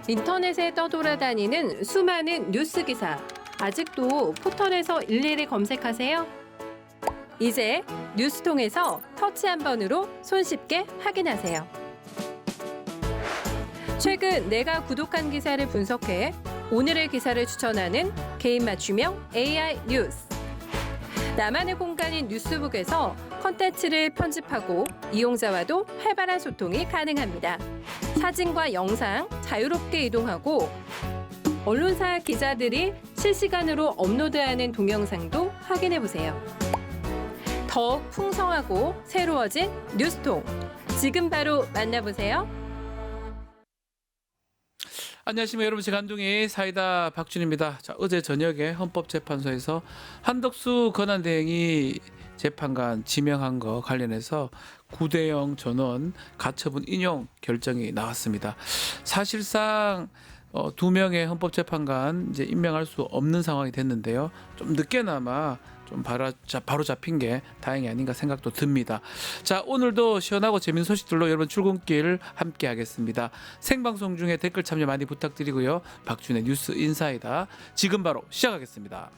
인터넷에 떠돌아다니는 수많은 뉴스 기사. 아직도 포털에서 일일이 검색하세요? 이제 뉴스통에서 터치 한 번으로 손쉽게 확인하세요. 최근 내가 구독한 기사를 분석해 오늘의 기사를 추천하는 개인 맞춤형 AI 뉴스. 나만의 공간인 뉴스북에서 컨텐츠를 편집하고 이용자와도 활발한 소통이 가능합니다. 사진과 영상 자유롭게 이동하고 언론사 기자들이 실시간으로 업로드하는 동영상도 확인해보세요. 더욱 풍성하고 새로워진 뉴스통. 지금 바로 만나보세요. 안녕하십니까 여러분, 제가 한둥이 사이다 박준입니다. 자, 어제 저녁에 헌법재판소에서 한덕수 권한대행이 재판관 지명한 거 관련해서 9대0 전원 가처분 인용 결정이 나왔습니다. 사실상 두 명의 헌법재판관 이제 임명할 수 없는 상황이 됐는데요. 좀 늦게나마 좀 바로 잡힌 게 다행이 아닌가 생각도 듭니다. 자, 오늘도 시원하고 재밌는 소식들로 여러분 출근길 함께 하겠습니다. 생방송 중에 댓글 참여 많이 부탁드리고요. 박준의 뉴스 인사이다 지금 바로 시작하겠습니다.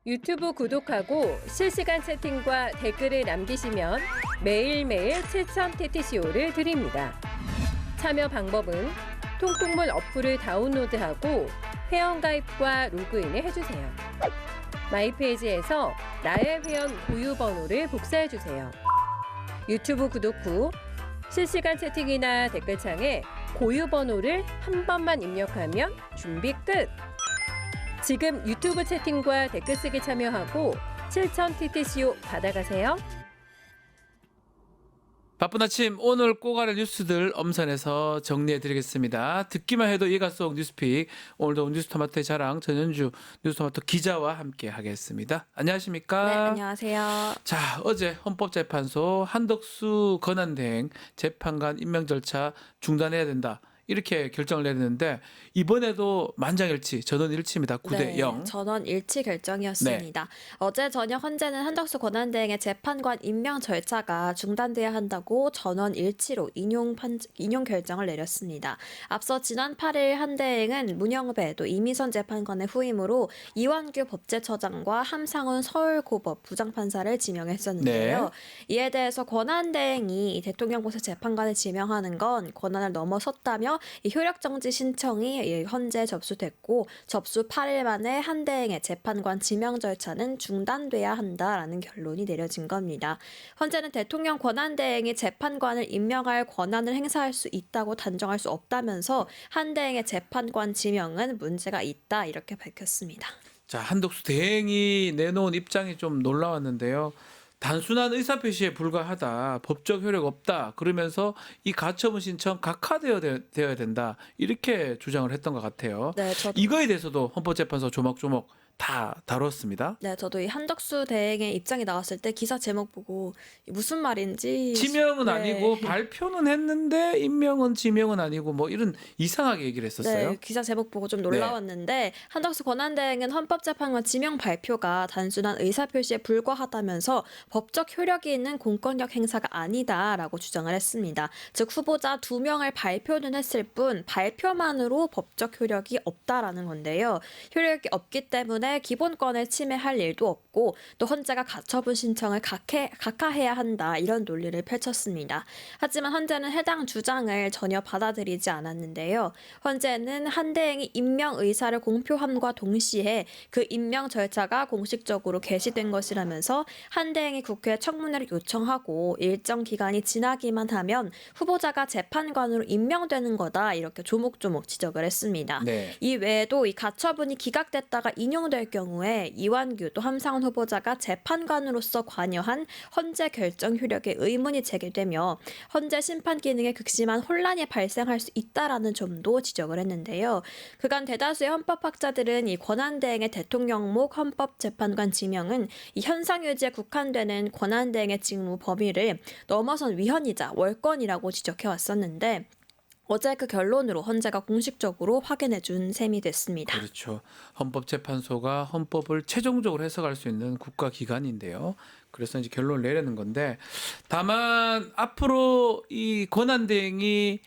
유튜브 구독하고 실시간 채팅과 댓글을 남기시면 매일매일 7,000TTCO를 드립니다. 참여 방법은 통통문 어플을 다운로드하고 회원가입과 로그인을 해주세요. 마이페이지에서 나의 회원 고유 번호를 복사해주세요. 유튜브 구독 후 실시간 채팅이나 댓글창에 고유 번호를 한 번만 입력하면 준비 끝! 지금 유튜브 채팅과 댓글 쓰기 참여하고 7,000TTCO 받아가세요. 바쁜 아침 오늘 꼭 알을 뉴스들 엄선해서 정리해드리겠습니다. 듣기만 해도 이해가 쏙 뉴스픽. 오늘도 뉴스토마토의 자랑 전현주 뉴스토마토 기자와 함께 하겠습니다. 안녕하십니까? 네, 안녕하세요. 자, 어제 헌법재판소 한덕수 권한대행 재판관 임명 절차 중단해야 된다, 이렇게 결정을 내렸는데 이번에도 만장일치, 전원일치입니다. 9대0. 네, 전원일치 결정이었습니다. 어제 저녁 헌재는 한덕수 권한대행의 재판관 임명 절차가 중단돼야 한다고 전원일치로 인용 결정을 내렸습니다. 앞서 지난 8일 한 대행은 문영배 또 이미선 재판관의 후임으로 이완규 법제처장과 함상훈 서울고법 부장판사를 지명했었는데요. 네. 이에 대해서 권한대행이 대통령 공식 재판관을 지명하는 건 권한을 넘어섰다며 이 효력정지 신청이 헌재 접수됐고 접수 8일 만에 한 대행의 재판관 지명 절차는 중단돼야 한다라는 결론이 내려진 겁니다. 헌재는 대통령 권한대행이 재판관을 임명할 권한을 행사할 수 있다고 단정할 수 없다면서 한 대행의 재판관 지명은 문제가 있다 이렇게 밝혔습니다. 자, 한덕수 대행이 내놓은 입장이 좀 놀라웠는데요. 단순한 의사표시에 불과하다, 법적 효력 없다, 그러면서 이 가처분 신청 각하되어야 된다, 이렇게 주장을 했던 것 같아요. 네, 이거에 대해서도 헌법재판소 조목조목 다 다뤘습니다. 네, 저도 이 한덕수 대행의 입장이 나왔을 때 기사 제목 보고 무슨 말인지 지명은 네. 아니고 발표는 했는데 임명은 지명은 아니고 뭐 이런 이상하게 얘기를 했었어요. 네, 기사 제목 보고 좀 놀라웠는데 한덕수 권한대행은 헌법재판관 지명 발표가 단순한 의사표시에 불과하다면서 법적 효력이 있는 공권력 행사가 아니다라고 주장을 했습니다. 즉 후보자 2명을 발표는 했을 뿐 발표만으로 법적 효력이 없다라는 건데요. 효력이 없기 때문에 기본권을 침해할 일도 없고 또 헌재가 가처분 신청을 각하해야 한다, 이런 논리를 펼쳤습니다. 하지만 헌재는 해당 주장을 전혀 받아들이지 않았는데요. 헌재는 한 대행이 임명 의사를 공표함과 동시에 그 임명 절차가 공식적으로 게시된 것이라면서 한 대행이 국회에 청문회를 요청하고 일정 기간이 지나기만 하면 후보자가 재판관으로 임명되는 거다, 이렇게 조목조목 지적을 했습니다. 네. 이 외에도 이 가처분이 기각됐다가 인용될 경우에 이완규 또 함상훈 후보자가 재판관으로서 관여한 헌재 결정 효력에 의문이 제기되며 헌재 심판 기능에 극심한 혼란이 발생할 수 있다라는 점도 지적을 했는데요. 그간 대다수의 헌법학자들은 이 권한대행의 대통령목 헌법재판관 지명은 이 현상 유지에 국한되는 권한대행의 직무 범위를 넘어선 위헌이자 월권이라고 지적해 왔었는데 어제 그 결론으로 헌재가 공식적으로 확인해 준 셈이 됐습니다. 그렇죠. 헌법재판소가 헌법을 최종적으로 해석할 수 있는 국가기관인데요. 그래서 이제 결론을 내려는 건데, 다만 앞으로 이 권한대행이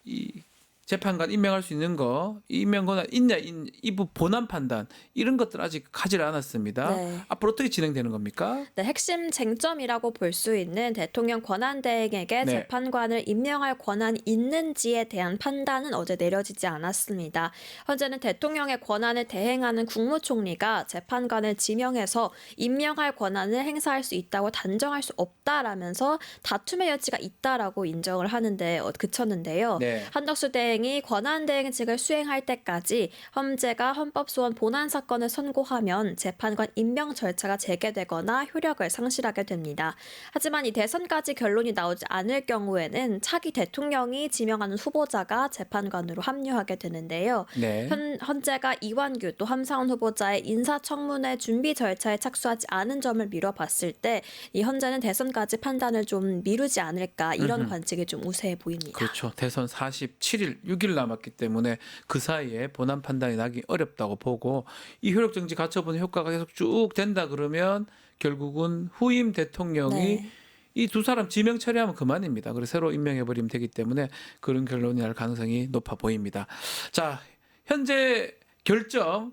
이 재판관 임명할 수 있는 거, 이 임명 권한 있냐, 이부 본안 판단 이런 것들 아직 하질 않았습니다. 네. 앞으로 어떻게 진행되는 겁니까? 네, 핵심 쟁점이라고 볼 수 있는 대통령 권한대행에게 네. 재판관을 임명할 권한이 있는지에 대한 판단은 어제 내려지지 않았습니다. 현재는 대통령의 권한을 대행하는 국무총리가 재판관을 지명해서 임명할 권한을 행사할 수 있다고 단정할 수 없다라면서 다툼의 여지가 있다라고 인정을 하는데 그쳤는데요. 네. 한덕수 대행이 권한대행직을 수행할 때까지 헌재가 헌법소원 본안 사건을 선고하면 재판관 임명 절차가 재개되거나 효력을 상실하게 됩니다. 하지만 이 대선까지 결론이 나오지 않을 경우에는 차기 대통령이 지명하는 후보자가 재판관으로 합류하게 되는데요. 네. 헌재가 이완규 또 함사원 후보자의 인사청문회 준비 절차에 착수하지 않은 점을 미뤄봤을 때 이 헌재는 대선까지 판단을 좀 미루지 않을까 이런 관측이 좀 우세해 보입니다. 그렇죠. 대선 47일, 6일 남았기 때문에 그 사이에 본안 판단이 나기 어렵다고 보고, 이 효력정지 가처분 효과가 계속 쭉 된다 그러면 결국은 후임 대통령이 네. 이 두 사람 지명 처리하면 그만입니다. 그래서 새로 임명해버리면 되기 때문에 그런 결론이 날 가능성이 높아 보입니다. 자, 현재 결정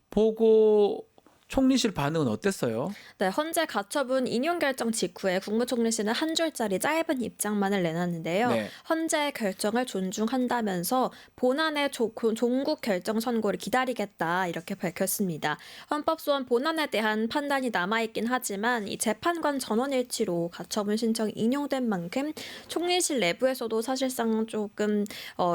보고 총리실 반응은 어땠어요? 네, 헌재 가처분 인용 결정 직후에 국무총리실은 한 줄짜리 짧은 입장만을 내놨는데요. 네. 헌재의 결정을 존중한다면서 본안의 종국 결정 선고를 기다리겠다 이렇게 밝혔습니다. 헌법소원 본안에 대한 판단이 남아있긴 하지만 이 재판관 전원일치로 가처분 신청이 인용된 만큼 총리실 내부에서도 사실상 조금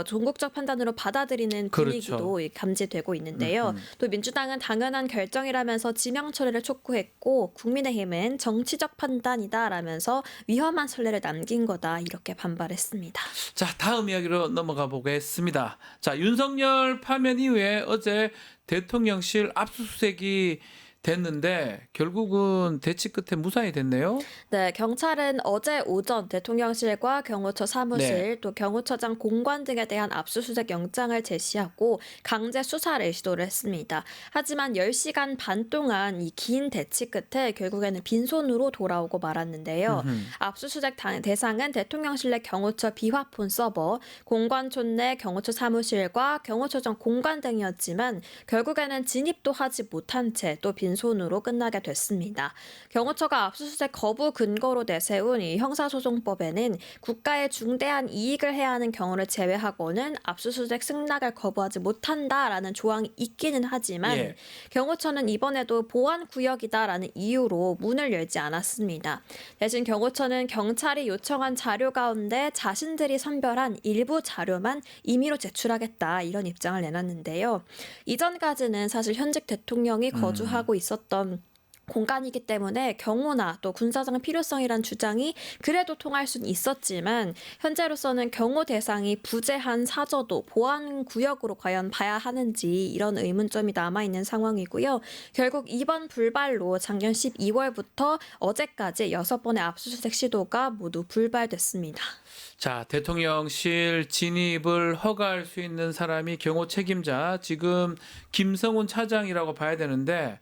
종국적 판단으로 받아들이는 분위기도 그렇죠. 감지되고 있는데요. 또 민주당은 당연한 결정이라면서 지명 처리를 촉구했고 국민의힘은 정치적 판단이다라면서 위험한 선례를 남긴 거다 이렇게 반발했습니다. 자, 다음 이야기로 넘어가 보겠습니다. 자, 윤석열 파면 이후에 어제 대통령실 압수수색이 됐는데 결국은 대치 끝에 무산이 됐네요. 네, 경찰은 어제 오전 대통령실과 경호처 사무실 네. 또 경호처장 공관 등에 대한 압수수색 영장을 제시하고 강제 수사를 시도를 했습니다. 하지만 10시간 반 동안 이 긴 대치 끝에 결국에는 빈손으로 돌아오고 말았는데요. 압수수색 대상은 대통령실 내 경호처 비화폰 서버, 공관촌 내 경호처 사무실과 경호처장 공관 등이었지만 결국에는 진입도 하지 못한 채 또 빈손으로 끝나게 됐습니다. 경호처가 압수수색 거부 근거로 내세운 이 형사소송법에는 국가의 중대한 이익을 해야 하는 경우를 제외하고는 압수수색 승낙을 거부하지 못한다라는 조항이 있기는 하지만 예. 경호처는 이번에도 보안구역이다라는 이유로 문을 열지 않았습니다. 대신 경호처는 경찰이 요청한 자료 가운데 자신들이 선별한 일부 자료만 임의로 제출하겠다 이런 입장을 내놨는데요. 이전까지는 사실 현직 대통령이 거주하고 있었던 공간이기 때문에 경호나 또 군사적 필요성이란 주장이 그래도 통할 수는 있었지만 현재로서는 경호 대상이 부재한 사저도 보안구역으로 과연 봐야 하는지 이런 의문점이 남아있는 상황이고요. 결국 이번 불발로 작년 12월부터 어제까지 6번의 압수수색 시도가 모두 불발됐습니다. 자, 대통령실 진입을 허가할 수 있는 사람이 경호 책임자, 지금 김성훈 차장이라고 봐야 되는데,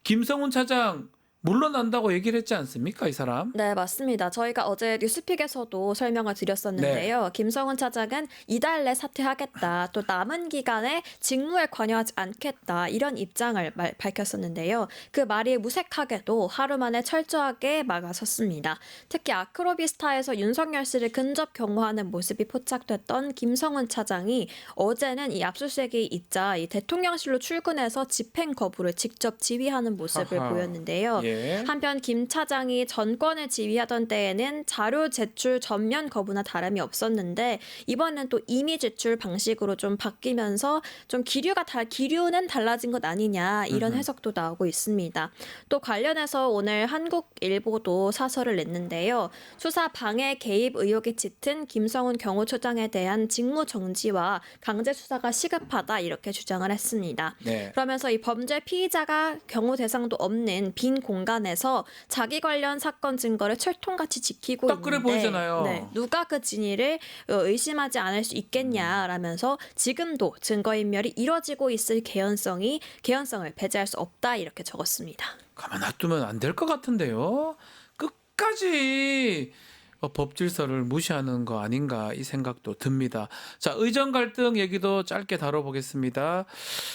김성훈 차장 물러난다고 얘기를 했지 않습니까, 이 사람? 네, 맞습니다. 저희가 어제 뉴스픽에서도 설명을 드렸었는데요. 김성훈 차장은 이달 내 사퇴하겠다. 또 남은 기간에 직무에 관여하지 않겠다. 이런 입장을 밝혔었는데요. 그 말이 무색하게도 하루 만에 철저하게 막아섰습니다. 특히 아크로비스타에서 윤석열 씨를 근접 경호하는 모습이 포착됐던 김성훈 차장이 어제는 이 압수수색이 있자 이 대통령실로 출근해서 집행 거부를 직접 지휘하는 모습을 아하. 보였는데요. 예. 한편 김 차장이 전권을 지휘하던 때에는 자료 제출 전면 거부나 다름이 없었는데 이번엔 또 임의 제출 방식으로 좀 바뀌면서 좀 기류는 달라진 것 아니냐 이런 해석도 나오고 있습니다. 또 관련해서 오늘 한국일보도 사설을 냈는데요. 수사 방해 개입 의혹이 짙은 김성훈 경호처장에 대한 직무 정지와 강제 수사가 시급하다 이렇게 주장을 했습니다. 네. 그러면서 이 범죄 피의자가 경호 대상도 없는 빈 공간에서 자기 관련 사건 증거를 철통같이 지키고 딱 그래 있는데 보이잖아요. 네, 누가 그 진위를 의심하지 않을 수 있겠냐라면서 지금도 증거인멸이 이뤄지고 있을 개연성을 배제할 수 없다 이렇게 적었습니다. 가만 놔두면 안 될 것 같은데요. 끝까지 법 질서를 무시하는 거 아닌가 이 생각도 듭니다. 자, 의정 갈등 얘기도 짧게 다뤄보겠습니다.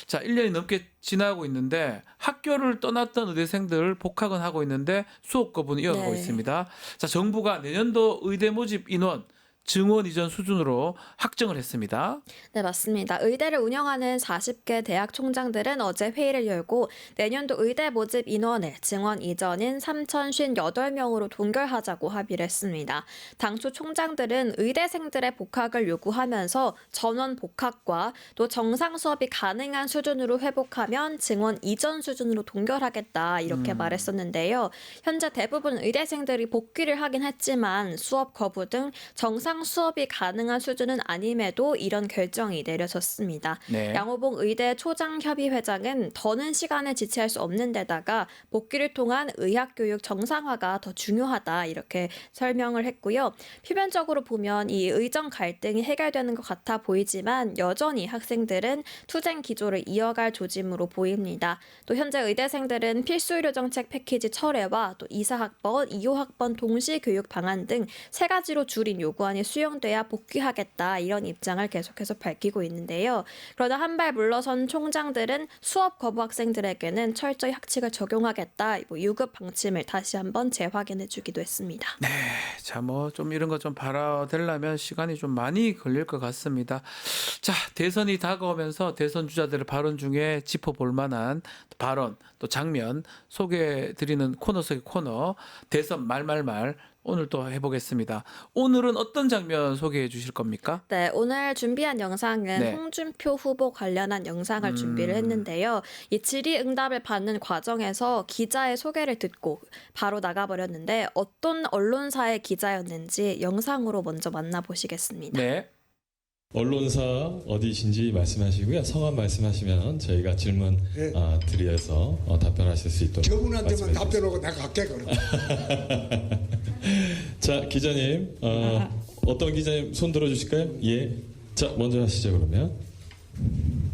자, 1년이 넘게 지나고 있는데 학교를 떠났던 의대생들 복학은 하고 있는데 수업 거부는 이어가고 네. 있습니다. 자, 정부가 내년도 의대 모집 인원 증원 이전 수준으로 확정을 했습니다. 네, 맞습니다. 의대를 운영하는 40개 대학 총장들은 어제 회의를 열고 내년도 의대 모집 인원을 증원 이전인 3,058명으로 동결하자고 합의를 했습니다. 당초 총장들은 의대생들의 복학을 요구하면서 전원 복학과 또 정상 수업이 가능한 수준으로 회복하면 증원 이전 수준으로 동결하겠다 이렇게 말했었는데요. 현재 대부분 의대생들이 복귀를 하긴 했지만 수업 거부 등 정상 수업이 가능한 수준은 아님에도 이런 결정이 내려졌습니다. 네. 양호봉 의대 초장협의회장은 더는 시간을 지체할 수 없는 데다가 복귀를 통한 의학교육 정상화가 더 중요하다 이렇게 설명을 했고요. 표면적으로 보면 이 의정 갈등이 해결되는 것 같아 보이지만 여전히 학생들은 투쟁 기조를 이어갈 조짐으로 보입니다. 또 현재 의대생들은 필수의료 정책 패키지 철회와 또 2사학번, 2호학번 동시 교육 방안 등 세 가지로 줄인 요구안이 수용돼야 복귀하겠다 이런 입장을 계속해서 밝히고 있는데요. 그러다 한 발 물러선 총장들은 수업 거부 학생들에게는 철저히 학칙을 적용하겠다 유급 방침을 다시 한번 재확인해주기도 했습니다. 자, 뭐 좀 이런 거 좀 발화되려면 시간이 좀 많이 걸릴 것 같습니다. 자, 대선이 다가오면서 대선 주자들의 발언 중에 짚어볼 만한 발언 또 장면 소개해드리는 코너 속의 코너 대선 말말말 오늘 또 해보겠습니다. 오늘은 어떤 장면 소개해 주실 겁니까? 네, 오늘 준비한 영상은 네. 홍준표 후보 관련한 영상을 준비를 했는데요. 이 질의응답을 받는 과정에서 기자의 소개를 듣고 바로 나가버렸는데 어떤 언론사의 기자였는지 영상으로 먼저 만나보시겠습니다. 네. 언론사 어디신지 말씀하시고요. 성함 말씀하시면 저희가 질문 네. 드려서 답변하실 수 있도록 저분한테만 말씀해 주세요. 답변하고 내가 갈게 그럼. 자, 기자님 어떤 기자님 손 들어주실까요? 예. 자, 먼저 하시죠 그러면.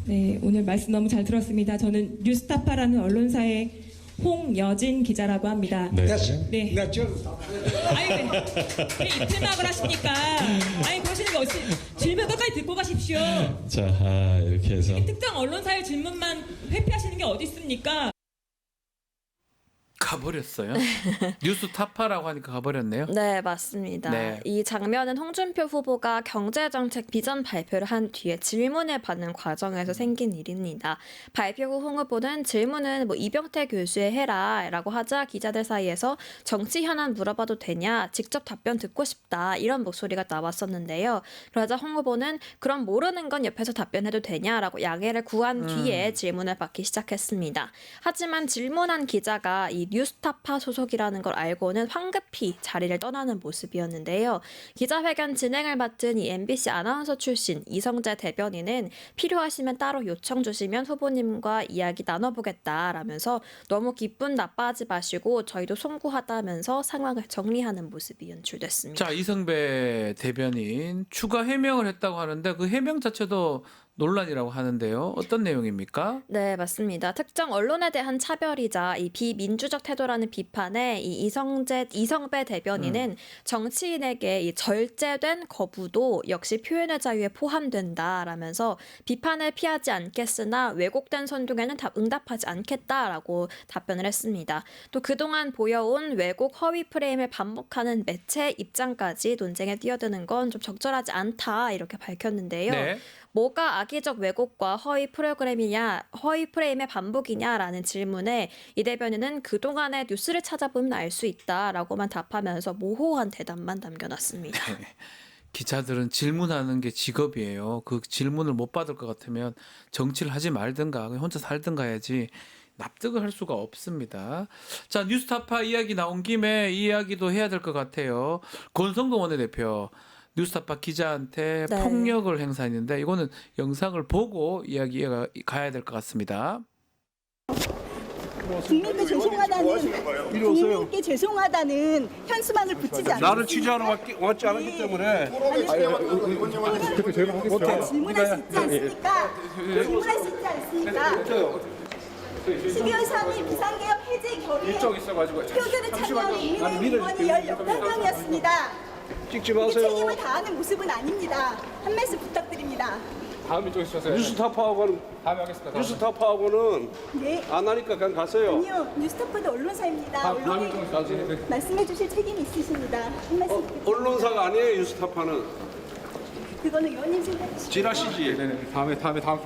네, 오늘 말씀 너무 잘 들었습니다. 저는 뉴스타파라는 언론사의 홍여진 기자라고 합니다. 네. 됐어. 네. 내가 저 아니, 왜 입틀막을 하십니까? 아니, 그러시는 게 어찌 질문 끝까지 듣고 가십시오. 자, 이렇게 해서 특정 언론사의 질문만 회피하시는 게 어디 있습니까? 가버렸어요. 뉴스 타파라고 하니까 가버렸네요. 네, 맞습니다. 네. 이 장면은 홍준표 후보가 경제정책 비전 발표를 한 뒤에 질문을 받는 과정에서 생긴 일입니다. 발표 후 홍 후보는 질문은 이병태 교수의 해라라고 하자 기자들 사이에서 정치 현안 물어봐도 되냐, 직접 답변 듣고 싶다 이런 목소리가 나왔었는데요. 그러자 홍 후보는 그럼 모르는 건 옆에서 답변해도 되냐라고 양해를 구한 뒤에 질문을 받기 시작했습니다. 하지만 질문한 기자가 이 뉴스타파 소속이라는 걸 알고는 황급히 자리를 떠나는 모습이었는데요. 기자회견 진행을 맡은 이 MBC 아나운서 출신 이성재 대변인은 필요하시면 따로 요청 주시면 후보님과 이야기 나눠보겠다라면서 너무 기분 나빠하지 마시고 저희도 송구하다면서 상황을 정리하는 모습이 연출됐습니다. 자, 이성배 대변인 추가 해명을 했다고 하는데 그 해명 자체도 논란이라고 하는데요. 어떤 내용입니까? 네, 맞습니다. 특정 언론에 대한 차별이자 이 비민주적 태도라는 비판에 이 이성배 대변인은 정치인에게 이 절제된 거부도 역시 표현의 자유에 포함된다라면서 비판을 피하지 않겠으나 왜곡된 선동에는 응답하지 않겠다라고 답변을 했습니다. 또 그동안 보여온 왜곡 허위 프레임을 반복하는 매체 입장까지 논쟁에 뛰어드는 건 좀 적절하지 않다 이렇게 밝혔는데요. 네. 뭐가 악의적 왜곡과 허위 프레임의 반복이냐라는 질문에 이 대변인은 그동안의 뉴스를 찾아보면 알 수 있다라고만 답하면서 모호한 대답만 남겨놨습니다. 기자들은 질문하는 게 직업이에요. 그 질문을 못 받을 것 같으면 정치를 하지 말든가 혼자 살든가 해야지 납득을 할 수가 없습니다. 자, 뉴스타파 이야기 나온 김에 이 이야기도 해야 될 것 같아요. 권성동 원내대표 뉴스타파 기자한테 네. 폭력을 행사했는데 이거는 영상을 보고 이야기가 가야 될 것 같습니다. 국민께 죄송하다는 국민께 죄송하다는 현수막을 붙이지 않습니다. 나를 취재하러 왔지 않았기 때문에 질문할 수 있지 않습니까? 질문할 수 있지 않습니까? 12월 3일 비상개혁 해제 결의에 표결에 참여한 국민의힘 의원이 18명이었습니다. 찍지 이게 마세요. 책임을 다하는 모습은 아닙니다. 한 말씀 부탁드립니다. 뉴스타파하고는 네. 안 하니까 그냥 가세요. 아니요, 뉴스타파도 언론사입니다. 언론에 말씀해 주실 책임이 있으십니다. 한 말씀 부탁드립니다. 언론사가 아니에요. 뉴스타파는 그거는 의원님 생각이시죠. 지라시지.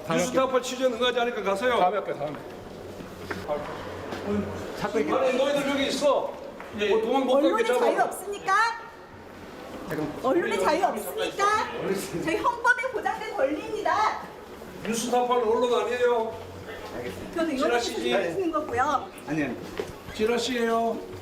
뉴스타파 취재 응하지 않으니까 가세요. 아니 너희들 여기 있어. 도망 못 가게 언론의 자유 잡아. 없습니까? 언론의 자유 없습니까? 저희 헌법에 보장된 권리입니다. 뉴스타파는 언론 아니에요. 그건 의원님께서 생각하시는 거고요. 지라시예요.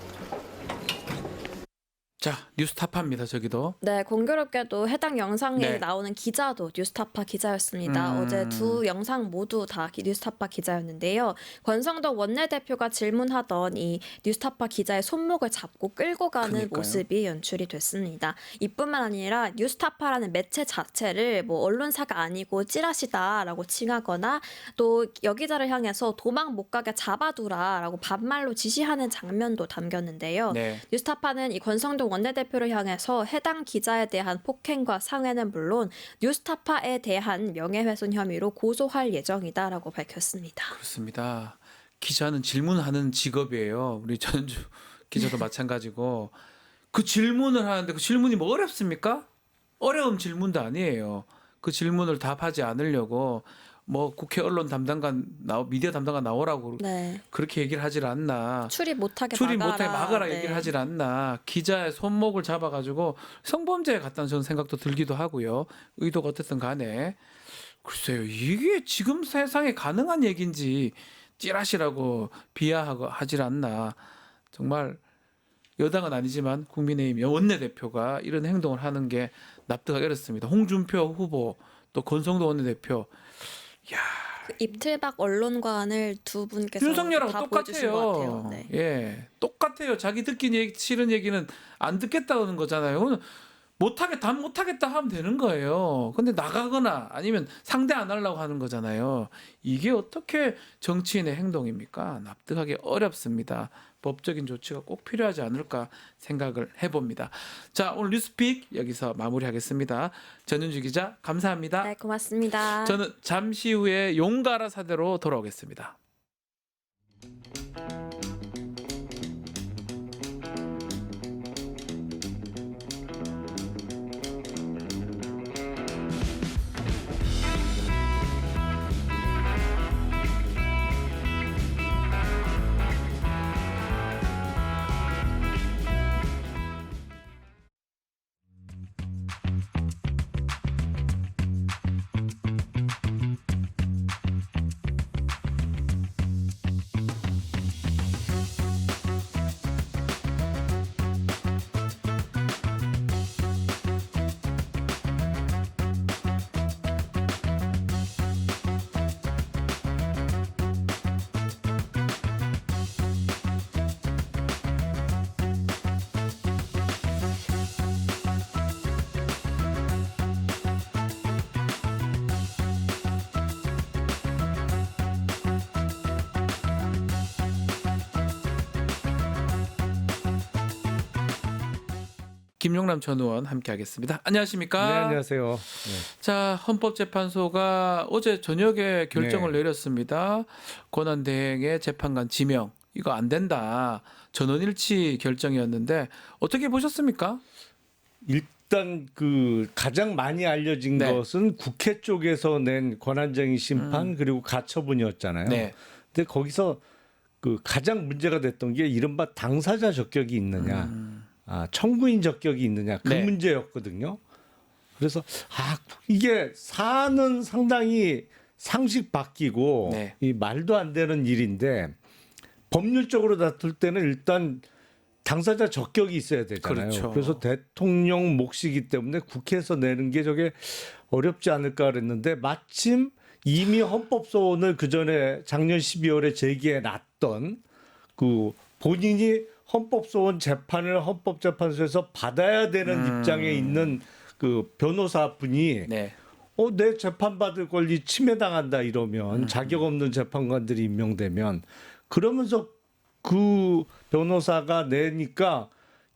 자, 뉴스타파입니다. 저기도. 네, 공교롭게도 해당 영상에 네. 나오는 기자도 뉴스타파 기자였습니다. 어제 두 영상 모두 다 뉴스타파 기자였는데요. 권성동 원내대표가 질문하던 이 뉴스타파 기자의 손목을 잡고 끌고 가는 그러니까요. 모습이 연출이 됐습니다. 이뿐만 아니라 뉴스타파라는 매체 자체를 뭐 언론사가 아니고 찌라시다라고 칭하거나 또 여기자를 향해서 도망 못 가게 잡아두라라고 반말로 지시하는 장면도 담겼는데요. 네. 뉴스타파는 이 권성동 원내대표를 향해서 해당 기자에 대한 폭행과 상해는 물론 뉴스타파에 대한 명예훼손 혐의로 고소할 예정이다라고 밝혔습니다. 그렇습니다. 기자는 질문하는 직업이에요. 우리 전주 기자도 마찬가지고 그 질문을 하는데 그 질문이 뭐 어렵습니까? 어려운 질문도 아니에요. 그 질문을 답하지 않으려고 뭐 국회 언론 담당관 미디어 담당관 나오라고 네. 그렇게 얘기를 하질 않나. 출입 못하게 막아라 네. 얘기를 하질 않나. 기자의 손목을 잡아가지고 성범죄에 갔다는 저는 생각도 들기도 하고요. 의도가 어쨌든 간에 글쎄요. 이게 지금 세상에 가능한 얘기인지 찌라시라고 비하하고 하질 않나. 정말 여당은 아니지만 국민의힘 원내대표가 이런 행동을 하는 게 납득하기 어렵습니다. 홍준표 후보 또 권성동 원내대표 그 입틀박 언론관을 두 분께서 윤석열하고 다 보여주신 것 똑같아요. 같아요. 네. 예, 똑같아요. 자기 듣기 싫은 얘기는 안 듣겠다는 거잖아요. 못하겠다 하면 되는 거예요. 근데 나가거나 아니면 상대 안 하려고 하는 거잖아요. 이게 어떻게 정치인의 행동입니까? 납득하기 어렵습니다. 법적인 조치가 꼭 필요하지 않을까 생각을 해봅니다. 자, 오늘 뉴스픽 여기서 마무리하겠습니다. 전윤주 기자 감사합니다. 네, 고맙습니다. 저는 잠시 후에 용가라 사대로 돌아오겠습니다. 김용남 전 의원 함께하겠습니다. 안녕하십니까? 네, 안녕하세요. 자, 헌법재판소가 어제 저녁에 결정을 내렸습니다. 권한대행의 재판관 지명 이거 안 된다. 전원일치 결정이었는데 어떻게 보셨습니까? 일단 그 가장 많이 알려진 네. 것은 국회 쪽에서 낸 권한쟁의 심판 그리고 가처분이었잖아요. 네. 근데 거기서 그 가장 문제가 됐던 게 이른바 당사자 적격이 있느냐, 청구인 적격이 있느냐 그 네. 문제였거든요. 그래서 이게 사안은 상당히 상식 바뀌고 네. 이 말도 안 되는 일인데 법률적으로 다툴 때는 일단 당사자 적격이 있어야 되잖아요. 그렇죠. 그래서 대통령 몫이기 때문에 국회에서 내는 게 저게 어렵지 않을까 그랬는데 마침 이미 헌법소원을 그 전에 작년 12월에 제기해 놨던 그 본인이 헌법소원 재판을 헌법재판소에서 받아야 되는 입장에 있는 그 변호사분이 네. 내 재판받을 권리 침해당한다 이러면 자격 없는 재판관들이 임명되면 그러면서 그 변호사가 내니까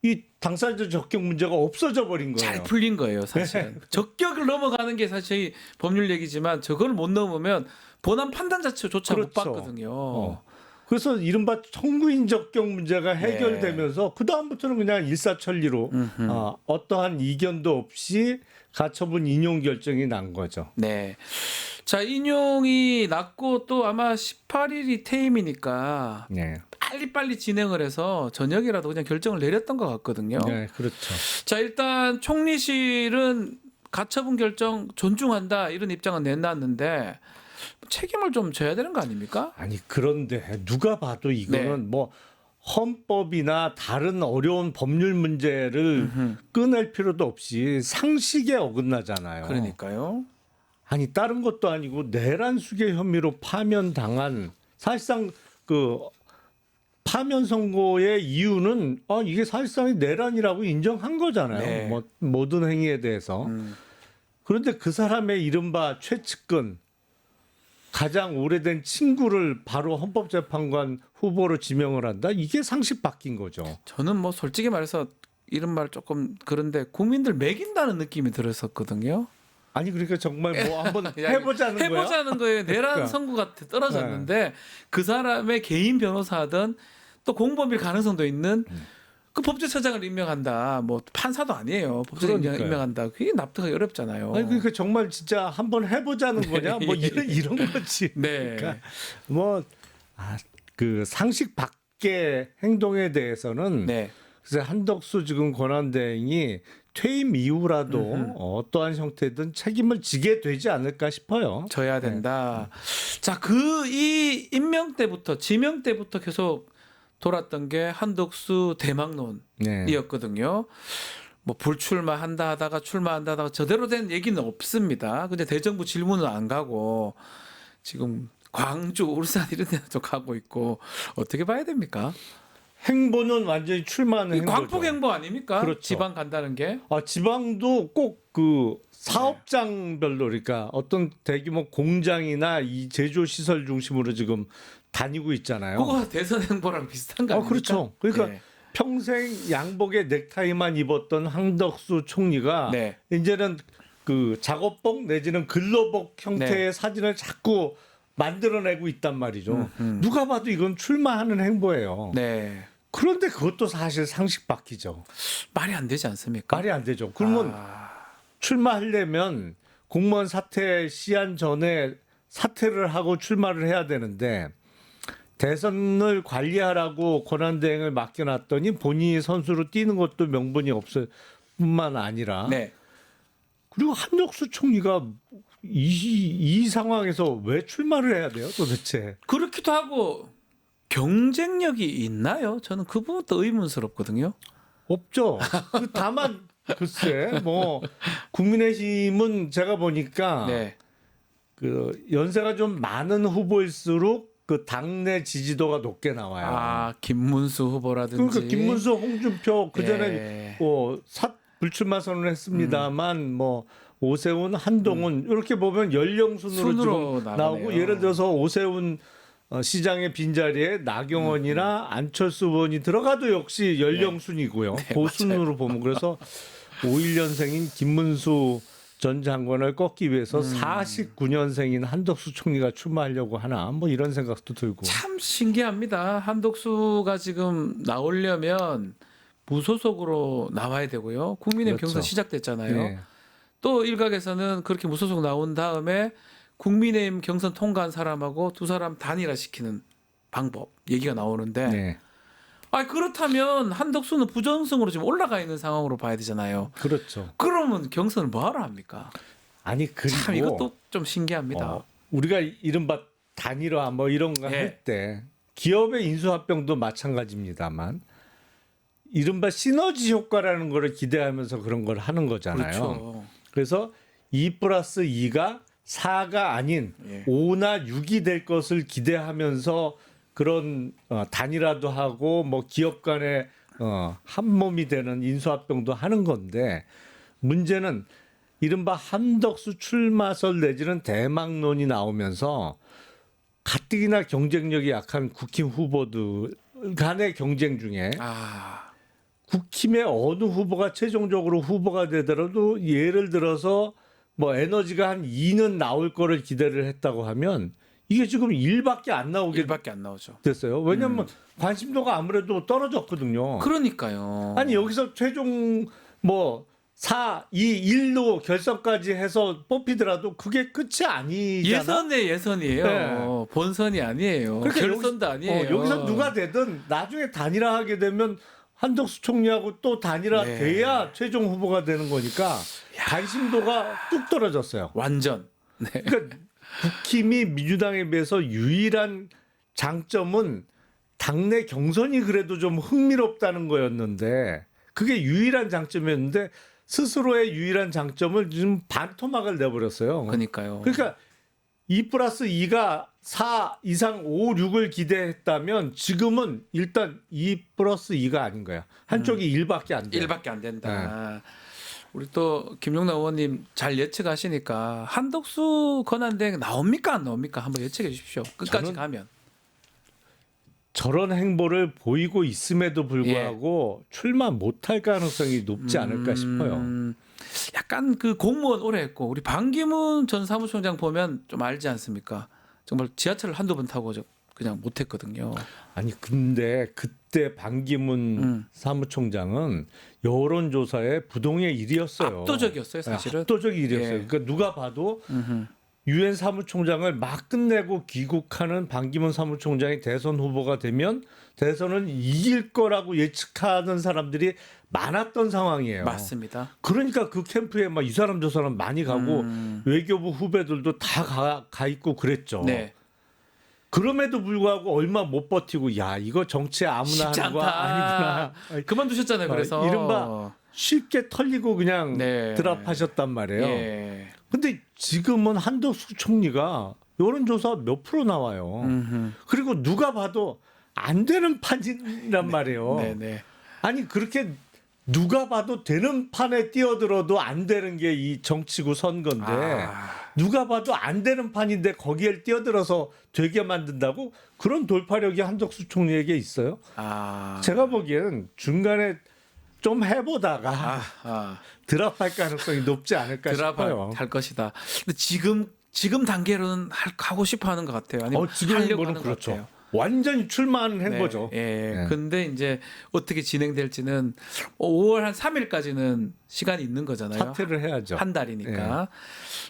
이 당사자 적격 문제가 없어져 버린 거예요. 잘 풀린 거예요, 사실은. 적격을 넘어가는 게 사실 법률 얘기지만 저걸 못 넘으면 본안 판단 자체조차 못 그렇죠. 받거든요. 그래서 이른바 청구인 적격 문제가 해결되면서 그 다음부터는 그냥 일사천리로 어떠한 이견도 없이 가처분 인용 결정이 난 거죠. 네. 자, 인용이 났고 또 아마 18일이 퇴임이니까 네, 빨리빨리 진행을 해서 저녁이라도 그냥 결정을 내렸던 것 같거든요. 네, 그렇죠. 자, 일단 총리실은 가처분 결정 존중한다 이런 입장은 내놨는데 책임을 좀 져야 되는 거 아닙니까? 아니 그런데 누가 봐도 이거는 뭐 헌법이나 다른 어려운 법률 문제를 꺼낼 필요도 없이 상식에 어긋나잖아요. 그러니까요. 아니 다른 것도 아니고 내란 수괴 혐의로 파면당한 사실상 그 파면 선고의 이유는 이게 사실상 내란이라고 인정한 거잖아요. 네. 뭐 모든 행위에 대해서. 그런데 그 사람의 이른바 최측근 가장 오래된 친구를 바로 헌법재판관 후보로 지명을 한다. 이게 상식 바뀐 거죠. 저는 뭐 솔직히 말해서 이런 말 조금 그런데 국민들 매긴다는 느낌이 들었었거든요. 아니 그러니까 정말 뭐 한번 해보자는 거야. 해보자는 거예요. 내란 그러니까. 선고가 떨어졌는데 그 사람의 개인 변호사든 또 공범일 가능성도 있는 그 법제처장을 임명한다. 뭐 판사도 아니에요. 법제처장 그러니까요. 임명한다. 그게 납득하기 어렵잖아요. 아니 그러니까 정말 진짜 한번 해보자는 거냐? 뭐 이런 거지. 네. 그러니까 뭐 그 상식 밖의 행동에 대해서는 네. 그래서 한덕수 지금 권한대행이 퇴임 이후라도 어떠한 형태든 책임을 지게 되지 않을까 싶어요. 져야 된다. 자, 그 이 임명 때부터 지명 때부터 계속 돌았던 게 한덕수 대망론이었거든요. 뭐 불출마한다 하다가 출마한다 하다가 제대로 된 얘기는 없습니다. 근데 대정부 질문은 안 가고 지금 광주, 울산 이런 데도 가고 있고 어떻게 봐야 됩니까? 행보는 완전히 출마하는 행보죠. 광폭 행보 아닙니까? 그렇죠. 지방 간다는 게. 지방도 꼭 그 사업장별로 그러니까 어떤 대규모 공장이나 이 제조 시설 중심으로 지금 다니고 있잖아요. 그거 대선 행보랑 비슷한 거 아닙니까? 그렇죠. 그러니까 네. 평생 양복에 넥타이만 입었던 한덕수 총리가 네. 이제는 그 작업복 내지는 근로복 형태의 사진을 자꾸 만들어내고 있단 말이죠. 누가 봐도 이건 출마하는 행보예요. 네. 그런데 그것도 사실 상식 바뀌죠. 말이 안 되지 않습니까? 말이 안 되죠. 그러면 출마하려면 공무원 사퇴 시한 전에 사퇴를 하고 출마를 해야 되는데 대선을 관리하라고 권한대행을 맡겨놨더니 본인이 선수로 뛰는 것도 명분이 없을 뿐만 아니라 네. 그리고 한덕수 총리가 이 상황에서 왜 출마를 해야 돼요 도대체? 그렇기도 하고 경쟁력이 있나요? 저는 그 부분도 의문스럽거든요. 없죠. 다만 글쎄 뭐 국민의힘은 제가 보니까 네. 그 연세가 좀 많은 후보일수록 그 당내 지지도가 높게 나와요. 김문수 후보라든지. 그러니까 김문수, 홍준표 그 전에 예. 불출마 선언을 했습니다만 뭐 오세훈, 한동훈 이렇게 보면 연령순으로 순으로 지금 나오고 나오네요. 예를 들어서 오세훈 시장의 빈자리에 나경원이나 안철수 의원이 들어가도 역시 연령순이고요. 그 순으로 보면 그래서 51년생인 김문수 전 장관을 꺾기 위해서 49년생인 한덕수 총리가 출마하려고 하나 뭐 이런 생각도 들고. 참 신기합니다. 한덕수가 지금 나오려면 무소속으로 나와야 되고요. 국민의힘 그렇죠. 경선 시작됐잖아요. 네. 또 일각에서는 그렇게 무소속 나온 다음에 국민의힘 경선 통과한 사람하고 두 사람 단일화시키는 방법 얘기가 나오는데 네. 그렇다면 한덕수는 부정성으로 지금 올라가 있는 상황으로 봐야 되잖아요. 그렇죠. 그러면 경선을 뭐하러 합니까? 아니 그리고 참 이것도 좀 신기합니다. 우리가 이른바 단일화 뭐 이런 거 네. 할 때 기업의 인수합병도 마찬가지입니다만 이른바 시너지 효과라는 거를 기대하면서 그런 걸 하는 거잖아요. 그렇죠. 그래서 2+2가 4가 아닌 예. 5나 6이 될 것을 기대하면서 그런 단일화도 하고 뭐 기업 간에 한 몸이 되는 인수합병도 하는 건데 문제는 이른바 한덕수 출마설 내지는 대망론이 나오면서 가뜩이나 경쟁력이 약한 국힘 후보들 간의 경쟁 중에 국힘의 어느 후보가 최종적으로 후보가 되더라도 예를 들어서 뭐 에너지가 한 2는 나올 거를 기대를 했다고 하면 이게 지금 1밖에 안 나오게 1밖에 안 나오죠. 됐어요. 왜냐하면 관심도가 아무래도 떨어졌거든요. 그러니까요. 아니 여기서 최종 뭐 4, 2, 1로 결선까지 해서 뽑히더라도 그게 끝이 아니잖아. 예선이에요. 네. 본선이 아니에요. 그러니까 결선도 아니에요. 여기서 누가 되든 나중에 단일화하게 되면 한덕수 총리하고 또 단일화 네. 돼야 최종 후보가 되는 거니까 관심도가 뚝 떨어졌어요. 완전. 네. 그러니까 국힘이 민주당에 비해서 유일한 장점은 당내 경선이 그래도 좀 흥미롭다는 거였는데 그게 유일한 장점이었는데 스스로의 유일한 장점을 지금 반토막을 내버렸어요. 그러니까요. 그러니까 2+2가 4 이상 5, 6을 기대했다면 지금은 일단 2+2가 아닌 거야. 한쪽이 1밖에 안 돼. 1밖에 안 된다. 우리 또 김용남 의원님 잘 예측하시니까 한덕수 권한대행 나옵니까 안 나옵니까? 한번 예측해 주십시오. 끝까지 저는 가면. 저런 행보를 보이고 있음에도 불구하고 출마 못할 가능성이 높지 않을까 싶어요. 약간 그 공무원 오래 했고 우리 반기문 전 사무총장 보면 좀 알지 않습니까? 정말 지하철을 한두 번 타고 그냥 못했거든요. 아니 근데 그때 반기문 사무총장은 여론조사의 부동의 1위였어요. 압도적이었어요, 사실은. 압도적 1위였어요. 예. 그러니까 누가 봐도 유엔 사무총장을 막 끝내고 귀국하는 반기문 사무총장이 대선 후보가 되면 대선은 이길 거라고 예측하는 사람들이 많았던 상황이에요. 맞습니다. 그러니까 그 캠프에 막 이 사람 저 사람 많이 가고 외교부 후배들도 다 가 있고 그랬죠. 네. 그럼에도 불구하고 얼마 못 버티고 야 이거 정치 아무나 쉽지 하는 거 않다. 아니구나. 그만두셨잖아요. 그래서 이른바 쉽게 털리고 그냥 네. 드랍하셨단 말이에요. 예. 근데 지금은 한덕수 총리가 여론조사 몇 프로 나와요. 그리고 누가 봐도 안 되는 판이란 말이에요. 네네. 아니 그렇게 누가 봐도 되는 판에 뛰어들어도 안 되는 게 이 정치구 선거인데 누가 봐도 안 되는 판인데 거기에 뛰어들어서 되게 만든다고 그런 돌파력이 한덕수 총리에게 있어요. 제가 보기에는 중간에 좀 해보다가 드랍할 가능성이 높지 않을까 싶어요. 할 것이다. 근데 지금 단계로는 하고 싶어하는 것 같아요. 아니면 지금 하려고 거는 하는 것 그렇죠. 같아요. 완전히 출마하는 네, 행보죠. 예. 근데 이제 어떻게 진행될지는 5월 한 3일까지는 시간이 있는 거잖아요. 사퇴를 해야죠. 한 달이니까.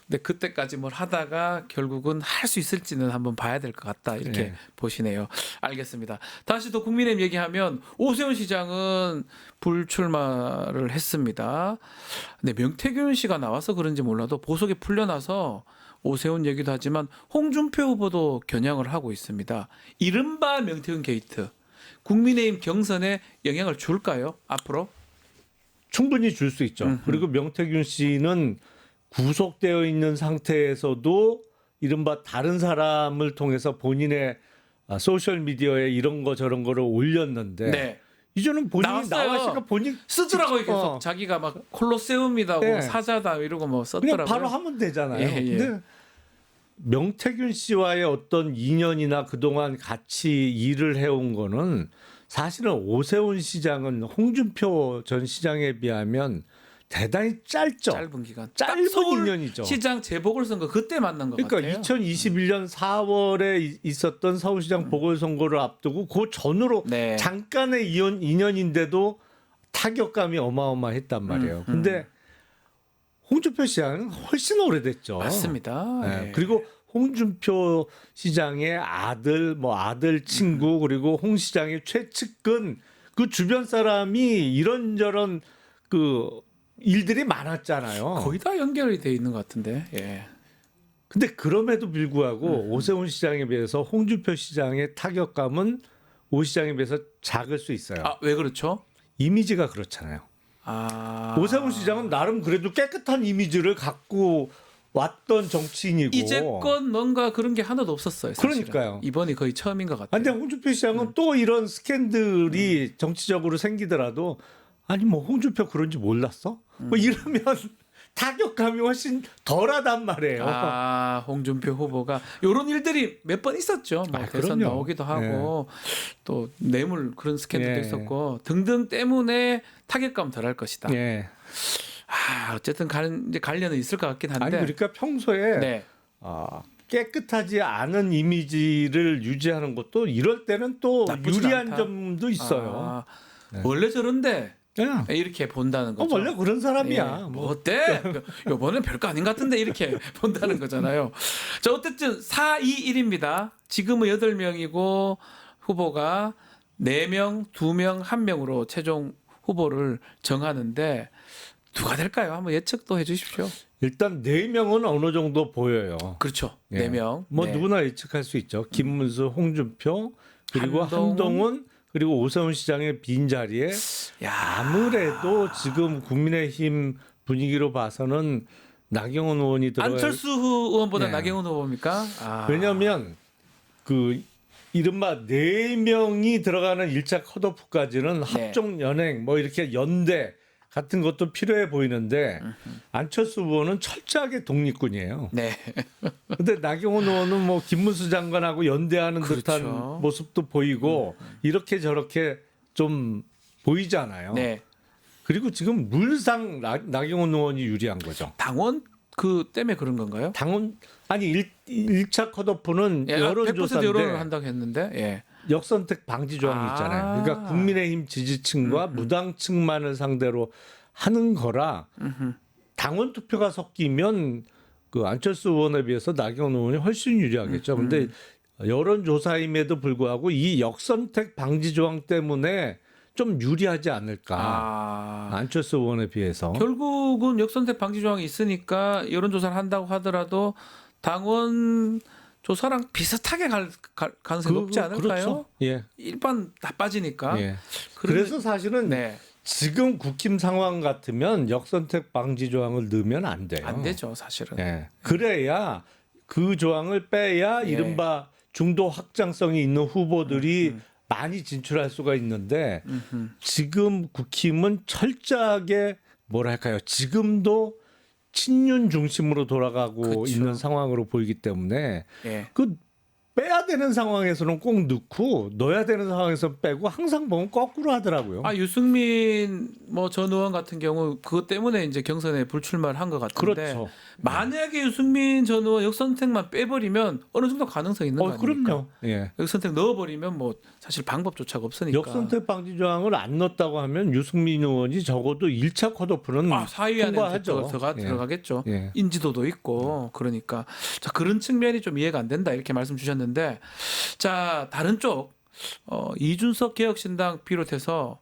근데 그때까지 뭘 하다가 결국은 할 수 있을지는 한번 봐야 될 것 같다. 이렇게 보시네요. 알겠습니다. 다시 또 국민의힘 얘기하면 오세훈 시장은 불출마를 했습니다. 근데 명태균 씨가 나와서 그런지 몰라도 보석이 풀려나서 오세훈 얘기도 하지만 홍준표 후보도 겨냥을 하고 있습니다. 이른바 명태균 게이트. 국민의힘 경선에 영향을 줄까요? 앞으로? 충분히 줄 수 있죠. 그리고 명태균 씨는 구속되어 있는 상태에서도 이른바 다른 사람을 통해서 본인의 소셜 미디어에 이런 거 저런 거를 올렸는데 네. 이제는 본인이 나왔어요. 나왔으니까 본인 쓰더라고요. 계속 자기가 막 콜로세움이다, 네. 사자다 이러고 뭐 그냥 썼더라고요. 바로 하면 되잖아요. 예, 예. 근데 명태균 씨와의 어떤 인연이나 그동안 같이 일을 해온 거는 사실은 오세훈 시장은 홍준표 전 시장에 비하면 대단히 짧죠. 짧은 기간. 짧은 딱 서울 인연이죠. 시장 재보궐선거 그때 만난 것 그러니까 같아요. 2021년 4월에 있었던 서울시장 보궐선거를 앞두고 그 전으로 네. 잠깐의 인연인데도 타격감이 어마어마했단 말이에요. 근데 홍준표 시장은 훨씬 오래됐죠. 맞습니다. 네. 예. 그리고 홍준표 시장의 아들, 뭐 아들 친구 그리고 홍 시장의 최측근 그 주변 사람이 이런저런 그 일들이 많았잖아요. 거의 다 연결이 돼 있는 것 같은데. 예. 근데 그럼에도 불구하고 오세훈 시장에 비해서 홍준표 시장의 타격감은 오 시장에 비해서 작을 수 있어요. 왜 그렇죠? 이미지가 그렇잖아요. 오세훈 시장은 나름 그래도 깨끗한 이미지를 갖고 왔던 정치인이고. 이제껏 뭔가 그런 게 하나도 없었어요. 사실은. 그러니까요. 이번이 거의 처음인 것 같아요. 근데 홍준표 시장은 또 이런 스캔들이 정치적으로 생기더라도 아니 뭐 홍준표 그런지 몰랐어? 뭐 이러면 타격감이 훨씬 덜하단 말이에요. 아, 홍준표 후보가 이런 일들이 몇 번 있었죠. 뭐 아, 대선 그럼요. 나오기도 하고 또 뇌물 그런 스캔들도 예. 있었고 등등 때문에 타격감 덜할 것이다. 예. 어쨌든 이제 관련은 있을 것 같긴 한데. 아니 그러니까 평소에 네. 깨끗하지 않은 이미지를 유지하는 것도 이럴 때는 또 나쁘진 유리한 않다. 점도 있어요. 원래 저런데 그냥 이렇게 본다는 거죠. 원래 그런 사람이야. 예, 뭐. 뭐 어때? 이번엔 별거 아닌 것 같은데 이렇게 본다는 거잖아요. 자, 어쨌든 4-2-1입니다. 지금은 8명이고 후보가 4명, 2명, 1명으로 최종 후보를 정하는데 누가 될까요? 한번 예측도 해 주십시오. 일단 4명은 어느 정도 보여요. 그렇죠. 예. 4명. 뭐 네. 누구나 예측할 수 있죠. 김문수, 홍준표 그리고 한동훈 그리고 오세훈 시장의 빈자리에 야. 아무래도 지금 국민의힘 분위기로 봐서는 나경원 의원이 들어야. 안철수 의원보다 네. 나경원 후보입니까? 왜냐하면 그 이른바 4명이 들어가는 1차 컷오프까지는 합종 연행 뭐 이렇게 연대 같은 것도 필요해 보이는데 안철수 의원은 철저하게 독립군이에요. 네. 근데 나경원 의원은 뭐 김문수 장관하고 연대하는 그렇죠. 듯한 모습도 보이고 이렇게 저렇게 좀 보이잖아요. 네. 그리고 지금 물상 나경원 의원이 유리한 거죠. 당원 그 때문에 그런 건가요? 당원 아니 1차 컷오프는 예, 100% 여론조사인데 여론을 한다고 했는데. 예. 역선택 방지 조항이 있잖아요. 그러니까 국민의힘 지지층과 무당층만을 상대로 하는 거라 당원 투표가 섞이면 그 안철수 의원에 비해서 나경원 의원이 훨씬 유리하겠죠. 근데 여론조사임에도 불구하고 이 역선택 방지 조항 때문에 좀 유리하지 않을까. 안철수 의원에 비해서. 결국은 역선택 방지 조항이 있으니까 여론조사를 한다고 하더라도 당원 조사랑 비슷하게 갈 가능성이 높지 않을까요? 그렇죠. 예. 일반 다 빠지니까. 예. 그래서 사실은 네. 지금 국힘 상황 같으면 역선택 방지 조항을 넣으면 안 돼요. 안 되죠, 사실은. 예. 그래야 그 조항을 빼야 예. 이른바 중도 확장성이 있는 후보들이 많이 진출할 수가 있는데 지금 국힘은 철저하게 뭐랄까요? 지금도 친윤 중심으로 돌아가고 그렇죠. 있는 상황으로 보이기 때문에 예. 그 빼야 되는 상황에서는 꼭 넣고 넣어야 되는 상황에서 빼고 항상 보면 거꾸로 하더라고요. 유승민 뭐 전 의원 같은 경우 그것 때문에 이제 경선에 불출마를 한 것 같은데 그렇죠. 만약에 유승민 전 의원 역선택만 빼버리면 어느 정도 가능성이 있는 거 아닙니까? 그럼요. 예. 역선택 넣어버리면 뭐 사실 방법조차가 없으니까. 역선택 방지 조항을 안 넣었다고 하면 유승민 의원이 적어도 1차 컷오프는 4위 안에 통과하죠. 들어가겠죠. 예. 인지도도 있고 그러니까 자, 그런 측면이 좀 이해가 안 된다 이렇게 말씀 주셨는데 자 다른 쪽 이준석 개혁신당 비롯해서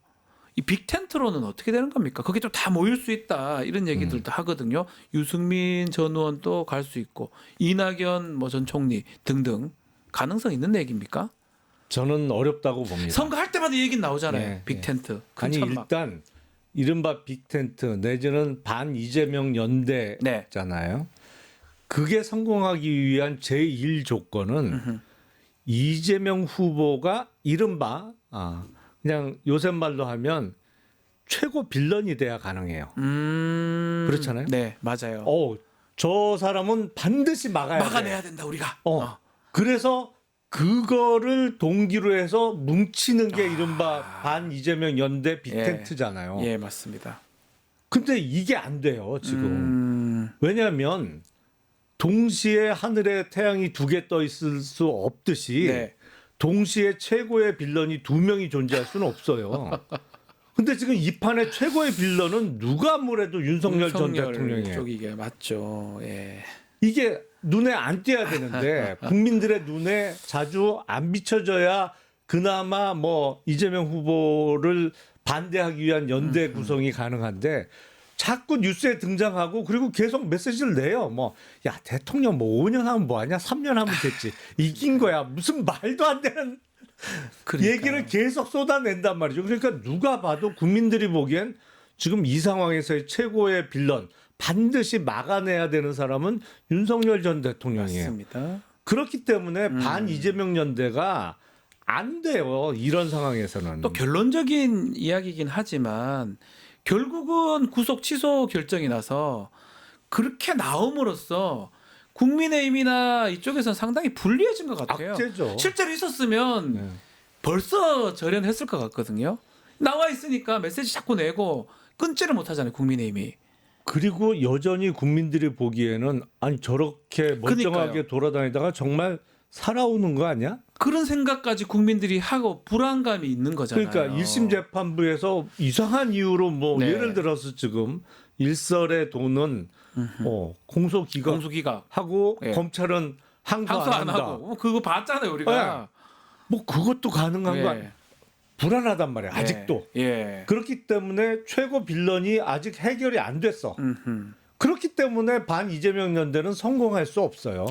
이 빅텐트로는 어떻게 되는 겁니까? 거기 좀 다 모일 수 있다 이런 얘기들도 하거든요. 유승민 전 의원도 갈 수 있고 이낙연 뭐 전 총리 등등 가능성 있는 얘기입니까? 저는 어렵다고 봅니다. 선거할 때마다 얘기 나오잖아요. 예, 빅텐트. 큰 아니 천막. 일단 이른바 빅텐트 내지는 반 이재명 연대잖아요. 네. 그게 성공하기 위한 제1 조건은 이재명 후보가 이른바 그냥 요새 말로 하면 최고 빌런이 돼야 가능해요. 그렇잖아요. 네, 맞아요. 저 사람은 반드시 막아내야 된다 우리가. 그래서 그거를 동기로 해서 뭉치는 게 이른바 반 이재명 연대 빅텐트잖아요. 예, 맞습니다. 근데 이게 안 돼요, 지금. 왜냐하면 동시에 하늘에 태양이 2개 떠 있을 수 없듯이 네. 동시에 최고의 빌런이 2명이 존재할 수는 없어요. 근데 지금 이 판의 최고의 빌런은 누가 뭐래도 윤석열 전 대통령이에요. 쪽이게 맞죠. 예. 이게 눈에 안 띄어야 되는데 국민들의 눈에 자주 안 비춰져야 그나마 뭐 이재명 후보를 반대하기 위한 연대 구성이 가능한데 자꾸 뉴스에 등장하고 그리고 계속 메시지를 내요. 뭐 야 대통령 뭐 5년 하면 뭐하냐 3년 하면 됐지 이긴 거야 무슨 말도 안 되는 그러니까요. 얘기를 계속 쏟아낸단 말이죠. 그러니까 누가 봐도 국민들이 보기엔 지금 이 상황에서의 최고의 빌런 반드시 막아내야 되는 사람은 윤석열 전 대통령이에요. 맞습니다. 그렇기 때문에 반 이재명 연대가 안 돼요. 이런 상황에서는. 또 결론적인 이야기이긴 하지만 결국은 구속 취소 결정이 나서 그렇게 나옴으로써 국민의힘이나 이쪽에서는 상당히 불리해진 것 같아요. 악재죠. 실제로 있었으면 네. 벌써 절연했을 것 같거든요. 나와 있으니까 메시지 자꾸 내고 끊지를 못하잖아요, 국민의힘이. 그리고 여전히 국민들이 보기에는 아니 저렇게 멀쩡하게 그러니까요. 돌아다니다가 정말 살아오는 거 아니야? 그런 생각까지 국민들이 하고 불안감이 있는 거잖아요. 그러니까 1심 재판부에서 이상한 이유로 뭐 네. 예를 들어서 지금 일설의 돈은 공소기각 공수기각 하고 예. 검찰은 항소 항소 안 안 한다. 하고 그거 봤잖아요, 우리가. 뭐 그것도 가능한 거 예. 아니야? 불안하단 말이야. 아직도. 예. 그렇기 때문에 최고 빌런이 아직 해결이 안 됐어. 그렇기 때문에 반 이재명 연대는 성공할 수 없어요.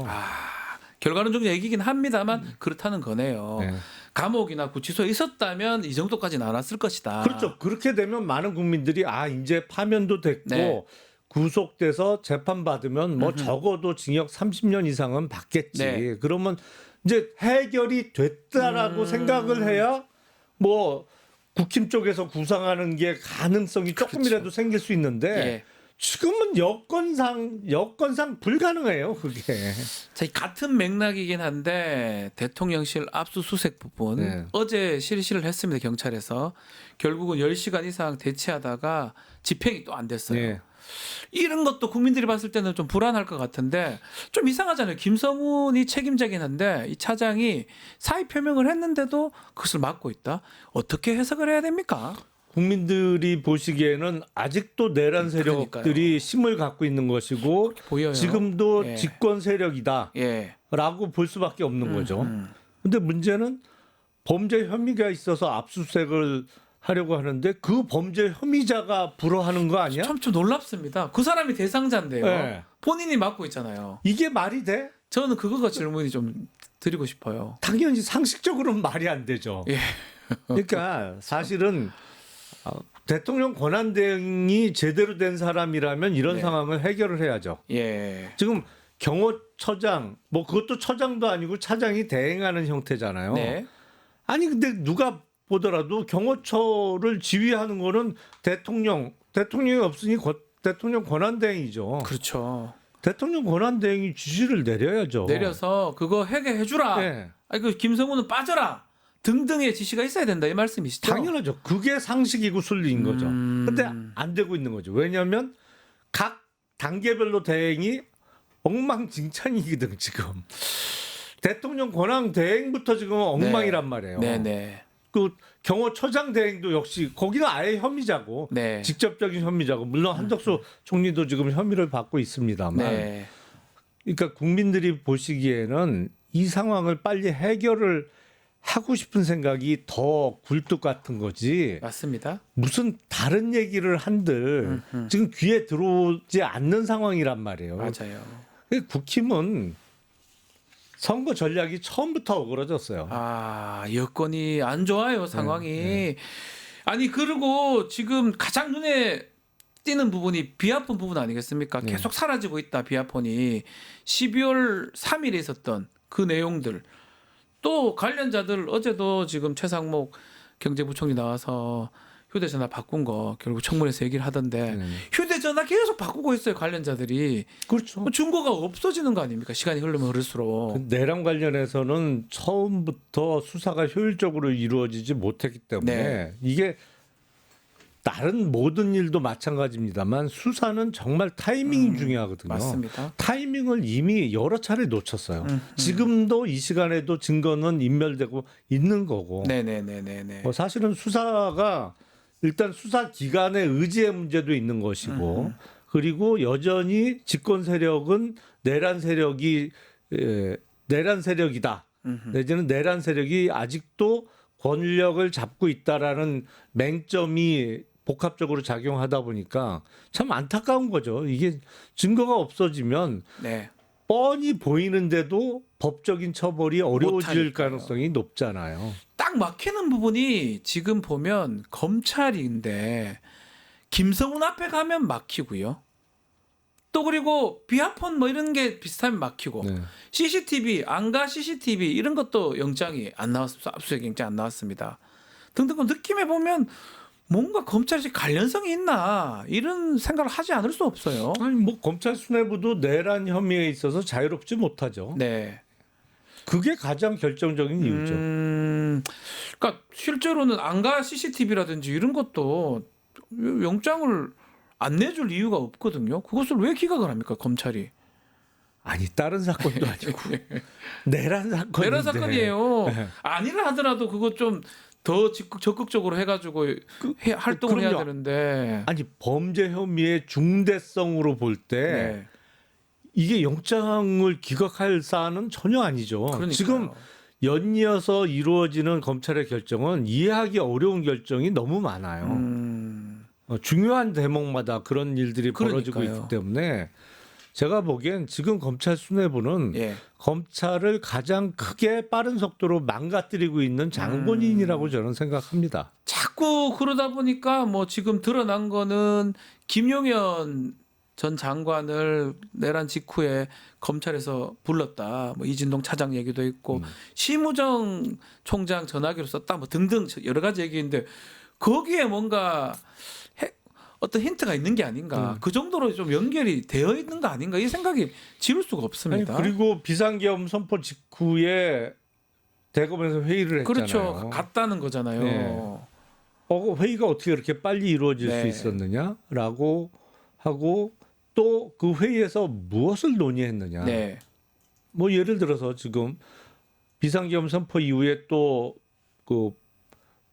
결과는 좀 얘기긴 합니다만 그렇다는 거네요. 네. 감옥이나 구치소에 있었다면 이 정도까지는 안 왔을 것이다. 그렇죠. 그렇게 되면 많은 국민들이 이제 파면도 됐고 네. 구속돼서 재판 받으면 뭐 적어도 징역 30년 이상은 받겠지. 네. 그러면 이제 해결이 됐다라고 생각을 해야 뭐 국힘 쪽에서 구상하는 게 가능성이 조금이라도 생길 수 있는데 예. 지금은 여건상 불가능해요. 그게. 자, 같은 맥락이긴 한데 대통령실 압수수색 부분 네. 어제 실시를 했습니다. 경찰에서 결국은 10시간 이상 대치하다가 집행이 또 안 됐어요. 네. 이런 것도 국민들이 봤을 때는 좀 불안할 것 같은데 좀 이상하잖아요. 김성훈이 책임자긴 한데 이 차장이 사의 표명을 했는데도 그것을 막고 있다. 어떻게 해석을 해야 됩니까? 국민들이 보시기에는 아직도 내란 세력들이 그러니까요. 힘을 갖고 있는 것이고 보여요. 지금도 예. 집권 세력이다라고 예. 볼 수밖에 없는 거죠. 근데 문제는 범죄 혐의가 있어서 압수수색을 하려고 하는데 그 범죄 혐의자가 불허하는 거 아니야? 좀 놀랍습니다. 그 사람이 대상자인데요. 네. 본인이 맡고 있잖아요. 이게 말이 돼? 저는 그거가 질문이 좀 드리고 싶어요. 당연히 상식적으로는 말이 안 되죠. 예. 그러니까 사실은 대통령 권한대행이 제대로 된 사람이라면 이런 네. 상황을 해결을 해야죠. 예. 지금 경호처장 뭐 그것도 처장도 아니고 차장이 대행하는 형태잖아요. 네. 아니 근데 누가 보더라도 경호처를 지휘하는 거는 대통령이 없으니 대통령 권한대행이죠. 그렇죠. 대통령 권한대행이 지시를 내려야죠. 내려서 그거 해결해 주라. 네. 아니 그 김성훈은 빠져라. 등등의 지시가 있어야 된다 이 말씀이시죠? 당연하죠. 그게 상식이고 순리인 거죠. 근데 안 되고 있는 거죠. 왜냐하면 각 단계별로 대행이 엉망진창이거든 지금. 대통령 권한 대행부터 지금 엉망이란 말이에요. 네네. 그 경호처장 대행도 역시 거기는 아예 혐의자고 네. 직접적인 혐의자고 물론 한덕수 총리도 지금 혐의를 받고 있습니다만 네. 그러니까 국민들이 보시기에는 이 상황을 빨리 해결을 하고 싶은 생각이 더 굴뚝 같은 거지 맞습니다. 무슨 다른 얘기를 한들 지금 귀에 들어오지 않는 상황이란 말이에요. 맞아요. 국힘은 선거 전략이 처음부터 어그러졌어요. 여건이 안 좋아요 상황이. 네. 아니 그리고 지금 가장 눈에 띄는 부분이 비아폰 부분 아니겠습니까? 네. 계속 사라지고 있다 비아폰이. 12월 3일에 있었던 그 내용들. 또 관련자들 어제도 지금 최상목 경제부총리 나와서 휴대전화 바꾼 거 결국 청문회에서 얘기를 하던데 휴대전화 계속 바꾸고 있어요 관련자들이. 그렇죠. 증거가 없어지는 거 아닙니까? 시간이 흐르면 흐를수록. 그 내란 관련해서는 처음부터 수사가 효율적으로 이루어지지 못했기 때문에 네. 이게 다른 모든 일도 마찬가지입니다만 수사는 정말 타이밍이 중요하거든요. 맞습니다. 타이밍을 이미 여러 차례 놓쳤어요. 지금도 이 시간에도 증거는 인멸되고 있는 거고. 네네네네네. 사실은 수사가 일단 수사 기관의 의지의 문제도 있는 것이고 그리고 여전히 집권 세력은 내란 세력이다. 내지는 내란 세력이 아직도 권력을 잡고 있다라는 맹점이 복합적으로 작용하다 보니까 참 안타까운 거죠. 이게 증거가 없어지면 네. 뻔히 보이는데도 법적인 처벌이 어려워질 못하니까요. 가능성이 높잖아요. 딱 막히는 부분이 지금 보면 검찰인데 김성훈 앞에 가면 막히고요. 또 그리고 비아폰 뭐 이런 게 비슷하면 막히고 네. CCTV 안가 CCTV 이런 것도 영장이 안 나왔습니다. 압수수색 영장 안 나왔습니다. 등등 느낌에 보면 뭔가 검찰이 관련성이 있나 이런 생각을 하지 않을 수 없어요. 아니 뭐 검찰 수뇌부도 내란 혐의에 있어서 자유롭지 못하죠. 네. 그게 가장 결정적인 이유죠. 그러니까 실제로는 안가 CCTV라든지 이런 것도 영장을 안 내줄 이유가 없거든요. 그것을 왜 기각을 합니까 검찰이? 아니 다른 사건도 아니고 내란 사건인데. 내란 사건이에요. 네. 아니라 하더라도 그거 좀 더 적극적으로 해가지고 활동을 해야 그럼요. 되는데. 아니 범죄 혐의의 중대성으로 볼 때 네. 이게 영장을 기각할 사안은 전혀 아니죠. 그러니까요. 지금 연이어서 이루어지는 검찰의 결정은 이해하기 어려운 결정이 너무 많아요. 중요한 대목마다 그런 일들이 벌어지고 그러니까요. 있기 때문에 제가 보기엔 지금 검찰 수뇌부는 예. 검찰을 가장 크게 빠른 속도로 망가뜨리고 있는 장본인이라고 저는 생각합니다. 자꾸 그러다 보니까 뭐 지금 드러난 거는 김용현 전 장관을 내란 직후에 검찰에서 불렀다. 뭐 이진동 차장 얘기도 있고 심우정 총장 전화기로 썼다. 뭐 등등 여러 가지 얘기인데 거기에 뭔가 어떤 힌트가 있는 게 아닌가. 그 정도로 좀 연결이 되어 있는 거 아닌가. 이 생각이 지울 수가 없습니다. 아니, 그리고 비상계엄 선포 직후에 대검에서 회의를 했잖아요. 그렇죠. 같다는 거잖아요. 네. 회의가 어떻게 그렇게 빨리 이루어질 네. 수 있었느냐라고 하고 또 그 회의에서 무엇을 논의했느냐. 네. 뭐 예를 들어서 지금 비상계엄 선포 이후에 또 그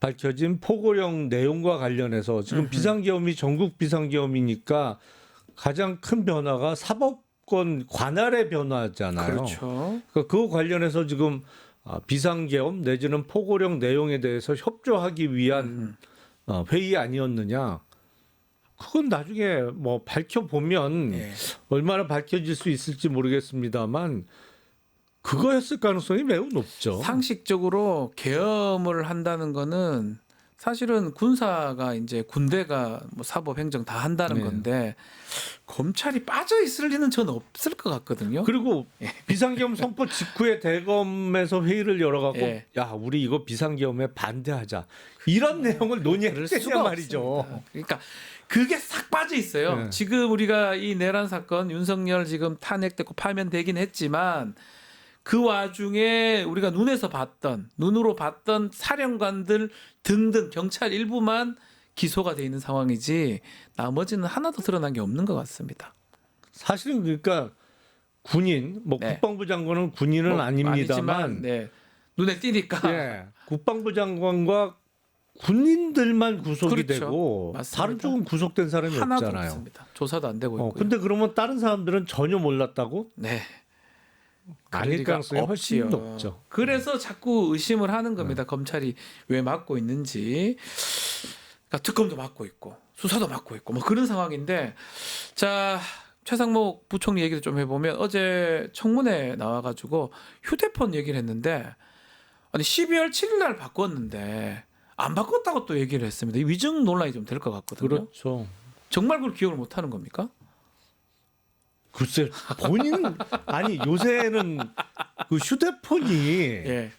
밝혀진 포고령 내용과 관련해서 지금 비상계엄이 전국 비상계엄이니까 가장 큰 변화가 사법권 관할의 변화잖아요. 그렇죠. 그러니까 그거 관련해서 지금 비상계엄 내지는 포고령 내용에 대해서 협조하기 위한 회의 아니었느냐. 그건 나중에 뭐 밝혀보면 예. 얼마나 밝혀질 수 있을지 모르겠습니다만 그거였을 가능성이 매우 높죠. 상식적으로 계엄을 한다는 거는 사실은 군사가 이제 군대가 뭐 사법 행정 다 한다는 네. 건데 검찰이 빠져 있을 리는 저는 없을 것 같거든요. 그리고 비상계엄 선포 직후에 대검에서 회의를 열어갖고 예. 야 우리 이거 비상계엄에 반대하자 이런 내용을 그럴 논의했단 수가 말이죠. 없습니다. 그러니까 그게 싹 빠져 있어요. 네. 지금 우리가 이 내란 사건 윤석열 지금 탄핵됐고 파면되긴 했지만 그 와중에 우리가 눈으로 봤던 사령관들 등등 경찰 일부만 기소가 돼 있는 상황이지 나머지는 하나도 드러난 게 없는 것 같습니다. 사실은 그러니까 군인 뭐 네. 국방부 장관은 군인은 뭐 아닙니다만 아니지만, 네. 눈에 띄니까 예, 국방부 장관과 군인들만 구속이 그렇죠. 되고 맞습니다. 다른 쪽은 구속된 사람이 하나도 없잖아요. 없습니다. 조사도 안 되고 있고요. 근데 그러면 다른 사람들은 전혀 몰랐다고? 네. 아닐 리가 가능성이 훨씬 없지요. 높죠. 그래서 자꾸 의심을 하는 겁니다. 검찰이 왜 맡고 있는지. 그러니까 특검도 맡고 있고 수사도 맡고 있고 뭐 그런 상황인데 자 최상목 부총리 얘기를 좀 해보면 어제 청문회 나와가지고 휴대폰 얘기를 했는데 아니 12월 7일 날 바꿨는데 안 바꿨다고 또 얘기를 했습니다. 이 위증 논란이 좀 될 것 같거든요. 그렇죠. 정말 그걸 기억을 못하는 겁니까? 글쎄 본인 아니 요새는 그 휴대폰이 예.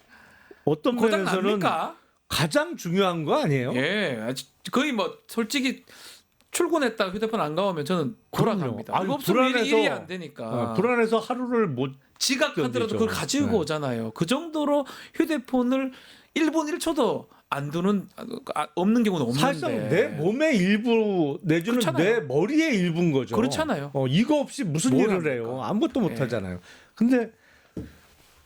어떤 고장 면에서는 납니까? 가장 중요한 거 아니에요? 예, 거의 뭐 솔직히 출근했다 휴대폰 안 가오면 저는 돌아갑니다. 그럼요. 이거 없으면 불안해서- 일이 안 되니까. 불안해서 하루를 못 지각하더라도 견디죠. 그걸 가지고 네. 오잖아요. 그 정도로 휴대폰을 1분 1초도 안 두는 없는 경우는 없는데. 사실상 내 몸의 일부 내지는 그렇잖아요. 내 머리의 일부인 거죠. 그렇잖아요. 이거 없이 무슨 뭘 일을 합니까? 해요? 아무것도 못 예. 하잖아요. 근데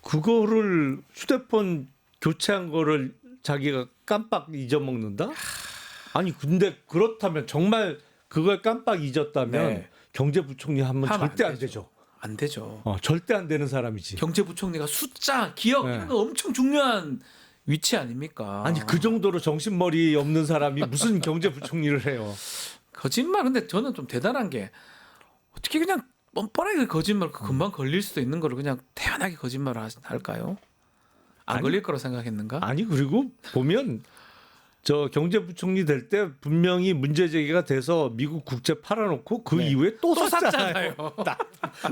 그거를 휴대폰 교체한 거를 자기가 깜빡 잊어먹는다? 아니 근데 그렇다면 정말 그걸 깜빡 잊었다면 네. 경제부총리 하면 하면 절대 안 안 되죠. 안 되죠. 절대 안 되는 사람이지. 경제부총리가 숫자, 기억 네. 이런 거 엄청 중요한 위치 아닙니까? 아니 그 정도로 정신머리 없는 사람이 무슨 경제부총리를 해요? 거짓말. 근데 저는 좀 대단한 게 어떻게 그냥 뻔뻔하게 거짓말 금방 걸릴 수도 있는 거를 그냥 태연하게 거짓말을 할까요? 안 아니, 걸릴 거라고 생각했는가? 아니 그리고 보면 저 경제부총리 될 때 분명히 문제 제기가 돼서 미국 국채 팔아놓고 그 이후에 또 샀잖아요. 나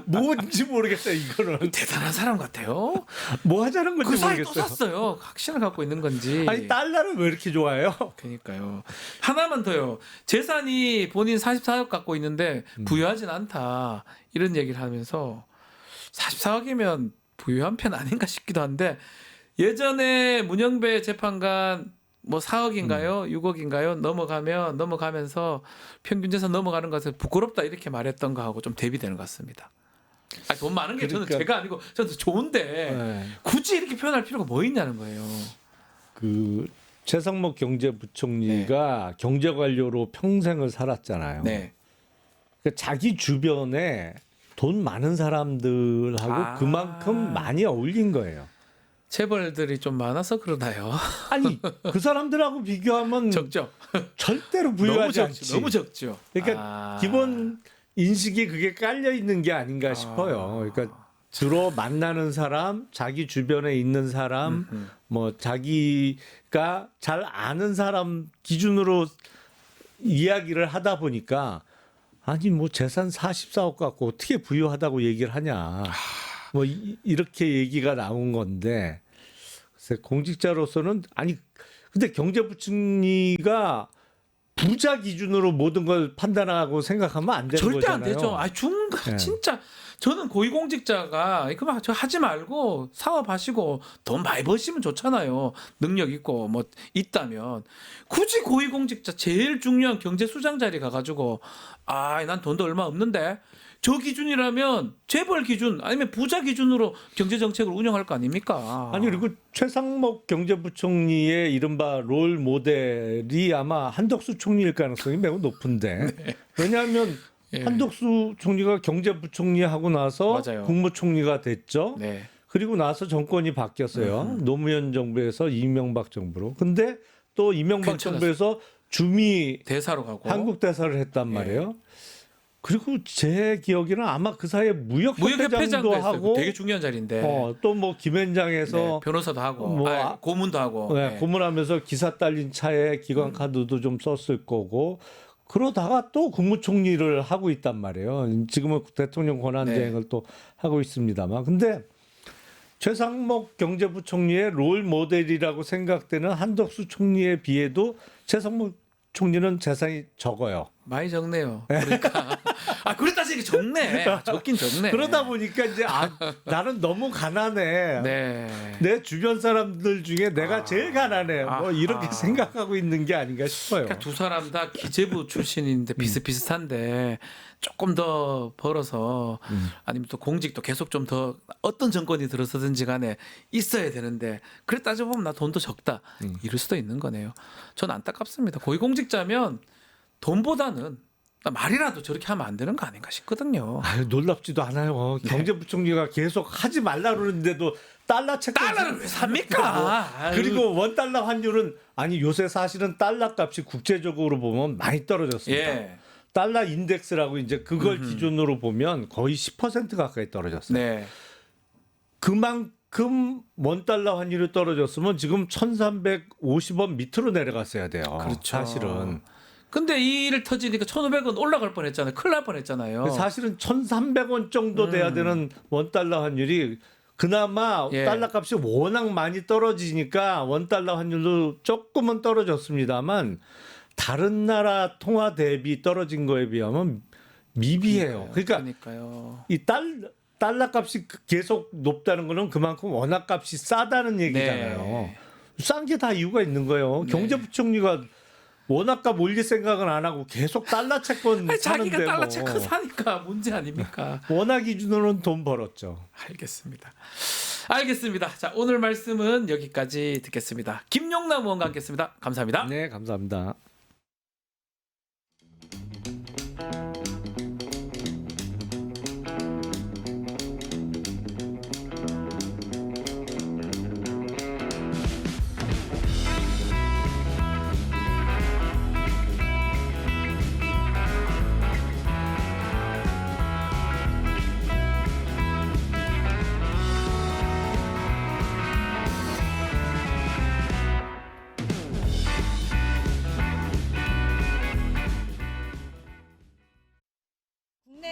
뭔지 모르겠어요. 이거는 대단한 사람 같아요. 뭐 하자는 건지 그 사이 또 모르겠어요. 샀어요. 확신을 갖고 있는 건지. 아니 달러를 왜 이렇게 좋아해요? 그러니까요. 하나만 더요. 재산이 본인 44억 갖고 있는데 부유하진 않다. 이런 얘기를 하면서 44억이면 부유한 편 아닌가 싶기도 한데 예전에 문영배 재판관 뭐 4억인가요? 6억인가요? 넘어가면서 평균 재산 넘어가는 것에 부끄럽다 이렇게 말했던 거하고 좀 대비되는 것 같습니다. 아니, 돈 많은 게 저는 그러니까- 제가 아니고 저는 좋은데 네. 굳이 이렇게 표현할 필요가 뭐 있냐는 거예요. 그 최상목 경제부총리가 경제관료로 평생을 살았잖아요. 네. 그러니까 자기 주변에 돈 많은 사람들하고 그만큼 많이 어울린 거예요. 재벌들이 좀 많아서 그러나요? 아니 그 사람들하고 비교하면 적죠. 절대로 너무 부유하지 적죠. 않지. 너무 적죠. 그러니까 기본 인식이 그게 깔려 있는 게 아닌가 싶어요. 그러니까 주로 만나는 사람, 자기 주변에 있는 사람, 뭐 자기가 잘 아는 사람 기준으로 이야기를 하다 보니까 아니 뭐 재산 44억 갖고 어떻게 부유하다고 얘기를 하냐. 뭐 이렇게 얘기가 나온 건데 글쎄 공직자로서는 아니 근데 경제부총리가 부자 기준으로 모든 걸 판단하고 생각하면 안 되는 절대 거잖아요. 안 되죠. 아 중간 네. 진짜 저는 고위공직자가 그만 저 하지 말고 사업하시고 돈 많이 버시면 좋잖아요. 능력 있고 뭐 있다면 굳이 고위공직자 제일 중요한 경제 수장 자리 가가지고 난 돈도 얼마 없는데 저 기준이라면 재벌 기준 아니면 부자 기준으로 경제 정책을 운영할 거 아닙니까? 아니 그리고 최상목 경제부총리의 이른바 롤 모델이 아마 한덕수 총리일 가능성이 매우 높은데 왜냐하면 예. 한덕수 총리가 경제부총리하고 나서 맞아요. 국무총리가 됐죠. 네. 그리고 나서 정권이 바뀌었어요. 노무현 정부에서 이명박 정부로. 근데 또 이명박 괜찮았어요. 정부에서 주미 대사로 가고 한국 대사를 했단 예. 말이에요. 그리고 제 기억에는 아마 그 사이에 무역협회장도 무역협회장도 했어요. 하고 되게 중요한 자리인데 또 뭐 김현장에서 네, 변호사도 하고 뭐 고문도 하고 네, 네. 고문하면서 기사 딸린 차에 기관 카드도 좀 썼을 거고 그러다가 또 국무총리를 하고 있단 말이에요. 지금은 대통령 권한대행을 또 하고 있습니다만 근데 최상목 경제부총리의 롤 모델이라고 생각되는 한덕수 총리에 비해도 최상목 총리는 재산이 적어요. 많이 적네요. 그러니까 그랬다 이게 적네. 적긴 적네. 그러다 보니까 이제 나는 너무 가난해. 네. 내 주변 사람들 중에 내가 제일 가난해. 뭐 이렇게 생각하고 있는 게 아닌가 싶어요. 그러니까 두 사람 다 기재부 출신인데 비슷비슷한데 조금 더 벌어서 아니면 또 공직도 계속 좀 더 어떤 정권이 들어서든지 간에 있어야 되는데 그래 따져보면 나 돈도 적다 이럴 수도 있는 거네요. 저는 안타깝습니다. 고위공직자면 돈보다는 말이라도 저렇게 하면 안 되는 거 아닌가 싶거든요. 아유, 놀랍지도 않아요. 경제부총리가 계속 하지 말라 그러는데도 달러 채권 달러를 왜 삽니까? 그리고 원달러 환율은 아니 요새 사실은 달러 값이 국제적으로 보면 많이 떨어졌습니다. 예. 달러 인덱스라고 이제 그걸 기준으로 보면 거의 10% 가까이 떨어졌어요. 네. 그만큼 원달러 환율이 떨어졌으면 지금 1,350원 밑으로 내려갔어야 돼요. 그렇죠. 사실은. 근데 이 일 터지니까 1,500원 올라갈 뻔했잖아요. 큰일 날 뻔했잖아요. 사실은 1,300원 정도 돼야 되는 원달러 환율이 그나마 예. 달러 값이 워낙 많이 떨어지니까 원달러 환율도 조금은 떨어졌습니다만 다른 나라 통화 대비 떨어진 거에 비하면 미비해요. 그러니까 그러니까요. 이 달러 값이 계속 높다는 거는 그만큼 원화 값이 싸다는 얘기잖아요. 네. 싼 게 다 이유가 있는 거예요. 네. 경제부총리가 원화값 올릴 생각은 안 하고 계속 달러 채권 아니, 사는데 자기가 달러 뭐. 체크 사니까 문제 아닙니까? 원화 기준으로는 돈 벌었죠. 알겠습니다. 자, 오늘 말씀은 여기까지 듣겠습니다. 김용남 의원과 함께했습니다. 감사합니다. 네, 감사합니다.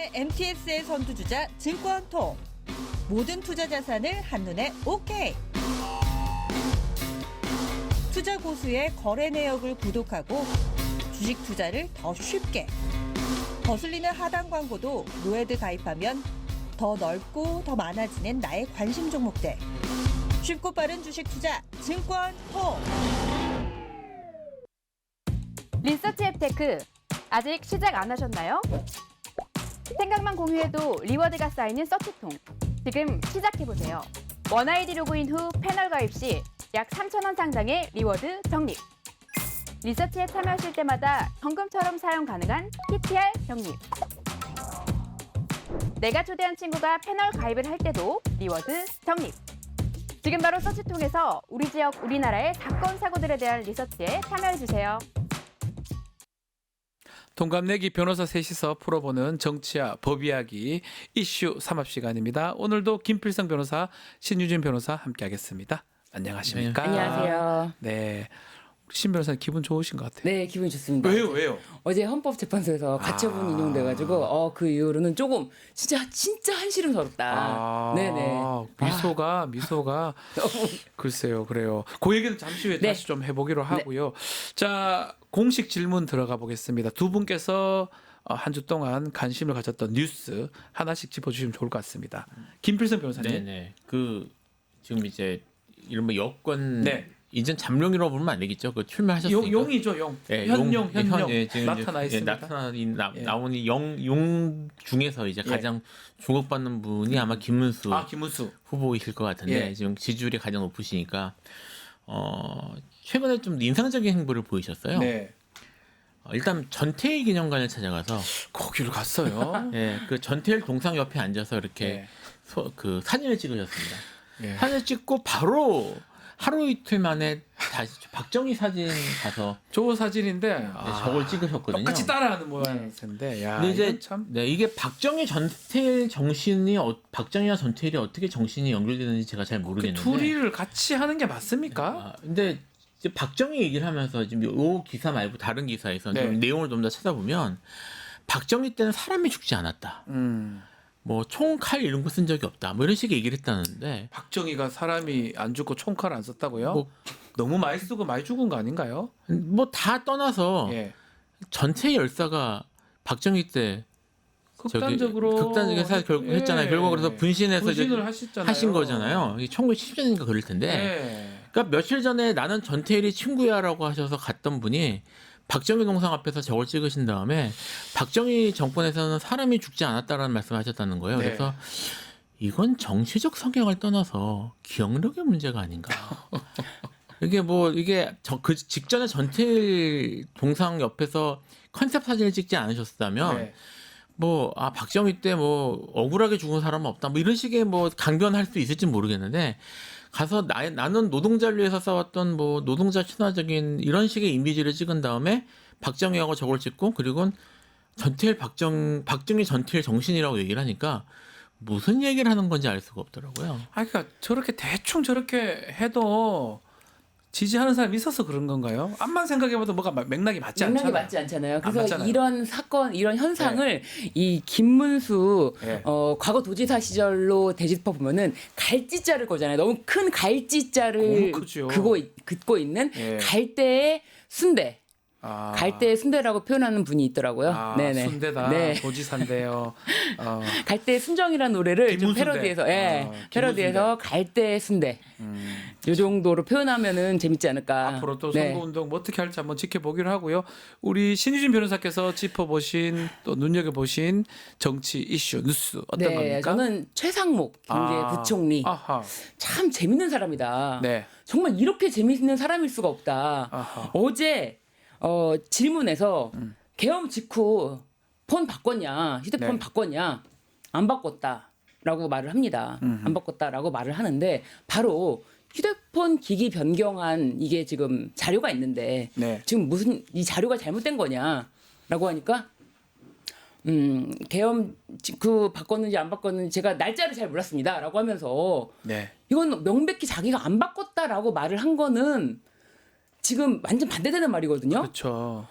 올해 MTS의 선두주자 증권통. 모든 투자 자산을 한눈에 오케이. 투자 고수의 거래 내역을 구독하고 주식 투자를 더 쉽게. 거슬리는 하단 광고도 노에드 가입하면 더 넓고 더 많아지는 나의 관심 종목들. 쉽고 빠른 주식 투자 증권통. 리서치 앱테크 아직 시작 안 하셨나요? 생각만 공유해도 리워드가 쌓이는 서치통. 지금 시작해보세요. 원아이디 로그인 후 패널 가입 시 약 3,000원 상당의 리워드 적립. 리서치에 참여하실 때마다 현금처럼 사용 가능한 PTR 적립. 내가 초대한 친구가 패널 가입을 할 때도 리워드 적립. 지금 바로 서치통에서 우리 지역, 우리나라의 사건, 사고들에 대한 리서치에 참여해주세요. 동갑내기 변호사 셋이서 풀어보는 정치와 법 이야기 이슈 삼합 시간입니다. 오늘도 김필성 변호사, 신유진 변호사 함께하겠습니다. 안녕하십니까? 안녕하세요. 네, 우리 신 변호사님 기분 좋으신 것 같아요. 네, 기분이 좋습니다. 왜요? 어제 헌법재판소에서 가처분 인용돼가지고 그 이후로는 조금 진짜 한시름스럽다. 네네. 미소가 글쎄요, 그래요. 그 얘기는 잠시 후에 다시 좀 해보기로 하고요. 자, 공식 질문 들어가 보겠습니다. 두 분께서 한 주 동안 관심을 가졌던 뉴스 하나씩 짚어주시면 좋을 것 같습니다. 김필성 변호사님. 네네. 지금 이제 이른바 여권 이전 잠룡이라고 부르면 안 되겠죠. 출마하셨으니까. 용이죠, 용. 네, 현용. 지금 나타나 있습니다. 나오는 용 중에서 이제 가장 주목받는 분이 아마 김문수 후보이실 것 같은데 지금 지지율이 가장 높으시니까 최근에 좀 인상적인 행보를 보이셨어요. 네. 일단 전태일 기념관을 찾아가서 거기를 갔어요. 네, 그 전태일 동상 옆에 앉아서 이렇게 그 사진을 찍으셨습니다. 사진 찍고 바로 하루 이틀 만에 다시 박정희 사진 가서 저 사진인데 저걸 찍으셨거든요. 똑같이 따라하는 모양인데, 근데 이제 참 이게 박정희 전태일 정신이 박정희와 전태일이 어떻게 정신이 연결되는지 제가 잘 모르겠는데 둘이를 같이 하는 게 맞습니까? 근데 이제 박정희 얘기를 하면서 지금 이 기사 말고 다른 기사에서 좀 내용을 좀 더 찾아보면 박정희 때는 사람이 죽지 않았다. 뭐 총, 칼 이런 거 쓴 적이 없다. 뭐 이런 식의 얘기를 했다는데 박정희가 사람이 안 죽고 총칼 안 썼다고요? 너무 많이 쓰고 많이 죽은 거 아닌가요? 뭐 다 떠나서 전체 열사가 박정희 때 극단적인 사실 결국 했잖아요. 결국 그래서 분신해서 이제 하신 거잖아요. 1970년인가 그럴 텐데. 그러니까 며칠 전에 나는 전태일이 친구야라고 하셔서 갔던 분이 박정희 동상 앞에서 저걸 찍으신 다음에 박정희 정권에서는 사람이 죽지 않았다라는 말씀하셨다는 거예요. 그래서 이건 정치적 성향을 떠나서 기억력의 문제가 아닌가. 이게 그 직전에 전태일 동상 옆에서 컨셉 사진을 찍지 않으셨다면 박정희 때 억울하게 죽은 사람은 없다. 뭐 이런 식의 강변할 수 있을지 모르겠는데 가서 나는 노동자를 위해서 싸웠던 노동자 친화적인 이런 식의 이미지를 찍은 다음에 박정희하고 저걸 찍고 그리고 박정희 전태일 정신이라고 얘기를 하니까 무슨 얘기를 하는 건지 알 수가 없더라고요. 그러니까 저렇게 대충 저렇게 해도 지지하는 사람이 있어서 그런 건가요? 암만 생각해봐도 뭐가 맥락이 맞지 않잖아요. 맥락이 맞지 않잖아요. 그래서 이런 사건, 이런 현상을 이 김문수 과거 도지사 시절로 되짚어 보면은 갈지자를 거잖아요. 너무 큰 갈지자를 긋고 있는 갈대의 순대. 갈대의 순대라고 표현하는 분이 있더라고요. 네네. 순대다. 도지사인데요. 갈대의 순정이라는 노래를 좀 패러디해서, 패러디해서 갈대의 순대. 이 정도로 표현하면은 재밌지 않을까. 앞으로 또 선거운동 어떻게 할지 한번 지켜보기로 하고요. 우리 신유진 변호사께서 짚어보신 또 눈여겨보신 정치 이슈 뉴스 어떤 겁니까? 저는 최상목 경제부총리 참 재밌는 사람이다. 정말 이렇게 재밌는 사람일 수가 없다. 어제 질문에서 계엄 직후 폰 바꿨냐, 휴대폰 바꿨냐, 안 바꿨다라고 말을 합니다. 안 바꿨다라고 말을 하는데 바로 휴대폰 기기 변경한 이게 지금 자료가 있는데 지금 무슨 이 자료가 잘못된 거냐라고 하니까 계엄 직후 바꿨는지 안 바꿨는지 제가 날짜를 잘 몰랐습니다라고 하면서 이건 명백히 자기가 안 바꿨다라고 말을 한 거는 지금 완전 반대되는 말이거든요. 그렇죠.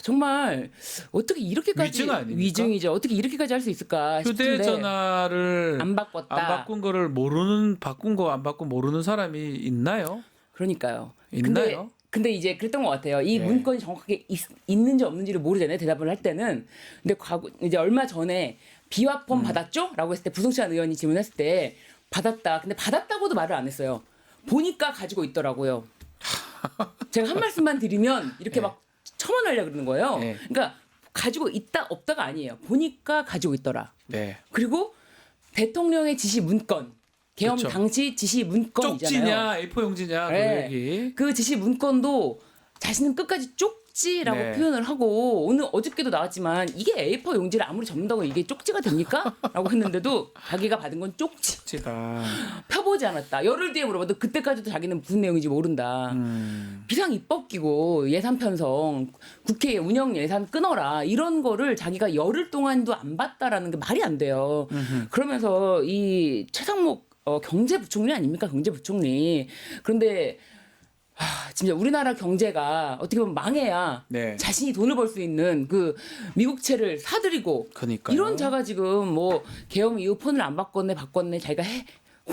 정말 어떻게 이렇게까지 위증 아닙니까? 위증이죠. 어떻게 이렇게까지 할 수 있을까 싶은데 휴대전화를 안 바꿨다. 안 바꾼 거를 모르는 바꾼 거 안 바꾼 모르는 사람이 있나요? 그러니까요. 있나요? 근데 이제 그랬던 것 같아요. 이 문건이 정확하게 있는지 없는지를 모르잖아요. 대답을 할 때는. 근데 이제 얼마 전에 비화폰 받았죠? 라고 했을 때 부동산 의원이 질문했을 때 받았다. 근데 받았다고도 말을 안 했어요. 보니까 가지고 있더라고요. 제가 한 말씀만 드리면 이렇게 막 첨언하려고 그러는 거예요. 그러니까 가지고 있다 없다가 아니에요. 보니까 가지고 있더라. 그리고 대통령의 지시 문건. 계엄 그렇죠. 당시 지시 문건이잖아요. 쪽지냐 A4 용지냐 그 지시 문건도 자신은 끝까지 쪽지라고 표현을 하고 어저께도 나왔지만 이게 A4 용지를 아무리 접는다고 이게 쪽지가 됩니까? 라고 했는데도 자기가 받은 건 쪽지다. 펴보지 않았다. 열흘 뒤에 물어봐도 그때까지도 자기는 무슨 내용인지 모른다. 비상입법기구 예산 편성, 국회 운영 예산 끊어라 이런 거를 자기가 열흘 동안도 안 봤다라는 게 말이 안 돼요. 그러면서 이 최상목 경제부총리 아닙니까? 경제부총리. 그런데 진짜 우리나라 경제가 어떻게 보면 망해야 자신이 돈을 벌 수 있는 그 미국채를 사들이고 그러니까요. 이런 자가 지금 뭐 계엄 이후 폰을 안 바꿨네 자기가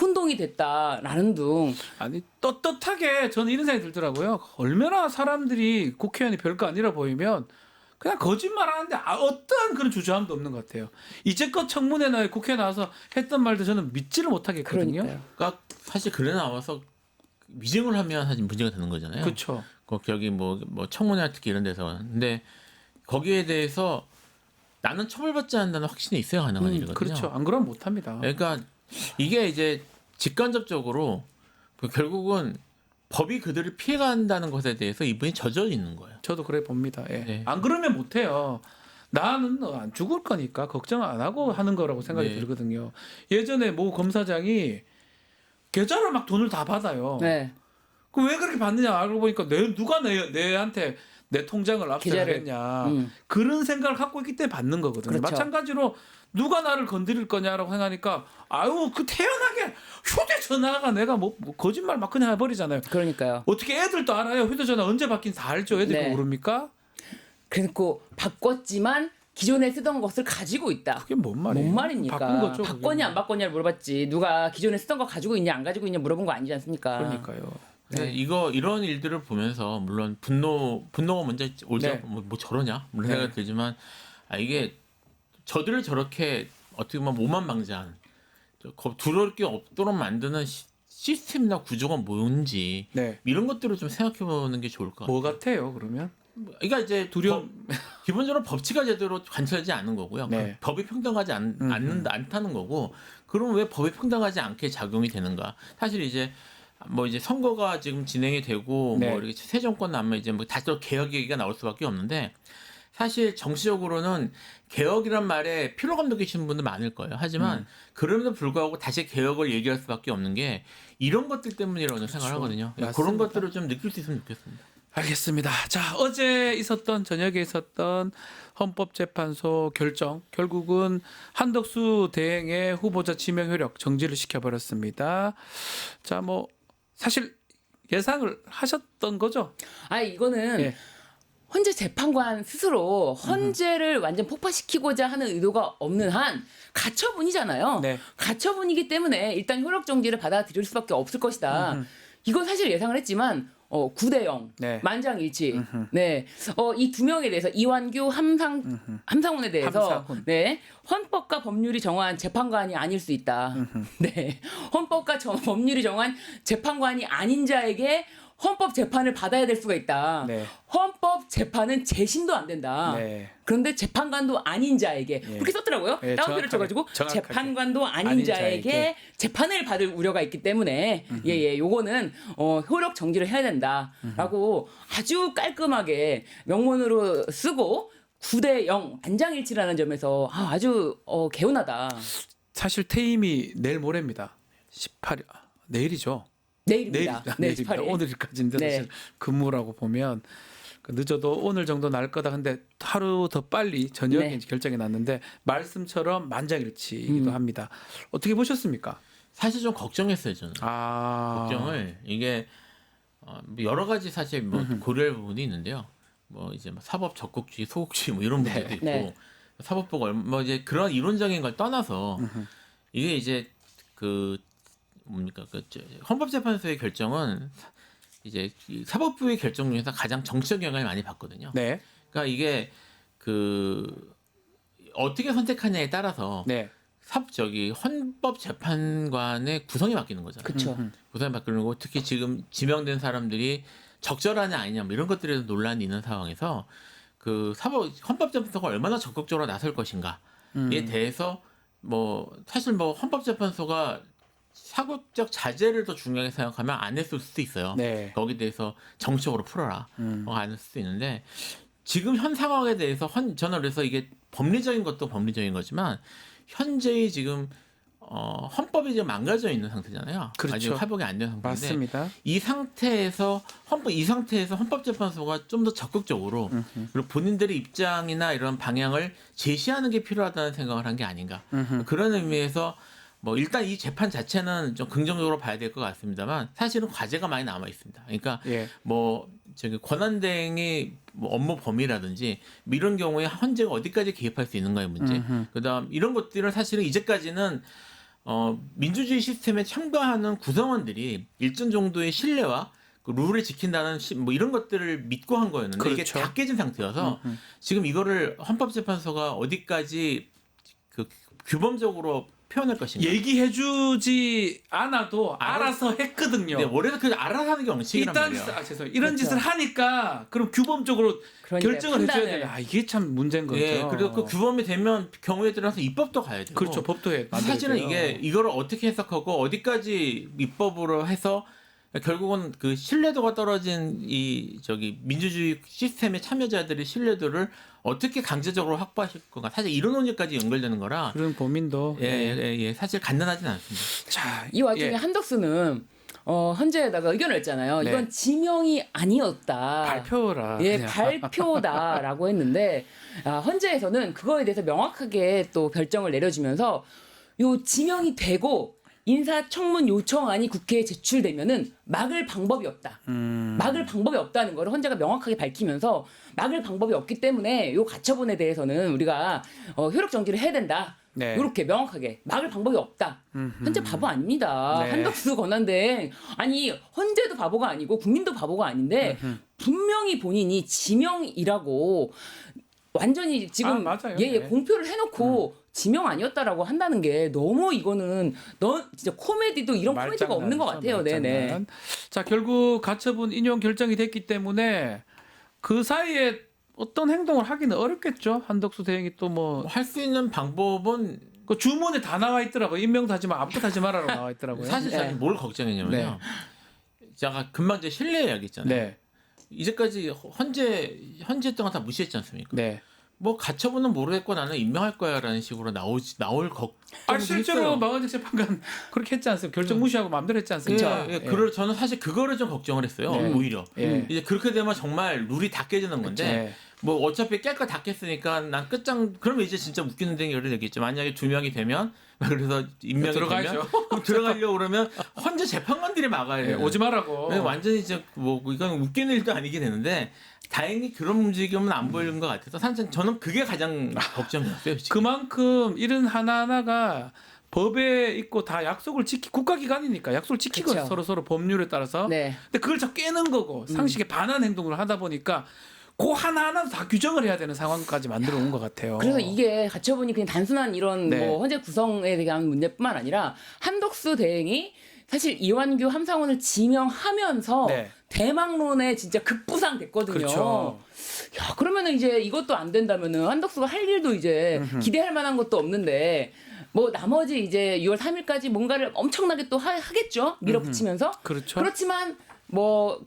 혼동이 됐다라는 둥. 아니 떳떳하게 저는 이런 생각이 들더라고요. 얼마나 사람들이 국회의원이 별거 아니라 보이면 그냥 거짓말하는데 어떠한 그런 주저함도 없는 것 같아요. 이제껏 청문회나 국회에 나와서 했던 말도 저는 믿지를 못하겠거든요. 그러니까 사실 그래 나와서 위증을 하면 사실 문제가 되는 거잖아요. 그렇죠. 여기 뭐 청문회 특히 이런 데서 근데 거기에 대해서 나는 처벌받지 않는다는 확신이 있어야 가능한 일이거든요. 그렇죠. 안 그러면 못합니다. 그러니까 이게 이제 직간접적으로 결국은 법이 그들을 피해간다는 것에 대해서 이분이 젖어 있는 거예요. 저도 그래 봅니다. 안 그러면 못해요. 나는 안 죽을 거니까 걱정 안 하고 하는 거라고 생각이 들거든요. 예전에 모 검사장이 계좌로 막 돈을 다 받아요. 그 왜 그렇게 받느냐 알고 보니까 누가 내한테 내 통장을 압수했냐 그런 생각을 갖고 있기 때문에 받는 거거든요. 그렇죠. 마찬가지로 누가 나를 건드릴 거냐라고 생각하니까 그 태연하게 휴대전화가 내가 뭐 거짓말 막 그냥 해버리잖아요. 그러니까요. 어떻게 애들도 알아요. 휴대전화 언제 바뀐지 다 알죠. 애들이 모릅니까? 그래놓고 바꿨지만 기존에 쓰던 것을 가지고 있다. 그게 뭔 말이에요? 뭔 말입니까? 바꾼 거죠, 바꿨냐 안 바꿨냐를 물어봤지. 누가 기존에 쓰던 거 가지고 있냐 안 가지고 있냐 물어본 거 아니지 않습니까? 그러니까요. 이런 일들을 보면서 물론 분노가 먼저 오죠. 뭐 저러냐 물론 생각이 들지만 이게 저들을 저렇게 어떻게 보면 오만방자한 두려울 게 없도록 만드는 시스템이나 구조가 뭔지 이런 것들을 좀 생각해보는 게 좋을 것 같아요. 뭐 같아요, 그러면? 그러니까 이제 기본적으로 법치가 제대로 관철하지 않은 거고요. 법이 평등하지 않다는 거고. 그럼 왜 법이 평등하지 않게 작용이 되는가? 사실 이제 선거가 지금 진행이 되고 뭐 이렇게 새 정권 나면 이제 뭐 다시 또 개혁 얘기가 나올 수밖에 없는데 사실 정치적으로는 개혁이란 말에 피로감 느끼시는 분들 많을 거예요. 하지만 그럼에도 불구하고 다시 개혁을 얘기할 수밖에 없는 게 이런 것들 때문이라고 저는 생각을 하거든요. 맞습니다. 그런 것들을 좀 느낄 수 있으면 좋겠습니다. 알겠습니다. 자, 저녁에 있었던 헌법재판소 결정 결국은 한덕수 대행의 후보자 지명 효력 정지를 시켜버렸습니다. 자, 뭐 사실 예상을 하셨던 거죠? 이거는 헌재 재판관 스스로 헌재를 완전 폭파시키고자 하는 의도가 없는 한 가처분이잖아요. 가처분이기 때문에 일단 효력 정지를 받아들일 수밖에 없을 것이다. 이건 사실 예상을 했지만 9대0 만장일치. 이 두 명에 대해서 이완규 함상훈에 대해서 헌법과 법률이 정한 재판관이 아닐 수 있다. 헌법과 법률이 정한 재판관이 아닌 자에게 헌법 재판을 받아야 될 수가 있다. 헌법 재판은 재심도 안 된다. 그런데 재판관도 아닌 자에게 그렇게 썼더라고요. 따옴표를 쳐가지고 재판관도 아닌 자에게 재판을 받을 우려가 있기 때문에 요거는 효력 정지를 해야 된다라고 아주 깔끔하게 명문으로 쓰고 9대0 만장일치라는 점에서 아주 개운하다. 사실 퇴임이 내일 모레입니다. 18일 내일이죠. 내일입니다. 내일입니다. 오늘까지인데 사실 근무라고 보면 늦어도 오늘 정도 날 거다. 근데 하루 더 빨리 저녁에 결정이 났는데 말씀처럼 만장일치이기도 합니다. 어떻게 보셨습니까? 사실 좀 걱정했어요 저는. 걱정을 이게 여러 가지 사실 고려할 부분이 있는데요. 뭐 이제 사법 적극주의, 소극주의 뭐 이런 문제도 있고 네. 사법부가 뭐 이제 그런 이론적인 걸 떠나서 이게 이제 그 뭡니까 그 헌법재판소의 결정은 이제 이 사법부의 결정 중에서 가장 정치적 영향을 많이 받거든요. 네. 그러니까 이게 그 어떻게 선택하냐에 따라서 헌법재판관의 구성이 바뀌는 거잖아요. 그렇죠. 구성이 바뀌는 거고 특히 지금 지명된 사람들이 적절하냐 아니냐 뭐 이런 것들에 대해서 논란이 있는 상황에서 그 헌법재판소가 얼마나 적극적으로 나설 것인가에 대해서 뭐 사실 뭐 헌법재판소가 사고적 자제를 더 중요하게 생각하면 안 했을 수도 있어요. 네. 거기에 대해서 정치적으로 풀어라. 안 했을 수도 있는데 지금 현 상황에 대해서 저는 그래서 이게 법리적인 것도 법리적인 거지만 현재의 지금 헌법이 지금 망가져 있는 상태잖아요. 그렇죠. 아직 회복이 안 된 상태인데 맞습니다. 이 상태에서 헌법재판소가 좀 더 적극적으로 그리고 본인들의 입장이나 이런 방향을 제시하는 게 필요하다는 생각을 한 게 아닌가. 그런 의미에서 뭐 일단 이 재판 자체는 좀 긍정적으로 봐야 될 것 같습니다만 사실은 과제가 많이 남아 있습니다. 그러니까 뭐 저기 권한대행의 뭐 업무 범위라든지 뭐 이런 경우에 헌재가 어디까지 개입할 수 있는가의 문제. 그다음 이런 것들은 사실은 이제까지는 민주주의 시스템에 참가하는 구성원들이 일정 정도의 신뢰와 그 룰을 지킨다는 뭐 이런 것들을 믿고 한 거였는데 그렇죠. 이게 다 깨진 상태여서 지금 이거를 헌법재판소가 어디까지 그 규범적으로 표현할 것인가. 얘기해주지 않아도 알아서 했거든요. 네, 원래는 그 알아서 하는 게 원칙이란 말이에요. 죄송해요. 이런 짓을 하니까 그럼 규범적으로 결정을 해줘야 되나. 이게 참 문제인 거죠. 예, 그리고 그 규범이 되면 경우에 따라서 입법도 가야 되고. 그렇죠. 법도 해. 사실은 이거를 어떻게 해석하고 어디까지 입법으로 해서 결국은 그 신뢰도가 떨어진 이 민주주의 시스템의 참여자들의 신뢰도를 어떻게 강제적으로 확보하실 건가. 사실 이런 논의까지 연결되는 거라. 그런 고민도 사실 간단하진 않습니다. 자, 이 와중에 한덕수는 헌재에다가 의견을 냈잖아요. 네. 이건 지명이 아니었다. 발표라. 예, 그냥. 발표다라고 했는데 헌재에서는 그거에 대해서 명확하게 또 결정을 내려주면서 요 지명이 되고 인사청문 요청안이 국회에 제출되면은 막을 방법이 없다. 막을 방법이 없다는 걸 헌재가 명확하게 밝히면서 막을 방법이 없기 때문에 요 가처분에 대해서는 우리가 효력 정지를 해야 된다. 네. 이렇게 명확하게 막을 방법이 없다. 헌재 바보 아닙니다. 네. 한덕수 권한대행 아니 헌재도 바보가 아니고 국민도 바보가 아닌데 분명히 본인이 지명이라고 완전히 지금 맞아요. 공표를 해놓고 지명 아니었다라고 한다는 게 너무 이거는 진짜 코미디도 이런 코미디가 없는 것 같아요. 네네. 자, 결국 가처분 인용 결정이 됐기 때문에 그 사이에 어떤 행동을 하기는 어렵겠죠. 한덕수 대행이 또 뭐 할 수 있는 방법은 그 주문에 다 나와 있더라고요. 임명도 하지 마, 아무것도 하지 말아라고 나와 있더라고요. 사실 뭘 걱정했냐면요. 제가 금방 이제 신뢰 이야기 있잖아요. 네. 이제까지 헌재 동안 다 무시했지 않습니까? 네. 뭐 가처분은 모르겠고 나는 임명할 거야라는 식으로 나올 실제로 마건직 재판관 그렇게 했지 않습니까? 결정 무시하고 마음대로 했지 않습니까? 저는 사실 그거를 좀 걱정을 했어요. 오히려 이제 그렇게 되면 정말 룰이 다 깨지는 건데 뭐 어차피 깰 거 다 깼으니까 난 끝장. 그러면 이제 진짜 웃기는 데 여러 얘기겠죠. 만약에 2명이 되면 그래서 임명이 되면 그럼 들어가려고 그러면 헌재 재판관들이 막아야 돼요. 오지 말라고. 완전히 이제 뭐 이건 웃기는 일도 아니게 되는데. 다행히 그런 움직임은 안 보이는 것 같아서 사실 저는 그게 가장 걱정이었어요. 지금. 그만큼 일은 하나하나가 법에 있고 다 약속을 국가기관이니까 약속을 지키고 서로 법률에 따라서. 네. 근데 그걸 자꾸 깨는 거고 상식에 반한 행동을 하다 보니까 그 하나하나 다 규정을 해야 되는 상황까지 만들어 온 것 같아요. 그래서 이게 가처분이 그냥 단순한 이런 뭐 헌재 구성에 대한 문제뿐만 아니라 한덕수 대행이 사실 이완규 함상원을 지명하면서 대망론에 진짜 급부상 됐거든요. 그렇죠. 야, 그러면은 이제 이것도 안 된다면은 한덕수가 할 일도 이제 기대할 만한 것도 없는데 뭐 나머지 이제 6월 3일까지 뭔가를 엄청나게 또 하겠죠. 밀어붙이면서. 그렇죠. 그렇지만 뭐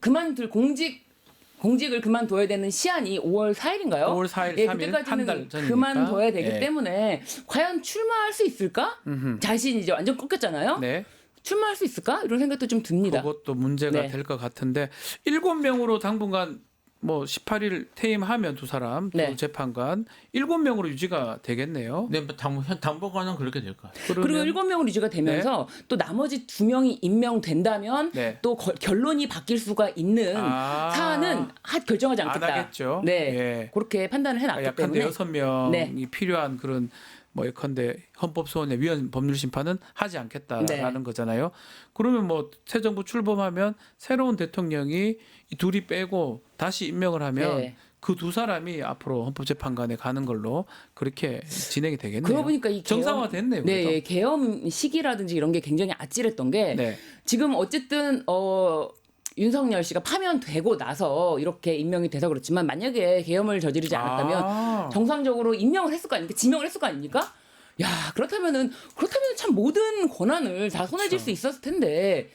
공직을 그만둬야 되는 시한이 5월 4일인가요? 5월 4일, 3일 그때까지는 한 달 전이니까. 그만둬야 되기 때문에 과연 출마할 수 있을까? 자신이 이제 완전 꺾였잖아요. 네. 출마할 수 있을까? 이런 생각도 좀 듭니다. 그것도 문제가 될 것 같은데 7명으로 당분간 뭐 18일 퇴임하면 두 사람 두 네. 재판관 7명으로 유지가 되겠네요. 네, 당분간은 그렇게 될 것 같아요. 그리고 7명으로 유지가 되면서 또 나머지 2명이 임명된다면 또 결론이 바뀔 수가 있는 사안은 결정하지 안 않겠다. 하겠죠. 네, 예. 그렇게 판단을 해놨기 약한데 때문에 6명이 필요한 그런 뭐 예컨대 헌법소원의 위헌 법률심판은 하지 않겠다라는 거잖아요. 그러면 뭐 새 정부 출범하면 새로운 대통령이 이 둘이 빼고 다시 임명을 하면 그 두 사람이 앞으로 헌법재판관에 가는 걸로 그렇게 진행이 되겠네요. 그러고 보니까 이 정상화됐네요. 네, 계엄 시기라든지 이런 게 굉장히 아찔했던 게 지금 어쨌든 윤석열 씨가 파면되고 나서 이렇게 임명이 돼서 그렇지만 만약에 계엄을 저지르지 않았다면 정상적으로 임명을 했을 거 아닙니까? 지명을 했을 거 아닙니까? 야, 그렇다면은 참 모든 권한을 다 손에 쥘 수 있었을 텐데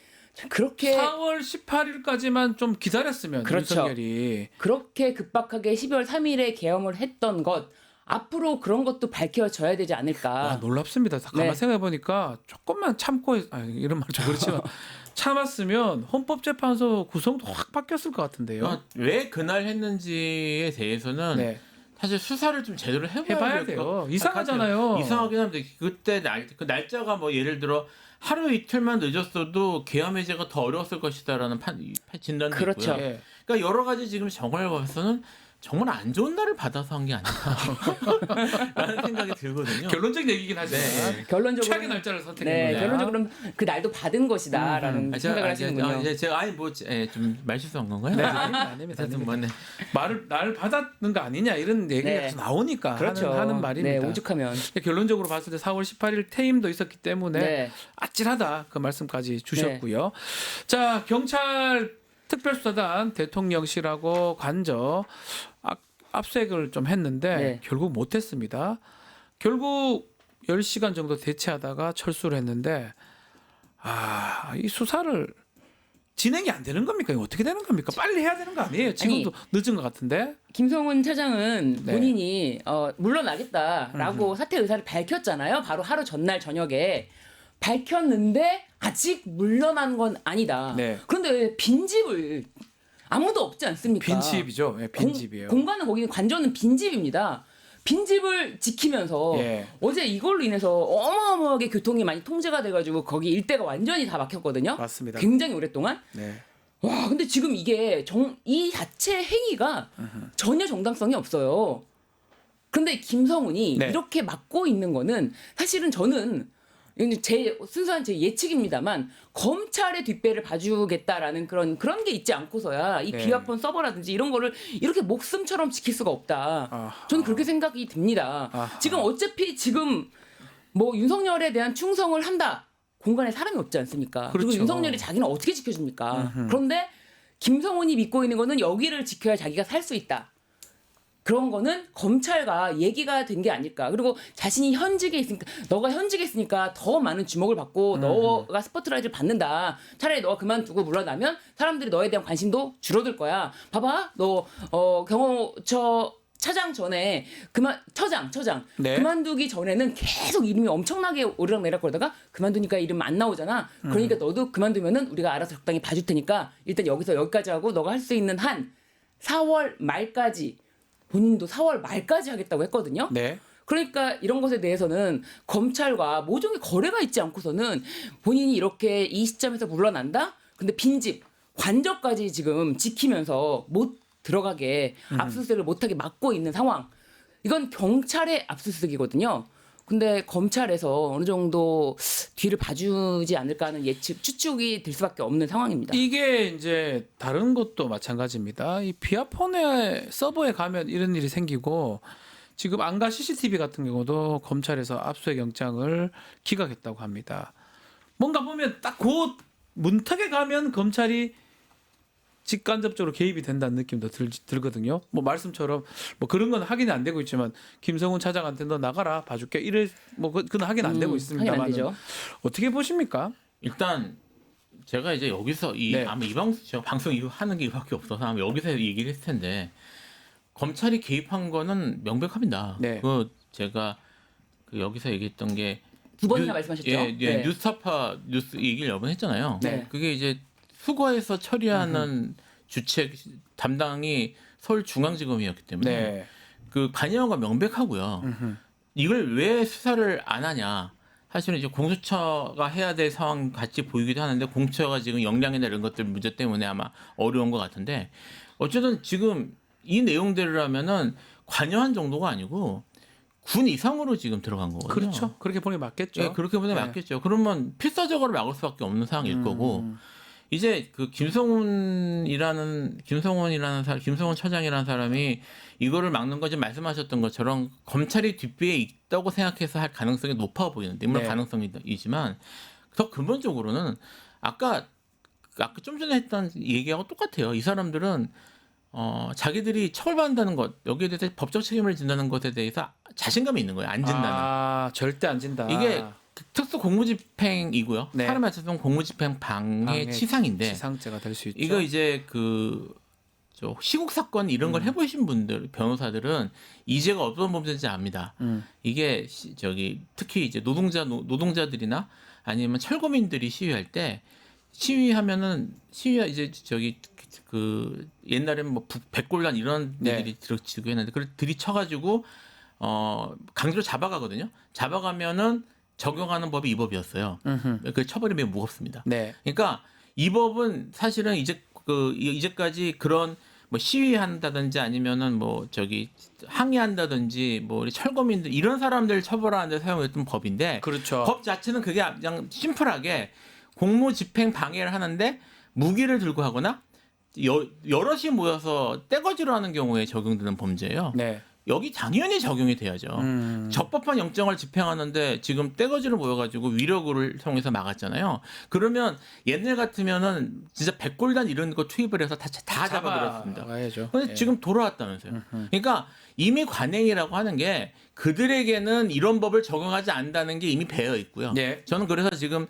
그렇게 4월 18일까지만 좀 기다렸으면 윤석열이 그렇게 급박하게 12월 3일에 계엄을 했던 것 앞으로 그런 것도 밝혀져야 되지 않을까. 놀랍습니다. 가만 생각해 보니까 조금만 참고 이런 말 좀 그렇지만 참았으면 헌법재판소 구성도 확 바뀌었을 것 같은데요. 왜 그날 했는지에 대해서는 사실 수사를 좀 제대로 해봐야 돼요. 이상하잖아요. 이상하긴 한데 그때 그 날짜가 뭐 예를 들어 하루 이틀만 늦었어도 계엄 해제가 더 어려웠을 것이다라는 진단도 그렇죠. 있고요. 그러니까 여러 가지 지금 정황을 봐서는 정말 안 좋은 날을 받아서 한 게 아닐까라는 생각이 들거든요. 결론적인 얘기긴 하지만 결론적으로 최악의 날짜를 선택했는데 결론적으로는 그 날도 받은 것이다라는 생각을 하시는군요. 이제 제가 좀 말실수한 건가요? 네, 아닙니다. 날 받았는 거 아니냐 이런 얘기가 계속 나오니까 하는 말입니다. 네, 오죽하면 결론적으로 봤을 때 4월 18일 퇴임도 있었기 때문에 아찔하다 그 말씀까지 주셨고요. 자, 경찰 특별수사단 대통령실하고 관저 압수액을 좀 했는데 결국 못했습니다. 결국 10시간 정도 대치하다가 철수를 했는데 이 수사를 진행이 안 되는 겁니까? 이거 어떻게 되는 겁니까? 빨리 해야 되는 거 아니에요? 지금도 늦은 것 같은데. 김성훈 차장은 본인이 물러나겠다라고 사퇴 의사를 밝혔잖아요. 바로 하루 전날 저녁에 밝혔는데 아직 물러난 건 아니다. 그런데 왜 빈집을 아무도 없지 않습니까? 빈집이죠. 빈집이에요. 공간은 거기는 관저는 빈집입니다. 빈집을 지키면서 어제 이걸로 인해서 어마어마하게 교통이 많이 통제가 돼가지고 거기 일대가 완전히 다 막혔거든요. 맞습니다. 굉장히 오랫동안. 와, 근데 지금 이게 이 자체 행위가 전혀 정당성이 없어요. 근데 김성훈이 이렇게 막고 있는 거는 사실은 저는 순수한 제 예측입니다만 검찰의 뒷배를 봐주겠다라는 그런 게 있지 않고서야 이 비화폰 서버라든지 이런 거를 이렇게 목숨처럼 지킬 수가 없다. 저는 그렇게 생각이 듭니다. 지금 어차피 뭐 윤석열에 대한 충성을 한다. 공간에 사람이 없지 않습니까? 그리고 윤석열이 자기는 어떻게 지켜줍니까? 그런데 김성훈이 믿고 있는 거는 여기를 지켜야 자기가 살 수 있다. 그런 거는 검찰과 얘기가 된 게 아닐까. 그리고 자신이 현직에 있으니까 너가 현직에 있으니까 더 많은 주목을 받고 너가 스포트라이트를 받는다. 차라리 너가 그만두고 물러나면 사람들이 너에 대한 관심도 줄어들 거야. 봐봐. 너 경호처 차장 전에 처장 그만두기 전에는 계속 이름이 엄청나게 오르락내리락 그러다가 그만두니까 이름 안 나오잖아. 그러니까 너도 그만두면은 우리가 알아서 적당히 봐줄 테니까 일단 여기서 여기까지 하고 너가 할 수 있는 한 4월 말까지 본인도 4월 말까지 하겠다고 했거든요. 그러니까 이런 것에 대해서는 검찰과 모종의 거래가 있지 않고서는 본인이 이렇게 이 시점에서 물러난다? 근데 빈집, 관저까지 지금 지키면서 못 들어가게 압수수색을 못하게 막고 있는 상황. 이건 경찰의 압수수색이거든요. 근데 검찰에서 어느 정도 뒤를 봐주지 않을까 하는 추측이 될 수밖에 없는 상황입니다. 이게 이제 다른 것도 마찬가지입니다. 이 비아폰의 서버에 가면 이런 일이 생기고 지금 안가 CCTV 같은 경우도 검찰에서 압수수색 영장을 기각했다고 합니다. 뭔가 보면 딱 그 문턱에 가면 검찰이 직간접적으로 개입이 된다는 느낌도 들거든요. 뭐 말씀처럼 뭐 그런 건 확인이 안 되고 있지만 김성훈 차장한테 너 나가라 봐줄게 이래 뭐 그건 확인 안 되고 있습니다만 어떻게 보십니까? 일단 제가 이제 여기서 아마 제가 방송 이후 하는 게 이밖에 없어서 아마 여기서 얘기를 했을 텐데 검찰이 개입한 거는 명백합니다. 그 제가 여기서 얘기했던 게 두 번이나 말씀하셨죠. 뉴스타파 뉴스 얘기를 여러 번 했잖아요. 그게 이제 수거해서 처리하는 주책 담당이 서울중앙지검이었기 때문에 그 관여가 명백하고요. 이걸 왜 수사를 안 하냐? 사실은 이제 공수처가 해야 될 상황 같이 보이기도 하는데 공수처가 지금 역량이나 이런 것들 문제 때문에 아마 어려운 것 같은데 어쨌든 지금 이 내용대로라면은 관여한 정도가 아니고 군 이상으로 지금 들어간 거거든요. 그렇죠. 그렇게 보니 맞겠죠. 네, 그렇게 보니 맞겠죠. 그러면 필사적으로 막을 수밖에 없는 상황일 거고 이제 그 김성훈 처장이라는 사람이 이거를 막는 거 지금 말씀하셨던 것처럼 검찰이 뒷배에 있다고 생각해서 할 가능성이 높아 보이는데 물론 가능성이지만 더 근본적으로는 아까 좀 전에 했던 얘기하고 똑같아요. 이 사람들은 자기들이 처벌받는다는 것 여기에 대해서 법적 책임을 진다는 것에 대해서 자신감이 있는 거예요. 안 진다는. 절대 안 진다. 이게 특수 공무집행이고요. 사람에 따라서 공무집행 방해 치상인데 치상죄가 될 수 있죠. 이거 이제 저 시국 사건 이런 걸 해보신 분들 변호사들은 이 죄가 어떤 범죄인지 압니다. 이게 특히 이제 노동자들이나 아니면 철거민들이 시위할 때 이제 그 옛날에는 뭐 백골단 이런 데들이 들어치고 했는데 그걸 들이쳐가지고 강제로 잡아가거든요. 잡아가면은 적용하는 법이 이 법이었어요. 그 처벌이 매우 무겁습니다. 그러니까 이 법은 사실은 이제까지 그런 뭐 시위한다든지 아니면은 뭐 항의한다든지 뭐 철거민들 이런 사람들 처벌하는 데 사용했던 법인데 그렇죠. 법 자체는 그게 그냥 심플하게 공무집행 방해를 하는데 무기를 들고 하거나 여럿이 모여서 떼거지로 하는 경우에 적용되는 범죄예요. 여기 당연히 적용이 돼야죠. 적법한 영장을 집행하는데 지금 떼거지로 모여가지고 위력을 통해서 막았잖아요. 그러면 옛날 같으면은 진짜 백골단 이런 거 투입을 해서 다 잡아들었습니다. 근데 지금 돌아왔다면서요. 그러니까 이미 관행이라고 하는 게 그들에게는 이런 법을 적용하지 않는다는 게 이미 배어 있고요. 저는 그래서 지금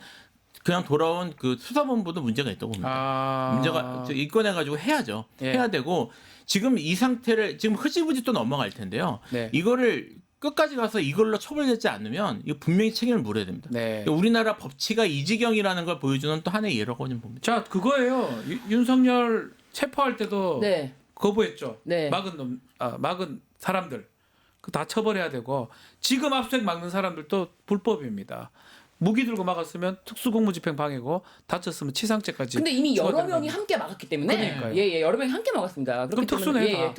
그냥 돌아온 그 수사본부도 문제가 있다고 봅니다. 문제가 입건해가지고 해야죠. 해야 되고 지금 이 상태를 지금 흐지부지 또 넘어갈 텐데요. 이거를 끝까지 가서 이걸로 처벌되지 않으면 이거 분명히 책임을 물어야 됩니다. 우리나라 법치가 이 지경이라는 걸 보여주는 또 하나의 예라고 좀 봅니다. 자, 그거예요. 윤석열 체포할 때도 거부했죠. 막은 사람들 다 처벌해야 되고 지금 압수수색 막는 사람들도 불법입니다. 무기 들고 막았으면 특수공무집행 방해고 다쳤으면 치상죄까지. 근데 이미 여러 명이 함께 막았기 때문에 여러 명이 함께 막았습니다. 그럼 특수네.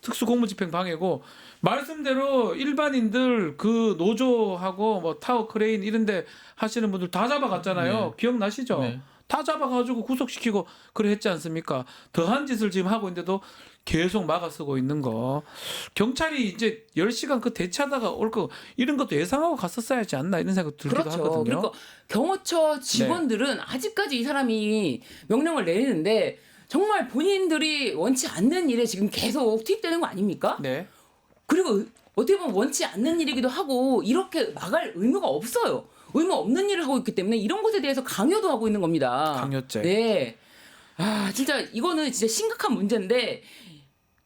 특수공무집행 방해고 말씀대로 일반인들 그 노조하고 뭐 타워 크레인 이런데 하시는 분들 다 잡아갔잖아요. 기억나시죠? 다 잡아가지고 구속시키고 그래 했지 않습니까? 더한 짓을 지금 하고 있는데도 계속 막아서고 있는 거. 경찰이 이제 10시간 그 대치하다가 올 거 이런 것도 예상하고 갔었어야지 않나 이런 생각 들기도 하거든요. 그러니까 경호처 직원들은 아직까지 이 사람이 명령을 내리는데 정말 본인들이 원치 않는 일에 지금 계속 투입되는 거 아닙니까? 그리고 어떻게 보면 원치 않는 일이기도 하고 이렇게 막을 의무가 없어요. 의무 없는 일을 하고 있기 때문에 이런 것에 대해서 강요도 하고 있는 겁니다. 강요죄. 진짜 이거는 진짜 심각한 문제인데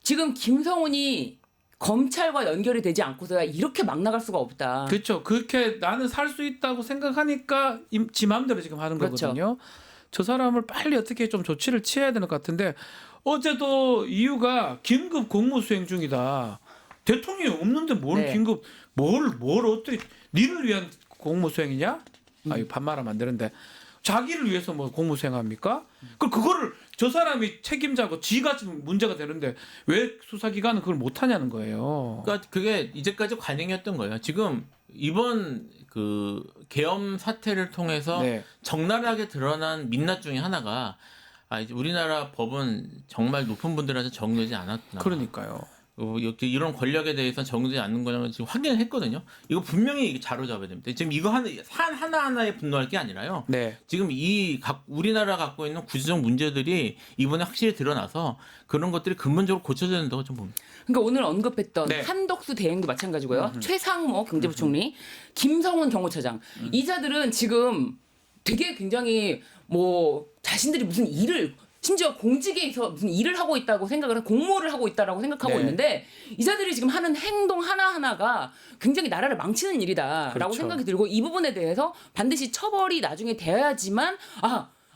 지금 김성훈이 검찰과 연결이 되지 않고서야 이렇게 막 나갈 수가 없다. 그렇죠. 그렇게 나는 살 수 있다고 생각하니까 지 마음대로 지금 하는 거거든요. 저 사람을 빨리 어떻게 좀 조치를 취해야 되는 것 같은데 어제도 이유가 긴급 공무수행 중이다. 대통령이 없는데 뭘 긴급 뭘 어떻게 니를 위한 공무수행이냐? 이거 반말하면 안 되는데 자기를 위해서 뭐 공무수행합니까? 그거를 저 사람이 책임자고 지가 지금 문제가 되는데 왜 수사기관은 그걸 못하냐는 거예요. 그러니까 그게 이제까지 관행이었던 거예요. 지금 이번 그 계엄 사태를 통해서 적나라하게 드러난 민낯 중에 하나가 이제 우리나라 법은 정말 높은 분들한테 적용되지 않았구나. 그러니까요. 이런 권력에 대해서는 적용되지 않는 거냐면 지금 확인을 했거든요. 이거 분명히 자로잡아야 됩니다. 지금 이거 하나하나에 분노할 게 아니라요. 지금 우리나라 갖고 있는 구조적 문제들이 이번에 확실히 드러나서 그런 것들이 근본적으로 고쳐져야 된다고 좀 봅니다. 그러니까 오늘 언급했던 한덕수 대행도 마찬가지고요. 최상목 경제부총리, 김성훈 경호처장. 이자들은 지금 되게 굉장히 뭐 자신들이 무슨 일을 심지어 공직에서 무슨 일을 하고 있다고 생각을 하고 공모를 하고 있다라고 생각하고 있는데 이자들이 지금 하는 행동 하나하나가 굉장히 나라를 망치는 일이다라고 생각이 들고 이 부분에 대해서 반드시 처벌이 나중에 되어야지만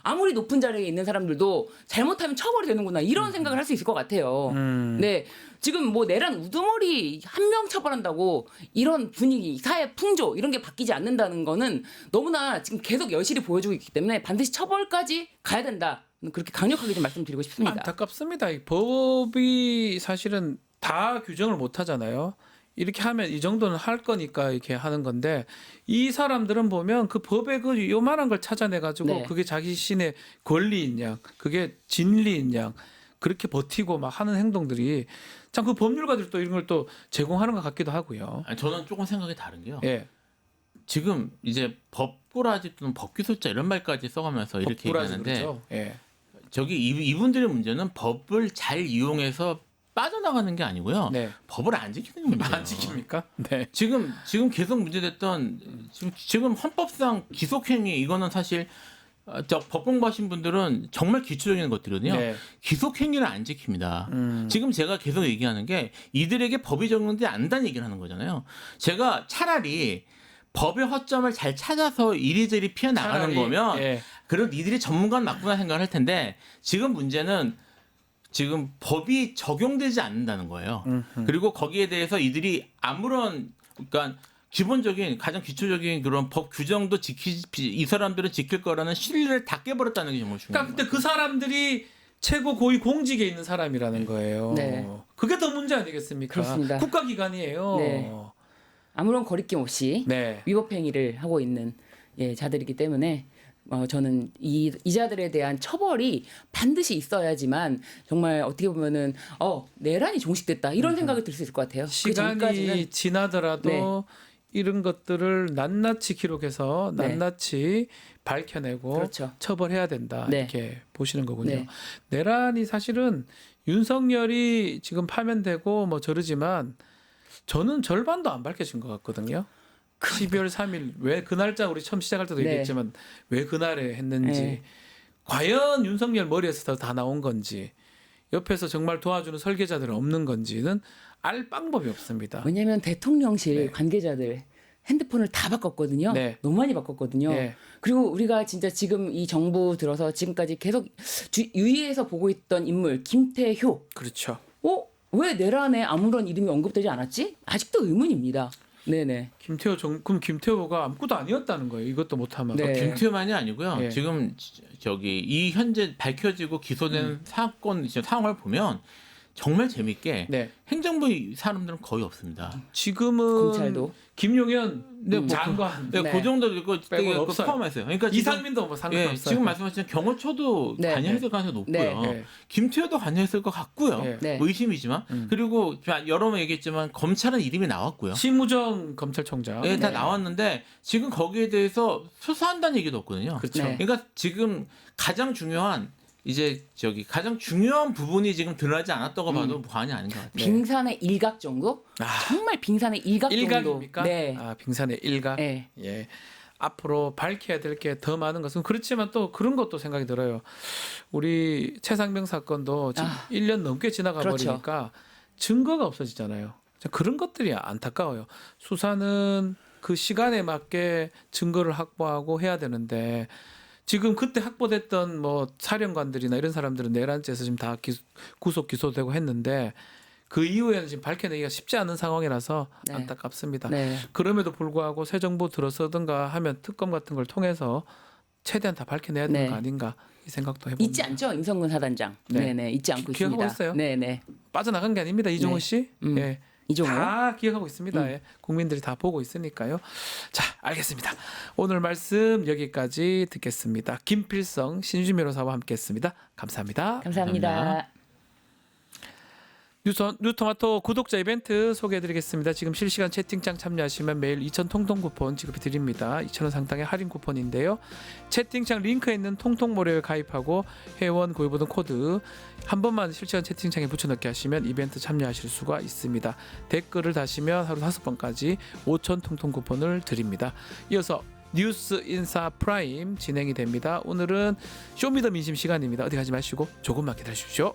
아무리 높은 자리에 있는 사람들도 잘못하면 처벌이 되는구나 이런 생각을 할 수 있을 것 같아요. 네, 지금 뭐 내란 우두머리 한 명 처벌한다고 이런 분위기, 사회 풍조 이런 게 바뀌지 않는다는 거는 너무나 지금 계속 여실히 보여주고 있기 때문에 반드시 처벌까지 가야 된다. 그렇게 강력하게 좀 말씀드리고 싶습니다. 안타깝습니다. 이 법이 사실은 다 규정을 못 하잖아요. 이렇게 하면 이 정도는 할 거니까 이렇게 하는 건데 이 사람들은 보면 그 법의 그 요만한 걸 찾아내 가지고 네. 그게 자기 신의 권리인 양, 그게 진리인 양 그렇게 버티고 막 하는 행동들이 참 그 법률가들 또 이런 걸 또 제공하는 것 같기도 하고요. 아니, 저는 조금 생각이 다른 게요. 예. 지금 이제 법꾸라지 또는 법규소자 이런 말까지 써가면서 이렇게 얘기하는데 그렇죠. 예. 저기 이분들의 문제는 법을 잘 이용해서 빠져나가는 게 아니고요. 네. 법을 안 지키는 게 문제예요. 안 지킵니까? 네. 지금 계속 문제됐던 지금 헌법상 기속행위 이거는 사실 저 법 공부하신 분들은 정말 기초적인 것들이거든요. 네. 기속행위를 안 지킵니다. 지금 제가 계속 얘기하는 게 이들에게 법이 적용되지 않는다는 얘기를 하는 거잖아요. 제가 차라리 법의 허점을 잘 찾아서 이리저리 피해 나가는 거면 예. 그런 이들이 전문가는 맞구나 생각을 할 텐데 지금 문제는 지금 법이 적용되지 않는다는 거예요. 그리고 거기에 대해서 이들이 아무런 그러니까 기본적인 가장 기초적인 그런 법 규정도 이 사람들은 지킬 거라는 신뢰를 다 깨버렸다는 게 정말 중요해요. 그러니까 그때 그 사람들이 최고 고위 공직에 있는 사람이라는 거예요. 네. 그게 더 문제 아니겠습니까? 그렇습니다. 국가기관이에요. 네. 아무런 거리낌 없이 네. 위법 행위를 하고 있는 자들이기 때문에 저는 이 자들에 대한 처벌이 반드시 있어야지만 정말 어떻게 보면은 내란이 종식됐다 이런 생각이 들 수 있을 것 같아요. 시간이 지나더라도 네. 이런 것들을 낱낱이 기록해서 네. 낱낱이 밝혀내고 그렇죠. 처벌해야 된다 네. 이렇게 보시는 거군요. 네. 내란이 사실은 윤석열이 지금 파면되고 뭐 저러지만 저는 절반도 안 밝혀진 것 같거든요. 12월 3일 왜 그 날짜 우리 처음 시작할 때도 네. 얘기했지만 왜 그날에 했는지 네. 과연 윤석열 머리에서 다 나온 건지 옆에서 정말 도와주는 설계자들은 없는 건지는 알 방법이 없습니다. 왜냐하면 대통령실 네. 관계자들 핸드폰을 다 바꿨거든요. 네. 너무 많이 바꿨거든요. 네. 그리고 우리가 진짜 지금 이 정부 들어서 지금까지 계속 유의해서 보고 있던 인물 김태효. 그렇죠. 왜 내란에 아무런 이름이 언급되지 않았지? 아직도 의문입니다. 네네. 그럼 김태호가 아무것도 아니었다는 거예요. 이것도 못하면. 네. 김태효만이 아니고요. 예. 지금 저기 이 현재 밝혀지고 기소된 사건 상황을 보면 정말 재밌게 네. 행정부 사람들은 거의 없습니다. 지금은 검찰도 김용현 장관 네, 그 정도 빼고는 없어요. 포함했어요. 그러니까 이상민도 뭐 상관없어요. 지금 말씀하신 경호처도 네. 관여했을 가능성이 높고요. 네. 김태효도 관여했을 것 같고요. 네. 뭐 의심이지만 그리고 여러 번 얘기했지만 검찰은 이름이 나왔고요. 심우정 검찰총장. 네, 다 나왔는데 지금 거기에 대해서 수사한다는 얘기도 없거든요. 그렇죠. 네. 그러니까 지금 가장 중요한 부분이 지금 드러나지 않았다고 봐도 과언이 아닌 것 같아요. 빙산의 일각 정도? 정말 빙산의 일각 정도. 일각입니까? 네. 빙산의 일각. 네. 예. 앞으로 밝혀야 될 게 더 많은 것은 그렇지만 또 그런 것도 생각이 들어요. 우리 최상병 사건도 지금 1년 넘게 지나가 그렇죠. 버리니까 증거가 없어지잖아요. 그런 것들이 안타까워요. 수사는 그 시간에 맞게 증거를 확보하고 해야 되는데 지금 그때 확보됐던 뭐 사령관들이나 이런 사람들은 내란죄에서 지금 다 구속 기소되고 했는데 그 이후에는 지금 밝혀내기가 쉽지 않은 상황이라서 네. 안타깝습니다. 네. 그럼에도 불구하고 새 정부 들어서든가 하면 특검 같은 걸 통해서 최대한 다 밝혀내야 되는 네. 거 아닌가 이 생각도 해봅니다. 잊지 않죠 임성근 사단장. 네. 네네 잊지 않고 기억하고 있습니다. 있어요? 네네. 빠져나간 게 아닙니다. 이종호 네. 씨. 예. 이종호. 다 기억하고 있습니다. 예. 국민들이 다 보고 있으니까요. 자, 알겠습니다. 오늘 말씀 여기까지 듣겠습니다. 김필성 신주진 변호사와 함께했습니다. 감사합니다. 감사합니다. 뉴토마토 구독자 이벤트 소개해드리겠습니다. 지금 실시간 채팅창 참여하시면 매일 2,000 통통 쿠폰 지급해 드립니다. 2,000원 상당의 할인 쿠폰인데요. 채팅창 링크에 있는 통통모래를 가입하고 회원 구입보던 코드 한 번만 실시간 채팅창에 붙여넣기 하시면 이벤트 참여하실 수가 있습니다. 댓글을 다시면 하루 5번까지 5,000 통통 쿠폰을 드립니다. 이어서 뉴스 인사 프라임 진행이 됩니다. 오늘은 쇼미더민심 시간입니다. 어디 가지 마시고 조금만 기다리십시오.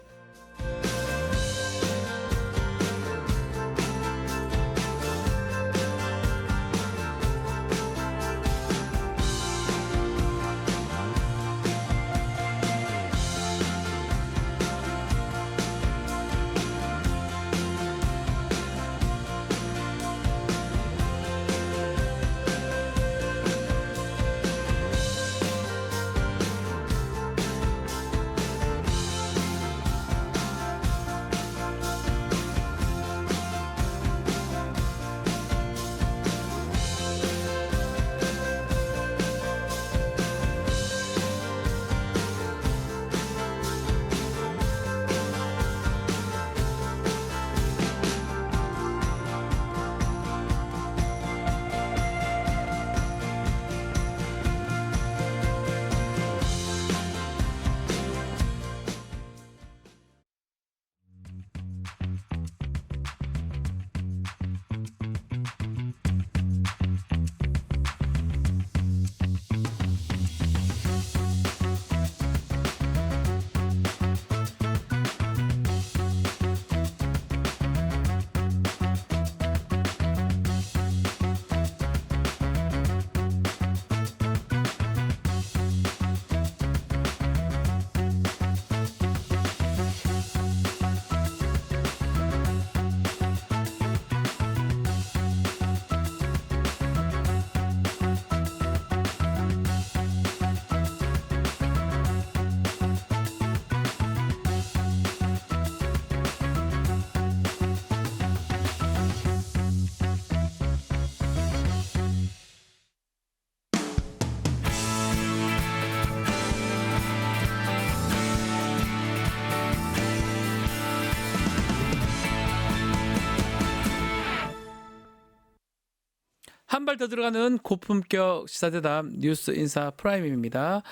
발 더 들어가는 고품격 시사대담 뉴스 인사 프라임입니다.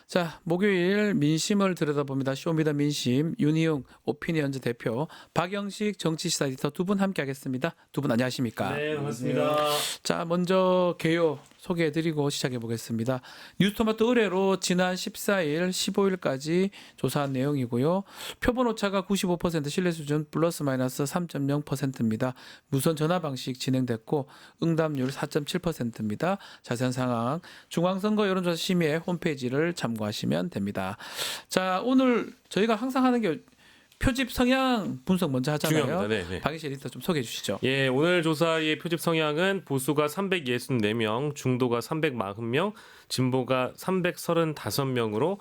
자, 목요일 민심을 들여다봅니다. 쇼미더 민심 윤희용 오피니언즈 대표, 박영식 정치시사 에디터 두 분 함께하겠습니다. 두 분 안녕하십니까? 네, 반갑습니다. 자, 먼저 개요 소개해드리고 시작해 보겠습니다. 뉴스토마토 의뢰로 지난 14일, 15일까지 조사한 내용이고요. 표본 오차가 95%, 신뢰 수준 플러스 마이너스 3.0%입니다. 무선 전화 방식 진행됐고 응답률 4.7%입니다. 자세한 상황 중앙선거 여론조사 심의회 홈페이지를 참고하시면 됩니다. 자, 오늘 저희가 항상 하는 게 표집 성향 분석 먼저 하잖아요. 중요합니다. 네. 박희실 에디터 좀 소개해 주시죠. 예, 오늘 조사의 표집 성향은 보수가 364명, 중도가 340명, 진보가 335명으로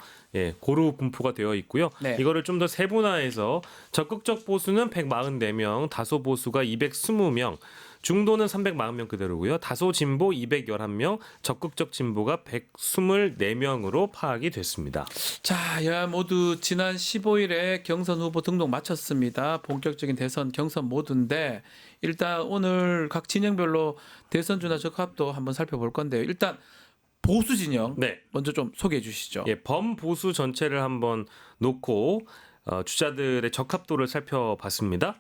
고루 분포가 되어 있고요. 네. 이거를 좀 더 세분화해서 적극적 보수는 144명, 다소 보수가 220명, 중도는 340명 그대로고요. 다소 진보 211명, 적극적 진보가 124명으로 파악이 됐습니다. 자, 여야 모두 지난 15일에 경선 후보 등록 마쳤습니다. 본격적인 대선 경선 모두인데 일단 오늘 각 진영별로 대선 주나 적합도 한번 살펴볼 건데요. 일단 보수 진영 먼저 좀 소개해 주시죠. 예, 범보수 전체를 한번 놓고 주자들의 적합도를 살펴봤습니다.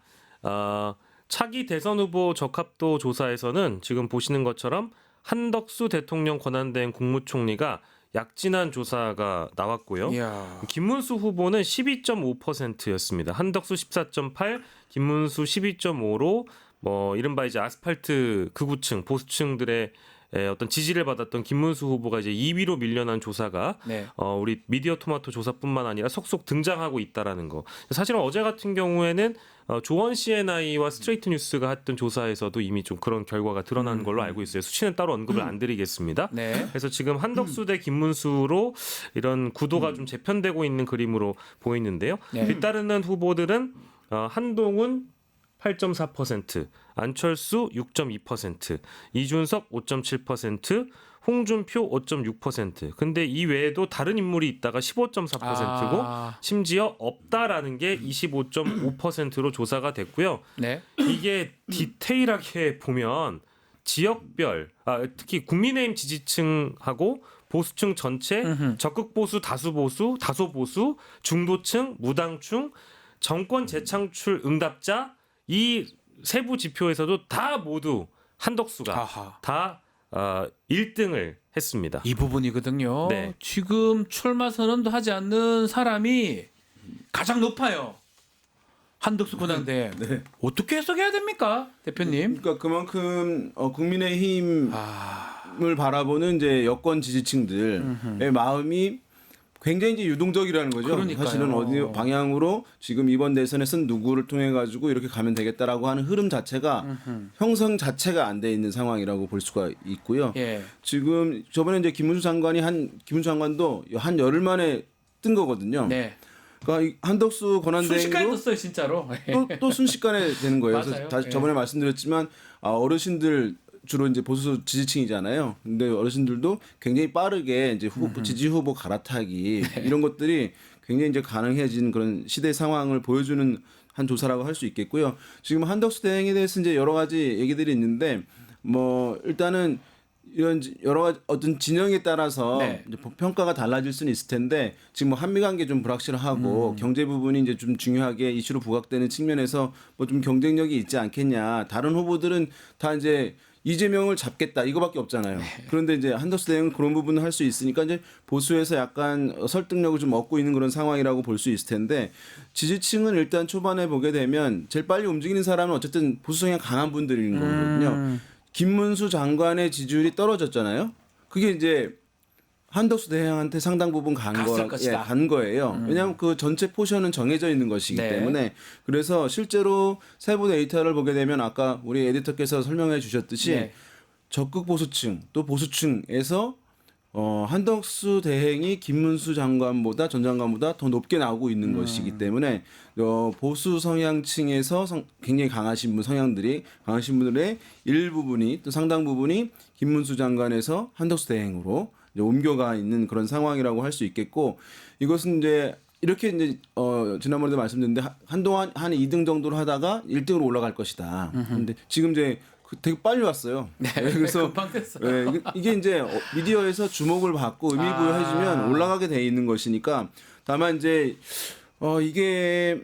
차기 대선 후보 적합도 조사에서는 지금 보시는 것처럼 한덕수 대통령 권한대행 국무총리가 약진한 조사가 나왔고요. 이야. 김문수 후보는 12.5%였습니다. 한덕수 14.8, 김문수 12.5로 이른바 이제 아스팔트 극우층, 보수층들의 어떤 지지를 받았던 김문수 후보가 이제 2위로 밀려난 조사가 우리 미디어 토마토 조사뿐만 아니라 속속 등장하고 있다라는 거. 사실은 어제 같은 경우에는 조원 CNI와 스트레이트 뉴스가 했던 조사에서도 이미 좀 그런 결과가 드러난 걸로 알고 있어요. 수치는 따로 언급을 안 드리겠습니다. 그래서 지금 한덕수 대 김문수로 이런 구도가 좀 재편되고 있는 그림으로 보이는데요. 뒤따르는 후보들은 한동훈 8.4%, 안철수 6.2%, 이준석 5.7%, 홍준표 5.6%. 근데 이 외에도 다른 인물이 있다가 15.4%고 심지어 없다라는 게 25.5%로 조사가 됐고요. 이게 디테일하게 보면 지역별, 특히 국민의힘 지지층하고 보수층 전체, 적극 보수, 다수 보수, 다소 보수, 중도층, 무당층, 정권 재창출 응답자, 이 세부 지표에서도 다 모두 한덕수가 다 1등을 했습니다. 이 부분이거든요. 네. 지금 출마 선언도 하지 않는 사람이 가장 높아요. 한덕수 권한대. 어떻게 해석해야 됩니까, 대표님? 그러니까 그만큼 국민의힘을 바라보는 이제 여권 지지층들의 마음이 굉장히 이제 유동적이라는 거죠. 그러니까요. 사실은 어디 방향으로 지금 이번 대선에서는 누구를 통해 가지고 이렇게 가면 되겠다라고 하는 흐름 자체가 형성 자체가 안 돼 있는 상황이라고 볼 수가 있고요. 지금 저번에 이제 김문수 장관도 한 열흘 만에 뜬 거거든요. 그러니까 한덕수 권한대행으로 순식간에 떴어요, 진짜로. 또 순식간에 되는 거예요. 맞아요. 그래서 다시 저번에 말씀드렸지만 어르신들 주로 이제 보수 지지층이잖아요. 근데 어르신들도 굉장히 빠르게 이제 지지 후보 갈아타기 이런 것들이 굉장히 이제 가능해진 그런 시대 상황을 보여주는 한 조사라고 할 수 있겠고요. 지금 한덕수 대행에 대해서 이제 여러 가지 얘기들이 있는데 일단은 이런 여러 가지 어떤 진영에 따라서 이제 평가가 달라질 수는 있을 텐데 지금 한미 관계 좀 불확실하고 경제 부분이 이제 좀 중요하게 이슈로 부각되는 측면에서 좀 경쟁력이 있지 않겠냐. 다른 후보들은 다 이제 이재명을 잡겠다 이거밖에 없잖아요. 그런데 이제 한덕수 대행은 그런 부분을 할 수 있으니까 이제 보수에서 약간 설득력을 좀 얻고 있는 그런 상황이라고 볼 수 있을 텐데 지지층은 일단 초반에 보게 되면 제일 빨리 움직이는 사람은 어쨌든 보수 성향 강한 분들인 거거든요. 김문수 장관의 지지율이 떨어졌잖아요. 그게 이제 한덕수 대행한테 상당 부분 간 거예요. 왜냐하면 그 전체 포션은 정해져 있는 것이기 때문에 그래서 실제로 세부 데이터를 보게 되면 아까 우리 에디터께서 설명해 주셨듯이 적극 보수층 또 보수층에서 한덕수 대행이 김문수 장관보다 전 장관보다 더 높게 나오고 있는 것이기 때문에 보수 성향층에서 굉장히 강하신 성향들이 강하신 분들의 일부분이 또 상당 부분이 김문수 장관에서 한덕수 대행으로 이제 옮겨가 있는 그런 상황이라고 할 수 있겠고 이것은 이제 이렇게 이제 지난번에도 말씀드렸는데 한동안 한 2등 정도로 하다가 1등으로 올라갈 것이다. 근데 지금 이제 되게 빨리 왔어요. 네, 그래서 금방 됐어요. 네, 이게 이제 미디어에서 주목을 받고 의미 부여해주면 올라가게 돼 있는 것이니까 다만 이제 이게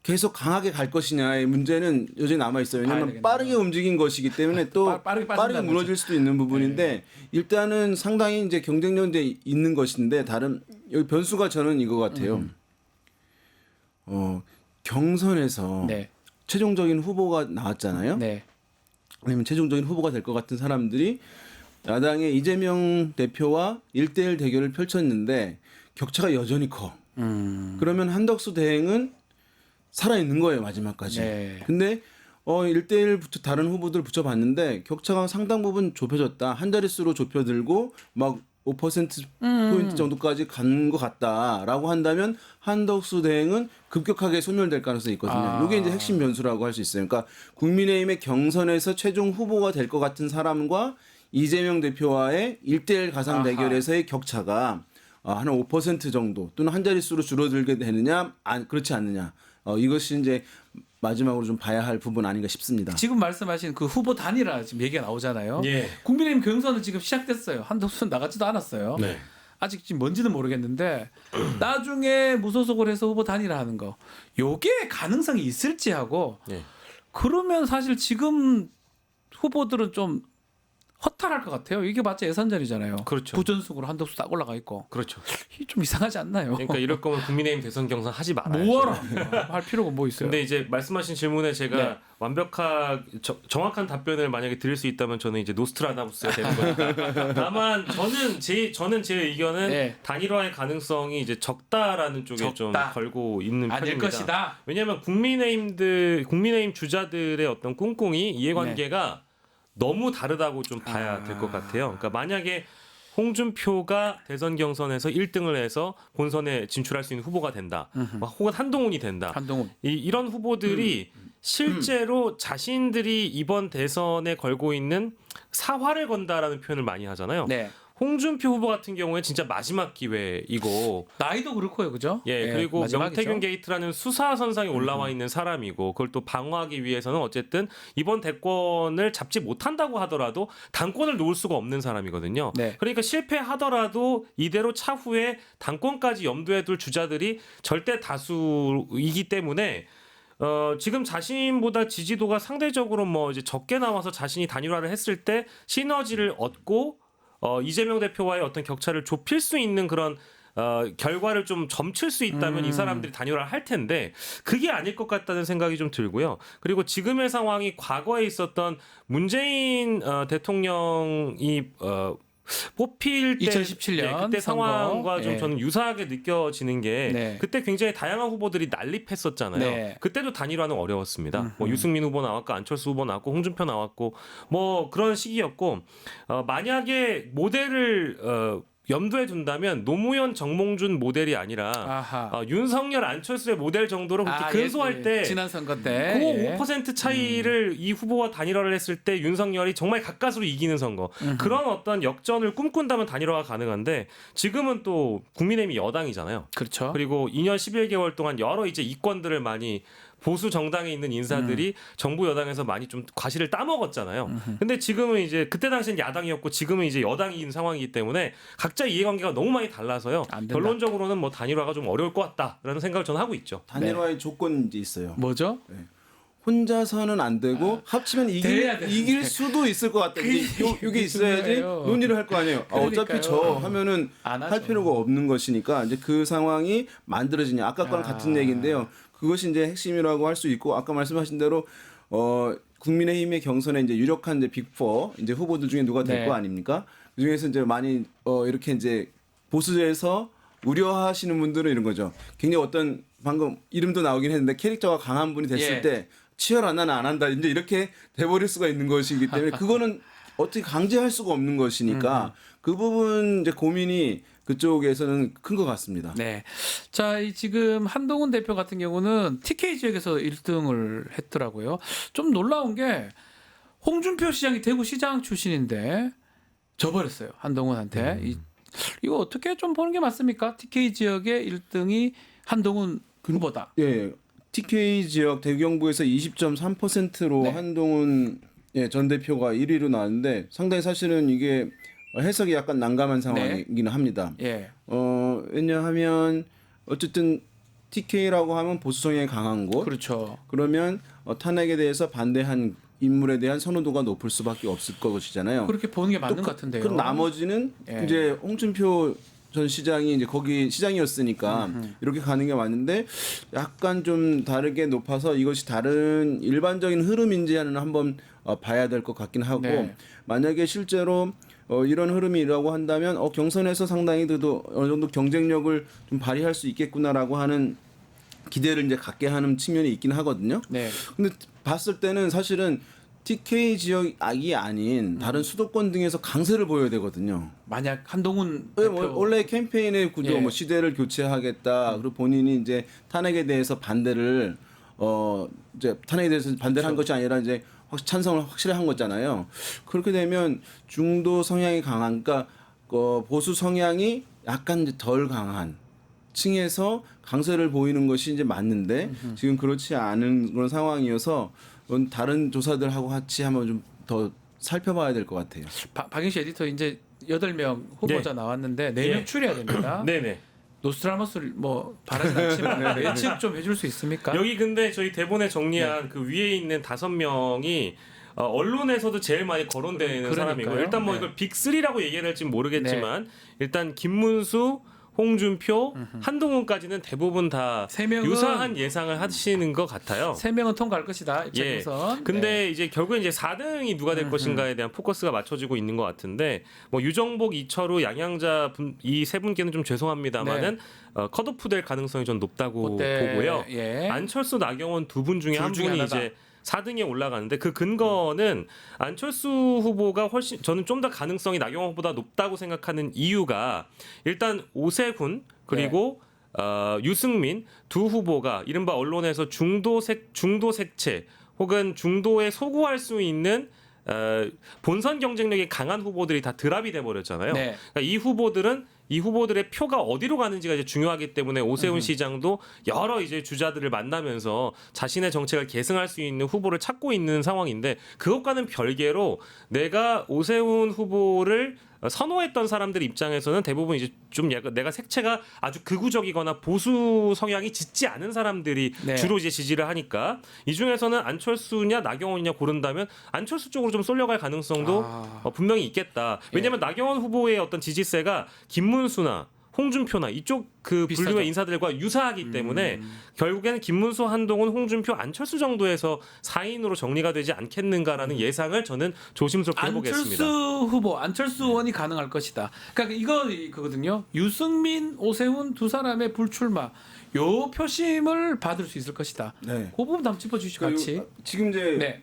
계속 강하게 갈 것이냐의 문제는 여전히 남아 있어요. 왜냐하면 빠르게 움직인 것이기 때문에 또 빠르게 무너질 수도 있는 부분인데 일단은 상당히 이제 경쟁력이 있는 것인데 다른 여기 변수가 저는 이거 같아요. 경선에서 최종적인 후보가 나왔잖아요. 아니면 최종적인 후보가 될 것 같은 사람들이 야당의 이재명 대표와 1대1 대결을 펼쳤는데 격차가 여전히 커. 그러면 한덕수 대행은 살아있는 거예요, 마지막까지. 근데 1대1 다른 후보들 붙여봤는데 격차가 상당 부분 좁혀졌다. 한 자릿수로 좁혀들고 막 5%포인트 정도까지 간 것 같다라고 한다면 한덕수 대행은 급격하게 소멸될 가능성이 있거든요. 이게 이제 핵심 변수라고 할 수 있어요. 그러니까 국민의힘의 경선에서 최종 후보가 될 것 같은 사람과 이재명 대표와의 1대1 가상 대결에서의 격차가 한 5% 정도 또는 한 자릿수로 줄어들게 되느냐, 그렇지 않느냐. 이것이 이제 마지막으로 좀 봐야 할 부분 아닌가 싶습니다. 지금 말씀하신 그 후보 단일화 지금 얘기가 나오잖아요. 예. 국민의힘 경선은 지금 시작됐어요. 한덕수는 나가지도 않았어요. 네. 아직 지금 뭔지는 모르겠는데 나중에 무소속으로 해서 후보 단일화하는 거 요게 가능성이 있을지 하고 그러면 사실 지금 후보들은 좀 허탈할 것 같아요. 이게 맞자 예선전이잖아요. 그렇죠. 부전승으로 한덕수 딱 올라가 있고. 그렇죠. 좀 이상하지 않나요? 그러니까 이럴 거면 국민의힘 대선 경선 하지 말아야죠. 뭐하라 할 필요가 뭐 있어요? 근데 이제 말씀하신 질문에 제가 정확한 답변을 만약에 드릴 수 있다면 저는 이제 노스트라다무스가 되는 거니까. 다만 저는 제 의견은 단일화의 가능성이 이제 적다라는 쪽에 좀 걸고 있는 편입니다. 아닐 것이다. 왜냐하면 국민의힘 주자들의 어떤 꿍꿍이 이해관계가 너무 다르다고 좀 봐야 될 것 같아요. 그러니까 만약에 홍준표가 대선 경선에서 1등을 해서 본선에 진출할 수 있는 후보가 된다. 혹은 한동훈이 된다. 이런 후보들이 실제로 자신들이 이번 대선에 걸고 있는 사활을 건다라는 표현을 많이 하잖아요. 홍준표 후보 같은 경우에 진짜 마지막 기회이고 나이도 그렇고요, 그죠? 그리고 마지막이죠. 명태균 게이트라는 수사선상에 올라와 있는 사람이고 그걸 또 방어하기 위해서는 어쨌든 이번 대권을 잡지 못한다고 하더라도 당권을 놓을 수가 없는 사람이거든요. 그러니까 실패하더라도 이대로 차후에 당권까지 염두에 둘 주자들이 절대 다수이기 때문에 지금 자신보다 지지도가 상대적으로 뭐 이제 적게 나와서 자신이 단일화를 했을 때 시너지를 얻고 이재명 대표와의 어떤 격차를 좁힐 수 있는 그런 결과를 좀 점칠 수 있다면 이 사람들이 단일화를 할 텐데 그게 아닐 것 같다는 생각이 좀 들고요. 그리고 지금의 상황이 과거에 있었던 문재인 대통령이 뽑힐 때 2017년 그때 선거. 상황과 좀 저는 유사하게 느껴지는 게 그때 굉장히 다양한 후보들이 난립했었잖아요. 그때도 단일화는 어려웠습니다. 뭐 유승민 후보 나왔고 안철수 후보 나왔고 홍준표 나왔고 뭐 그런 시기였고 만약에 모델을 염두에 둔다면 노무현 정몽준 모델이 아니라 윤석열 안철수의 모델 정도로 그렇게 근소할 때 지난 선거 때 그 5% 차이를 이 후보와 단일화를 했을 때 윤석열이 정말 가까스로 이기는 선거 그런 어떤 역전을 꿈꾼다면 단일화가 가능한데 지금은 또 국민의힘이 여당이잖아요. 그렇죠. 그리고 2년 11개월 동안 여러 이제 이권들을 많이 보수 정당에 있는 인사들이 정부 여당에서 많이 좀 과실을 따먹었잖아요. 근데 지금은 이제 그때 당시엔 야당이었고 지금은 이제 여당인 상황이기 때문에 각자 이해관계가 너무 많이 달라서요. 결론적으로는 뭐 단일화가 좀 어려울 것 같다라는 생각을 저는 하고 있죠. 단일화의 조건이 있어요. 뭐죠? 혼자서는 안 되고 합치면 이길 수도 있을 것 같다. 이게 있어야지 논의를 할 거 아니에요. 어차피 저 하면은 할 필요가 없는 것이니까 이제 그 상황이 만들어지냐. 아까 거랑 같은 얘기인데요. 그것이 이제 핵심이라고 할 수 있고 아까 말씀하신 대로 국민의힘의 경선에 이제 유력한 이제 빅4 이제 후보들 중에 누가 될 거 아닙니까? 그 중에서 이제 많이 이렇게 이제 보수에서 우려하시는 분들은 이런 거죠. 굉장히 어떤 방금 이름도 나오긴 했는데 캐릭터가 강한 분이 됐을 때 치열한 나는 안 한다 이제 이렇게 돼버릴 수가 있는 것이기 때문에 그거는 어떻게 강제할 수가 없는 것이니까 그 부분 이제 고민이 그쪽에서는 큰 것 같습니다. 네. 자, 지금 한동훈 대표 같은 경우는 TK 지역에서 1등을 했더라고요. 좀 놀라운 게 홍준표 시장이 대구 시장 출신인데 져버렸어요. 한동훈한테. 이거 어떻게 좀 보는 게 맞습니까? TK 지역의 1등이 한동훈 후보다. 예. TK 지역 대구 경북에서 20.3%로 한동훈 예, 전 대표가 1위로 나왔는데 상당히 사실은 이게 해석이 약간 난감한 상황이긴 합니다. 예. 왜냐하면 어쨌든 TK라고 하면 보수 성향이 강한 곳. 그렇죠. 그러면 탄핵에 대해서 반대한 인물에 대한 선호도가 높을 수밖에 없을 것이잖아요. 그렇게 보는 게 맞는 것 같은데요. 그럼 나머지는 예. 이제 홍준표 전 시장이 이제 거기 시장이었으니까 이렇게 가는 게 맞는데 약간 좀 다르게 높아서 이것이 다른 일반적인 흐름인지 하는 한번 봐야 될 것 같긴 하고 네. 만약에 실제로 이런 흐름이라고 한다면 경선에서 상당히 그래도 어느 정도 경쟁력을 좀 발휘할 수 있겠구나라고 하는 기대를 이제 갖게 하는 측면이 있긴 하거든요. 네. 근데 봤을 때는 사실은 TK 지역이 아닌 다른 수도권 등에서 강세를 보여야 되거든요. 만약 한동훈 네, 대표 원래 캠페인의 구조, 예. 시대를 교체하겠다. 그리고 본인이 이제 탄핵에 대해서 반대를 이제 탄핵에 대해서 반대를 한 것이 아니라 이제 찬성을 확실히 한 거잖아요. 그렇게 되면 중도 성향이 강한, 그러니까 보수 성향이 약간 이제 덜 강한 층에서 강세를 보이는 것이 이제 맞는데 지금 그렇지 않은 그런 상황이어서 다른 조사들하고 같이 한번 좀 더 살펴봐야 될 것 같아요. 박인씨 에디터 이제 8명 후보자 나왔는데 4명 추려야 됩니다. 네네. 노스트라머스를 뭐 바라진 않지만 예측 좀 해줄 수 있습니까? 여기 근데 저희 대본에 정리한 그 위에 있는 5명이 언론에서도 제일 많이 거론되는 사람이고 일단 뭐 이걸 빅3라고 얘기해야 될지는 모르겠지만 일단 김문수, 홍준표, 한동훈까지는 대부분 다 유사한 예상을 하시는 것 같아요. 3명은 통과할 것이다. 입장에선. 예. 근데 이제 결국에 이제 4등이 누가 될 것인가에 대한 포커스가 맞춰지고 있는 것 같은데 뭐 유정복, 이철우, 양양자 이 세 분께는 좀 죄송합니다만은 컷오프 될 가능성이 좀 높다고 보고요. 예. 안철수, 나경원 두 분 중에 한 분이 이제 4등에 올라가는데 그 근거는 안철수 후보가 훨씬 저는 좀 더 가능성이 나경원 후보보다 높다고 생각하는 이유가 일단 오세훈 그리고 유승민 두 후보가 이른바 언론에서 중도 색채 혹은 중도에 소구할 수 있는 본선 경쟁력이 강한 후보들이 다 드랍이 돼 버렸잖아요. 네. 그러니까 이 후보들의 표가 어디로 가는지가 이제 중요하기 때문에 오세훈 시장도 여러 이제 주자들을 만나면서 자신의 정책을 계승할 수 있는 후보를 찾고 있는 상황인데 그것과는 별개로 내가 오세훈 후보를 선호했던 사람들 입장에서는 대부분 이제 좀 약간 내가 색채가 아주 극우적이거나 보수 성향이 짙지 않은 사람들이 주로 이제 지지를 하니까 이 중에서는 안철수냐 나경원이냐 고른다면 안철수 쪽으로 좀 쏠려갈 가능성도 분명히 있겠다. 왜냐하면 나경원 후보의 어떤 지지세가 김문수나 홍준표나 이쪽 그 분류의 인사들과 유사하기 때문에 결국에는 김문수, 한동훈, 홍준표, 안철수 정도에서 4인으로 정리가 되지 않겠는가라는 예상을 저는 조심스럽게 해보겠습니다. 안철수 후보, 안철수 의원이 가능할 것이다. 그러니까 그거거든요. 유승민, 오세훈 두 사람의 불출마 요 표심을 받을 수 있을 것이다. 그 부분 한번 짚어주시죠. 같이. 지금 이제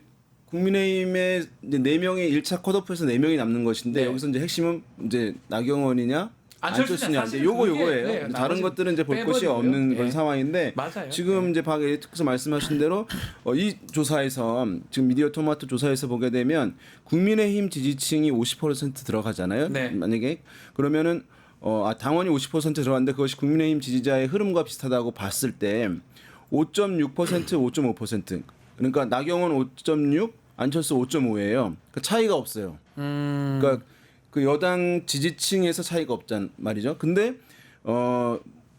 국민의힘의 이제 4명의 1차 컷오프에서 4명이 남는 것인데 여기서 이제 핵심은 이제 나경원이냐 안철수냐 이제 요거예요. 다른 것들은 이제 볼 곳이 없는 그런 상황인데 지금 이제 박 에디터께서 말씀하신 대로 이 조사에서 지금 미디어 토마토 조사에서 보게 되면 국민의힘 지지층이 50% 들어가잖아요. 만약에 그러면은 당원이 50% 들어갔는데 그것이 국민의힘 지지자의 흐름과 비슷하다고 봤을 때 5.6%, 5.5% 그러니까 나경원 5.6, 안철수 5.5예요. 그 차이가 없어요. 그러니까 그 여당 지지층에서 차이가 없단 말이죠. 근데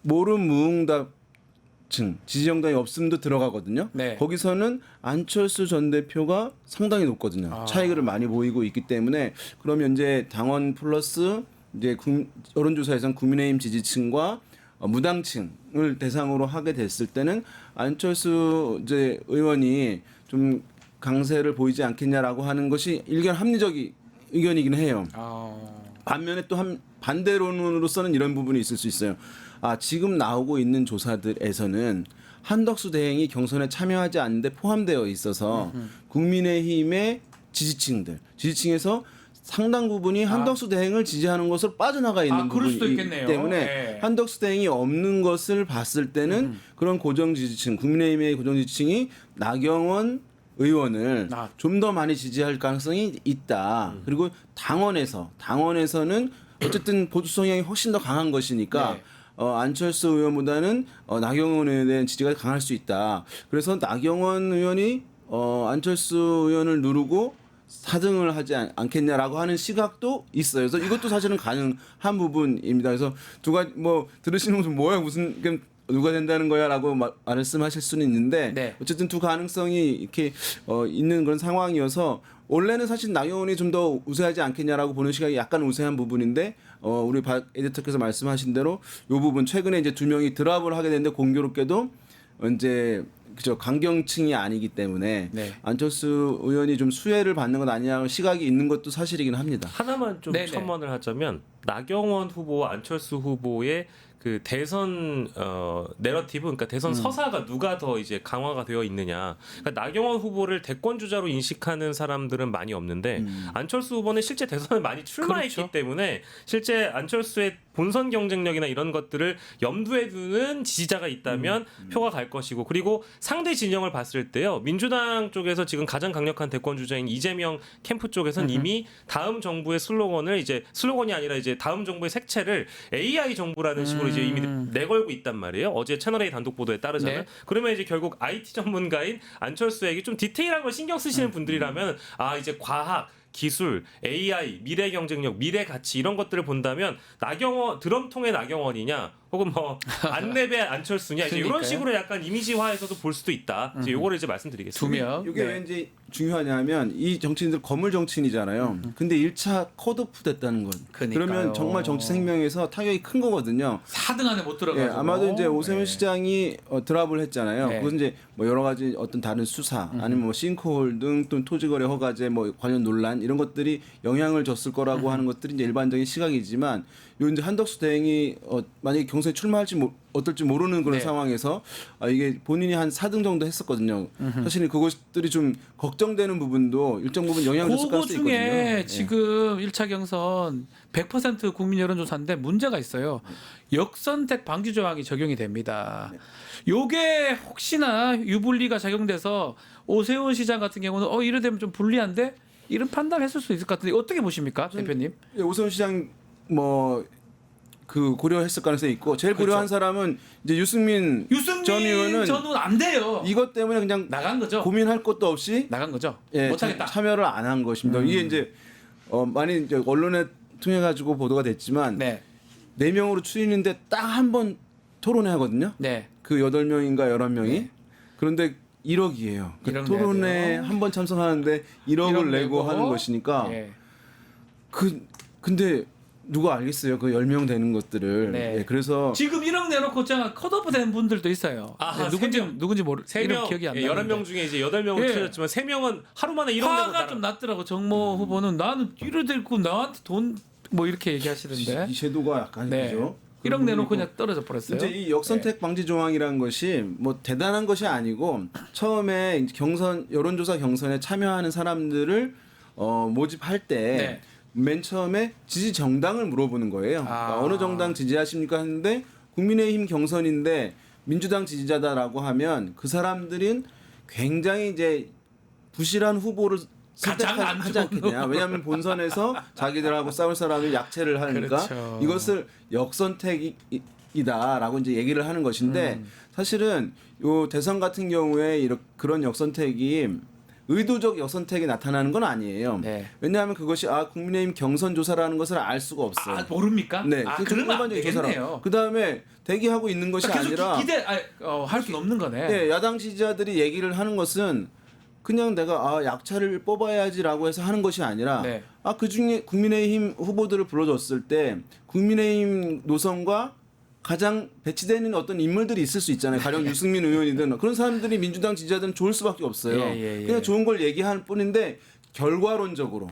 모름 무응답층 지지 정당이 없음도 들어가거든요. 거기서는 안철수 전 대표가 상당히 높거든요. 차이를 많이 보이고 있기 때문에 그러면 이제 당원 플러스 이제 여론조사에서는 국민의힘 지지층과 무당층을 대상으로 하게 됐을 때는 안철수 이제 의원이 좀 강세를 보이지 않겠냐라고 하는 것이 일견 합리적인 의견이긴 해요. 반면에 또 반대론으로서는 이런 부분이 있을 수 있어요. 지금 나오고 있는 조사들에서는 한덕수 대행이 경선에 참여하지 않는데 포함되어 있어서 국민의힘의 지지층에서 상당 부분이 한덕수 대행을 지지하는 것으로 빠져나가 있는 부분이기 때문에 한덕수 대행이 없는 것을 봤을 때는 그런 고정 지지층, 국민의힘의 고정 지지층이 나경원 의원을 좀 더 많이 지지할 가능성이 있다. 그리고 당원에서는 어쨌든 보수 성향이 훨씬 더 강한 것이니까 안철수 의원보다는 나경원 의원에 대한 지지가 강할 수 있다. 그래서 나경원 의원이 안철수 의원을 누르고 4등을 하지 않겠냐라고 하는 시각도 있어요. 그래서 이것도 사실은 가능한 부분입니다. 그래서 누가 뭐 들으시는 분은 뭐야 무슨 누가 된다는 거야라고 말씀하실 수는 있는데 네. 어쨌든 두 가능성이 이렇게 있는 그런 상황이어서 원래는 사실 나경원이 좀 더 우세하지 않겠냐라고 보는 시각이 약간 우세한 부분인데 우리 박 에디터께서 말씀하신 대로 이 부분 최근에 이제 두 명이 드랍을 하게 됐는데 공교롭게도 이제 그죠 강경층이 아니기 때문에 네. 안철수 의원이 좀 수혜를 받는 것 아니냐 시각이 있는 것도 사실이긴 합니다. 하나만 좀 첨언을 하자면 나경원 후보와 안철수 후보의 그 대선 내러티브, 그러니까 대선 서사가 누가 더 이제 강화가 되어 있느냐. 그러니까 나경원 후보를 대권 주자로 인식하는 사람들은 많이 없는데 안철수 후보는 실제 대선에 많이 출마했기 그렇죠. 때문에 실제 안철수의 본선 경쟁력이나 이런 것들을 염두에 두는 지지자가 있다면 표가 갈 것이고, 그리고 상대 진영을 봤을 때요, 민주당 쪽에서 지금 가장 강력한 대권 주자인 이재명 캠프 쪽에서는 이미 다음 정부의 슬로건이 아니라 이제 다음 정부의 색채를 AI 정부라는 식으로 이제 이미 내걸고 있단 말이에요. 어제 채널A 단독 보도에 따르자면. 네. 그러면 이제 결국 IT 전문가인 안철수에게 좀 디테일한 걸 신경 쓰시는 분들이라면 이제 과학, 기술, AI, 미래 경쟁력, 미래 가치 이런 것들을 본다면 나경원 드럼통의 나경원이냐 혹은 뭐 안랩의 안철수냐 이제 이런 식으로 약간 이미지화해서도 볼 수도 있다. 이제 요거를 이제 말씀드리겠습니다. 이게 왠지 중요하냐면 이 정치인들 거물 정치인이잖아요. 근데 1차 컷오프 됐다는 건 그러면 정말 정치 생명에서 타격이 큰 거거든요. 4등 안에 못 들어가고. 아마도 이제 오세훈 시장이 드랍을 했잖아요. 네. 그건 이제 뭐 여러 가지 어떤 다른 수사 아니면 뭐 싱크홀 등 또 토지거래 허가제 뭐 관련 논란 이런 것들이 영향을 줬을 거라고 하는 것들이 이제 일반적인 시각이지만 요 이제 한덕수 대행이 만약에 경선에 출마할지 어떨지 모르는 그런 상황에서 이게 본인이 한 4등 정도 했었거든요. 사실 그것들이 좀 걱정되는 부분도 일정 부분 영향을 줬을 가능성이 있거든요. 중에 지금 1차 경선 100% 국민 여론조사인데 문제가 있어요. 역선택 방지 조항이 적용이 됩니다. 요게 혹시나 유불리가 작용돼서 오세훈 시장 같은 경우는 이래 되면 좀 불리한데 이런 판단했을 수 있을 것 같은데 어떻게 보십니까, 대표님? 오세훈 시장 그 고려했을 가능성이 있고 제일 고려한 사람은 이제 유승민 전 의원은 저는 안 돼요. 이것 때문에 그냥 나간 거죠. 고민할 것도 없이 나간 거죠. 예, 못하겠다. 참여를 안 한 것입니다. 이게 이제 많이 이제 언론에 통해 가지고 보도가 됐지만 네 명으로 추리는데 딱 한 번 토론회 하거든요. 네. 그 8명인가 11명이 그런데 1억이에요. 그 토론회 한 번 참석하는데 1억을 내고 하는 것이니까 근데 누가 알겠어요? 그 10명 되는 것들을. 네. 그래서 지금 1억 내놓고 컷오프 된 분들도 있어요. 누군지 모르. 3명, 기억이 안 나요. 11명 중에 이제 8명을 틀렸지만 3명은 하루 만에 1억 내고 화가 좀 났더라고. 정모 후보는 나는 1억 들고 나한테 돈 뭐 이렇게 얘기하시던데. 이 제도가 약간 그죠. 1억 내놓고 그냥 떨어져 버렸어요. 이제 이 역선택 방지 조항이라는 것이 뭐 대단한 것이 아니고 처음에 여론조사 경선에 참여하는 사람들을 모집할 때 맨 처음에 지지 정당을 물어보는 거예요. 그러니까 어느 정당 지지하십니까 했는데 국민의힘 경선인데 민주당 지지자다라고 하면 그 사람들은 굉장히 이제 부실한 후보를 선택하지 않겠냐. 왜냐하면 본선에서 자기들하고 싸울 사람이 약체를 하니까 이것을 역선택이다라고 이제 얘기를 하는 것인데 사실은 요 대선 같은 경우에 그런 역선택이 의도적 역선택이 나타나는 건 아니에요. 왜냐하면 그것이 국민의힘 경선 조사라는 것을 알 수가 없어요. 모릅니까? 네, 그러면 안 되겠네요. 그 다음에 대기하고 있는 것이 아니라 할 수는 없는 거네. 네, 야당 지지자들이 얘기를 하는 것은 그냥 내가 약차를 뽑아야지라고 해서 하는 것이 아니라 그중에 국민의힘 후보들을 불러줬을 때 국민의힘 노선과 가장 배치되는 어떤 인물들이 있을 수 있잖아요. 가령 유승민 의원이든 그런 사람들이 민주당 지지자들은 좋을 수밖에 없어요. 그냥 좋은 걸 얘기할 뿐인데 결과론적으로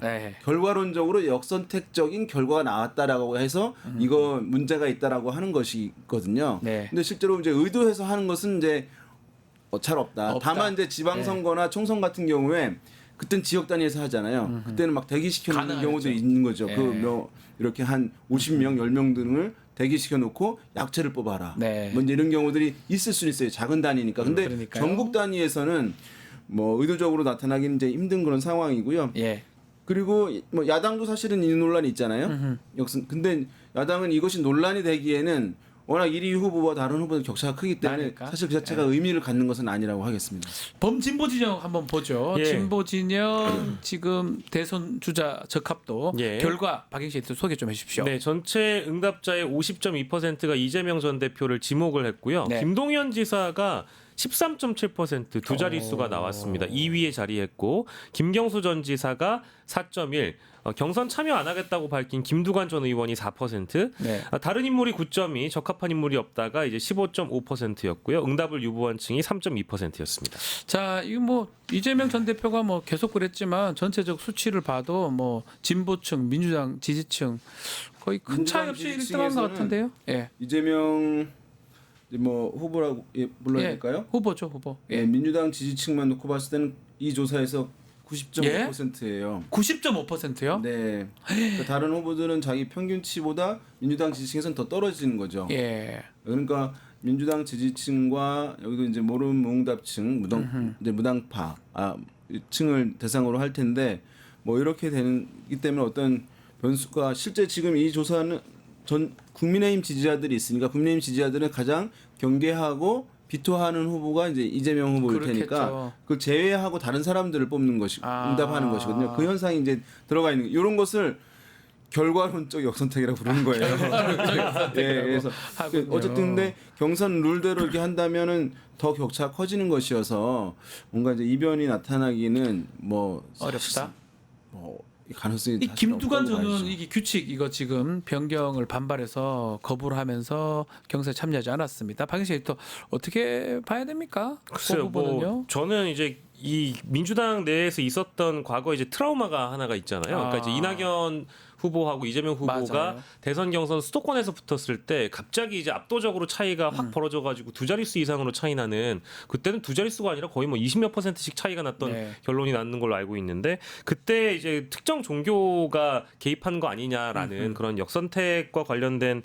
역선택적인 결과가 나왔다라고 해서 이거 문제가 있다라고 하는 것이거든요. 근데 실제로 이제 의도해서 하는 것은 이제 잘 없다. 다만 이제 지방선거나 총선 같은 경우에 그때는 지역 단위에서 하잖아요. 그때는 막 대기시켜 놓는 경우도 있는 거죠. 이렇게 한 50명, 10명 등을 대기시켜 놓고 약체를 뽑아라. 뭐 이런 경우들이 있을 수 있어요. 작은 단위니까. 근데 전국 단위에서는 뭐 의도적으로 나타나기는 이제 힘든 그런 상황이고요. 그리고 뭐 야당도 사실은 이 논란이 있잖아요. 근데 야당은 이것이 논란이 되기에는 워낙 1위 후보와 다른 후보들 격차가 크기 때문에 나니까. 사실 그 자체가 의미를 갖는 것은 아니라고 하겠습니다. 범진보 진영 한번 보죠. 예. 진보 진영 지금 대선 주자 적합도 예. 결과 박영식 소개 좀 해주십시오. 네, 전체 응답자의 50.2%가 이재명 전 대표를 지목을 했고요. 네. 김동연 지사가 13.7% 두 자릿수가 나왔습니다. 2위에 자리했고 김경수 전 지사가 4.1, 경선 참여 안 하겠다고 밝힌 김두관 전 의원이 4%, 네. 다른 인물이 9.2, 적합한 인물이 없다가 이제 15.5%였고요. 응답을 유보한 층이 3.2%였습니다. 자, 이거 뭐 이재명 전 대표가 뭐 계속 그랬지만 전체적 수치를 봐도 뭐 진보층, 민주당 지지층 거의 큰 차이 없이 1등한 것 같은데요. 예. 이재명 뭐 후보라고 불러야 예. 될까요? 후보죠, 후보. 예, 민주당 지지층만 놓고 봤을 때는 이 조사에서 90.5%예요. 90.5%요? 네. 그러니까 다른 후보들은 자기 평균치보다 민주당 지지층에서는 더 떨어지는 거죠. 예. 그러니까 민주당 지지층과 여기도 이제 모름 무응답층, 이제 무당파 층을 대상으로 할 텐데 뭐 이렇게 되기 때문에 어떤 변수가 실제 지금 이 조사는 전 국민의힘 지지자들이 있으니까 국민의힘 지지자들은 가장 경계하고 비토하는 후보가 이제 이재명 후보일 테니까 그렇겠죠. 그걸 제외하고 다른 사람들을 뽑는 것이 응답하는 것이거든요. 그 현상이 이제 들어가 있는 이런 것을 결과론적 역선택이라고 부르는 거예요. 예, 그래서 어쨌든 근데 경선 룰대로 이렇게 한다면은 더 격차가 커지는 것이어서 뭔가 이제 이변이 나타나기는 뭐 어렵다. 뭐 가능성이 이 김두관 없다고 전은 봐야죠. 이게 규칙 이거 지금 변경을 반발해서 거부를 하면서 경선에 참여하지 않았습니다. 박영식 에디터 어떻게 봐야 됩니까? 글쎄요, 그 부분은요? 뭐 저는 이제 이 민주당 내에서 있었던 과거 이제 트라우마가 하나가 있잖아요. 그러니까 이제 이낙연 후보하고 이재명 후보가 맞아요. 대선 경선 수도권에서 붙었을 때 갑자기 이제 압도적으로 차이가 확 벌어져가지고 두 자릿수 이상으로 차이 나는, 그때는 두 자릿수가 아니라 거의 뭐 20몇 %씩 차이가 났던 네. 결론이 났는 걸로 알고 있는데, 그때 이제 특정 종교가 개입한 거 아니냐라는 그런 역선택과 관련된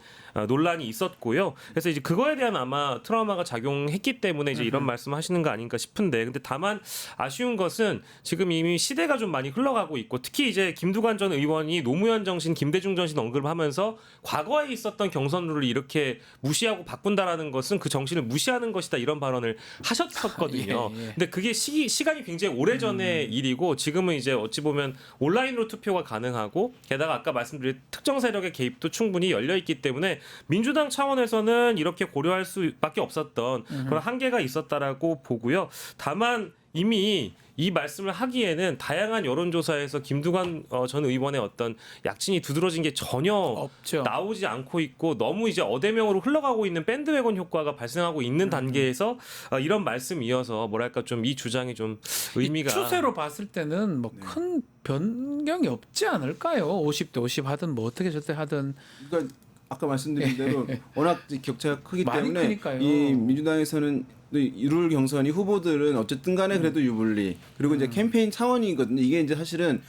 논란이 있었고요. 그래서 이제 그거에 대한 아마 트라우마가 작용했기 때문에 이제 이런 말씀하시는 거 아닌가 싶은데, 근데 다만 아쉬운 것은 지금 이미 시대가 좀 많이 흘러가고 있고, 특히 이제 김두관 전 의원이 노무현 정신, 김대중 정신 언급하면서 과거에 있었던 경선 룰을 이렇게 무시하고 바꾼다라는 것은 그 정신을 무시하는 것이다, 이런 발언을 하셨었거든요. 예. 근데 그게 시간이 굉장히 오래전의 일이고, 지금은 이제 어찌 보면 온라인으로 투표가 가능하고, 게다가 아까 말씀드린 특정 세력의 개입도 충분히 열려 있기 때문에 민주당 차원에서는 이렇게 고려할 수밖에 없었던 그런 한계가 있었다라고 보고요. 다만 이미 이 말씀을 하기에는 다양한 여론조사에서 김두관 전 의원의 어떤 약진이 두드러진 게 전혀 없죠. 나오지 않고 있고, 너무 이제 어대명으로 흘러가고 있는 밴드웨건 효과가 발생하고 있는 단계에서 이런 말씀이어서 뭐랄까 좀 이 주장이 좀 의미가, 추세로 봤을 때는 뭐 큰 변경이 없지 않을까요? 50대 50 하든 뭐 어떻게 저렇게 하든. 그러니까 아까 말씀드린 대로 워낙 격차가 크기 많이 때문에 크니까요. 이 민주당에서는 이룰 경선이 후보들은 어쨌든 간에 그래도 유불리, 그리고 이제 캠페인 차원이거든요. 이게 이제 사실은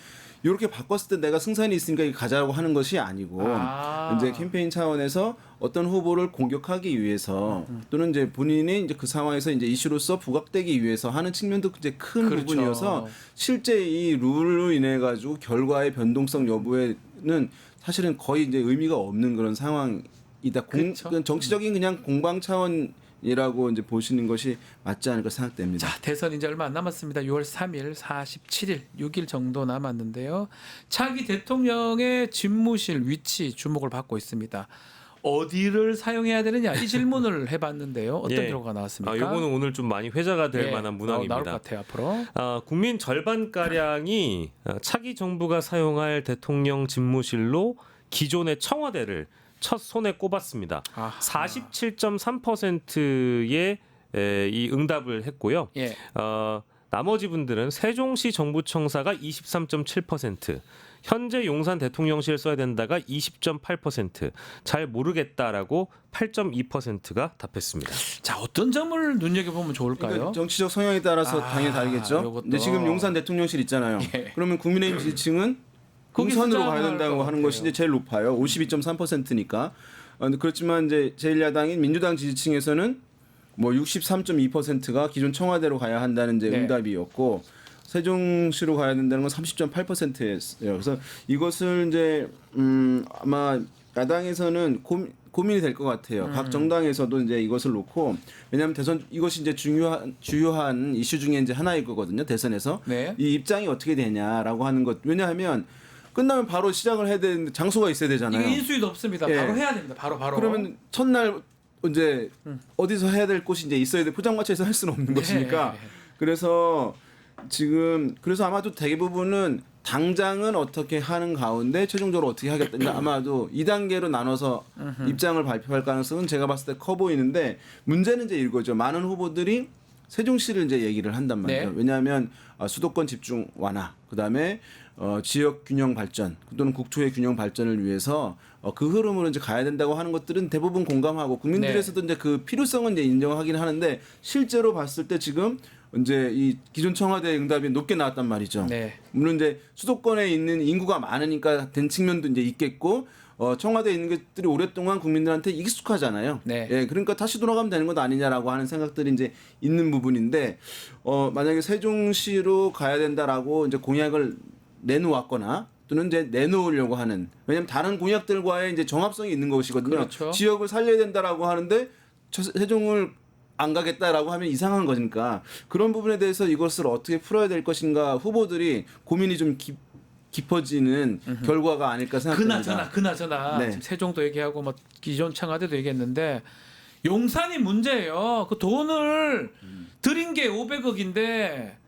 이렇게 바꿨을 때 내가 승산이 있으니까 이거 가자고 하는 것이 아니고 이제 캠페인 차원에서 어떤 후보를 공격하기 위해서 또는 이제 본인이 이제 그 상황에서 이제 이슈로서 부각되기 위해서 하는 측면도 이제 큰 그렇죠. 부분이어서 실제 이 룰로 인해 가지고 결과의 변동성 여부에는 사실은 거의 이제 의미가 없는 그런 상황이다. 그렇죠. 정치적인 그냥 공방 차원이라고 이제 보시는 것이 맞지 않을까 생각됩니다. 자, 대선 이제 얼마 안 남았습니다. 6월 3일, 47일, 6일 정도 남았는데요. 차기 대통령의 집무실 위치 주목을 받고 있습니다. 어디를 사용해야 되느냐, 이 질문을 해봤는데요. 어떤 결과가 나왔습니까? 이거는 오늘 좀 많이 회자가 될 만한 문항입니다. 나올 것 같아요, 앞으로. 국민 절반가량이 차기 정부가 사용할 대통령 집무실로 기존의 청와대를 첫 손에 꼽았습니다. 47.3%의 이 응답을 했고요. 예. 나머지 분들은 세종시 정부청사가 23.7%, 현재 용산 대통령실 써야 된다가 20.8%, 잘 모르겠다라고 8.2%가 답했습니다. 자, 어떤 점을 눈여겨보면 좋을까요? 그러니까 정치적 성향에 따라서 당연히 다르겠죠. 근데 지금 용산 대통령실 있잖아요. 그러면 국민의힘 지지층은 공선으로 가야 된다고 하는 것이 이제 제일 높아요. 52.3%니까. 그렇지만 이제 제1야당인 민주당 지지층에서는 뭐 63.2%가 기존 청와대로 가야 한다는 이제 응답이었고, 세종시로 가야 된다는 건 30.8%였어요. 그래서 이것을 이제 아마 야당에서는 고민이 될 것 같아요. 각 정당에서도 이제 이것을 놓고 왜냐하면 대선 이것이 이제 주요한 이슈 중에 이제 하나일 거거든요. 대선에서 네. 이 입장이 어떻게 되냐라고 하는 것. 왜냐하면 끝나면 바로 시작을 해야 되는데 장소가 있어야 되잖아요. 이게 인수위도 없습니다. 예. 바로 해야 됩니다. 바로. 그러면 첫날 이제 어디서 해야 될 곳이 이제 있어야 돼. 포장마차에서 할 수는 없는 것이니까. 그래서 지금 그래서 아마도 대부분은 당장은 어떻게 하는 가운데 최종적으로 어떻게 하겠다. 아마도 2단계로 나눠서 입장을 발표할 가능성은 제가 봤을 때 커 보이는데 문제는 이제 이거죠. 많은 후보들이 세종시를 이제 얘기를 한단 말이에요. 네. 왜냐하면 수도권 집중 완화, 그다음에 지역 균형 발전 또는 국토의 균형 발전을 위해서 그 흐름으로 이제 가야 된다고 하는 것들은 대부분 공감하고 국민들에서도 이제 그 필요성은 이제 인정하긴 하는데 실제로 봤을 때 지금 이제 이 기존 청와대 응답이 높게 나왔단 말이죠. 네. 물론 이제 수도권에 있는 인구가 많으니까 된 측면도 이제 있겠고 청와대에 있는 것들이 오랫동안 국민들한테 익숙하잖아요. 네. 예, 그러니까 다시 돌아가면 되는 것 아니냐라고 하는 생각들이 이제 있는 부분인데 만약에 세종시로 가야 된다라고 이제 공약을 내놓았거나 또는 이제 내놓으려고 하는 왜냐하면 다른 공약들과의 이제 정합성이 있는 것이거든요. 그렇죠. 지역을 살려야 된다라고 하는데 세종을 안 가겠다라고 하면 이상한 거니까 그런 부분에 대해서 이것을 어떻게 풀어야 될 것인가 후보들이 고민이 좀 깊어지는 결과가 아닐까 생각합니다. 그나저나 네. 지금 세종도 얘기하고 뭐 기존 청와대도 얘기했는데 용산이 문제예요. 그 돈을 들인 게 500억인데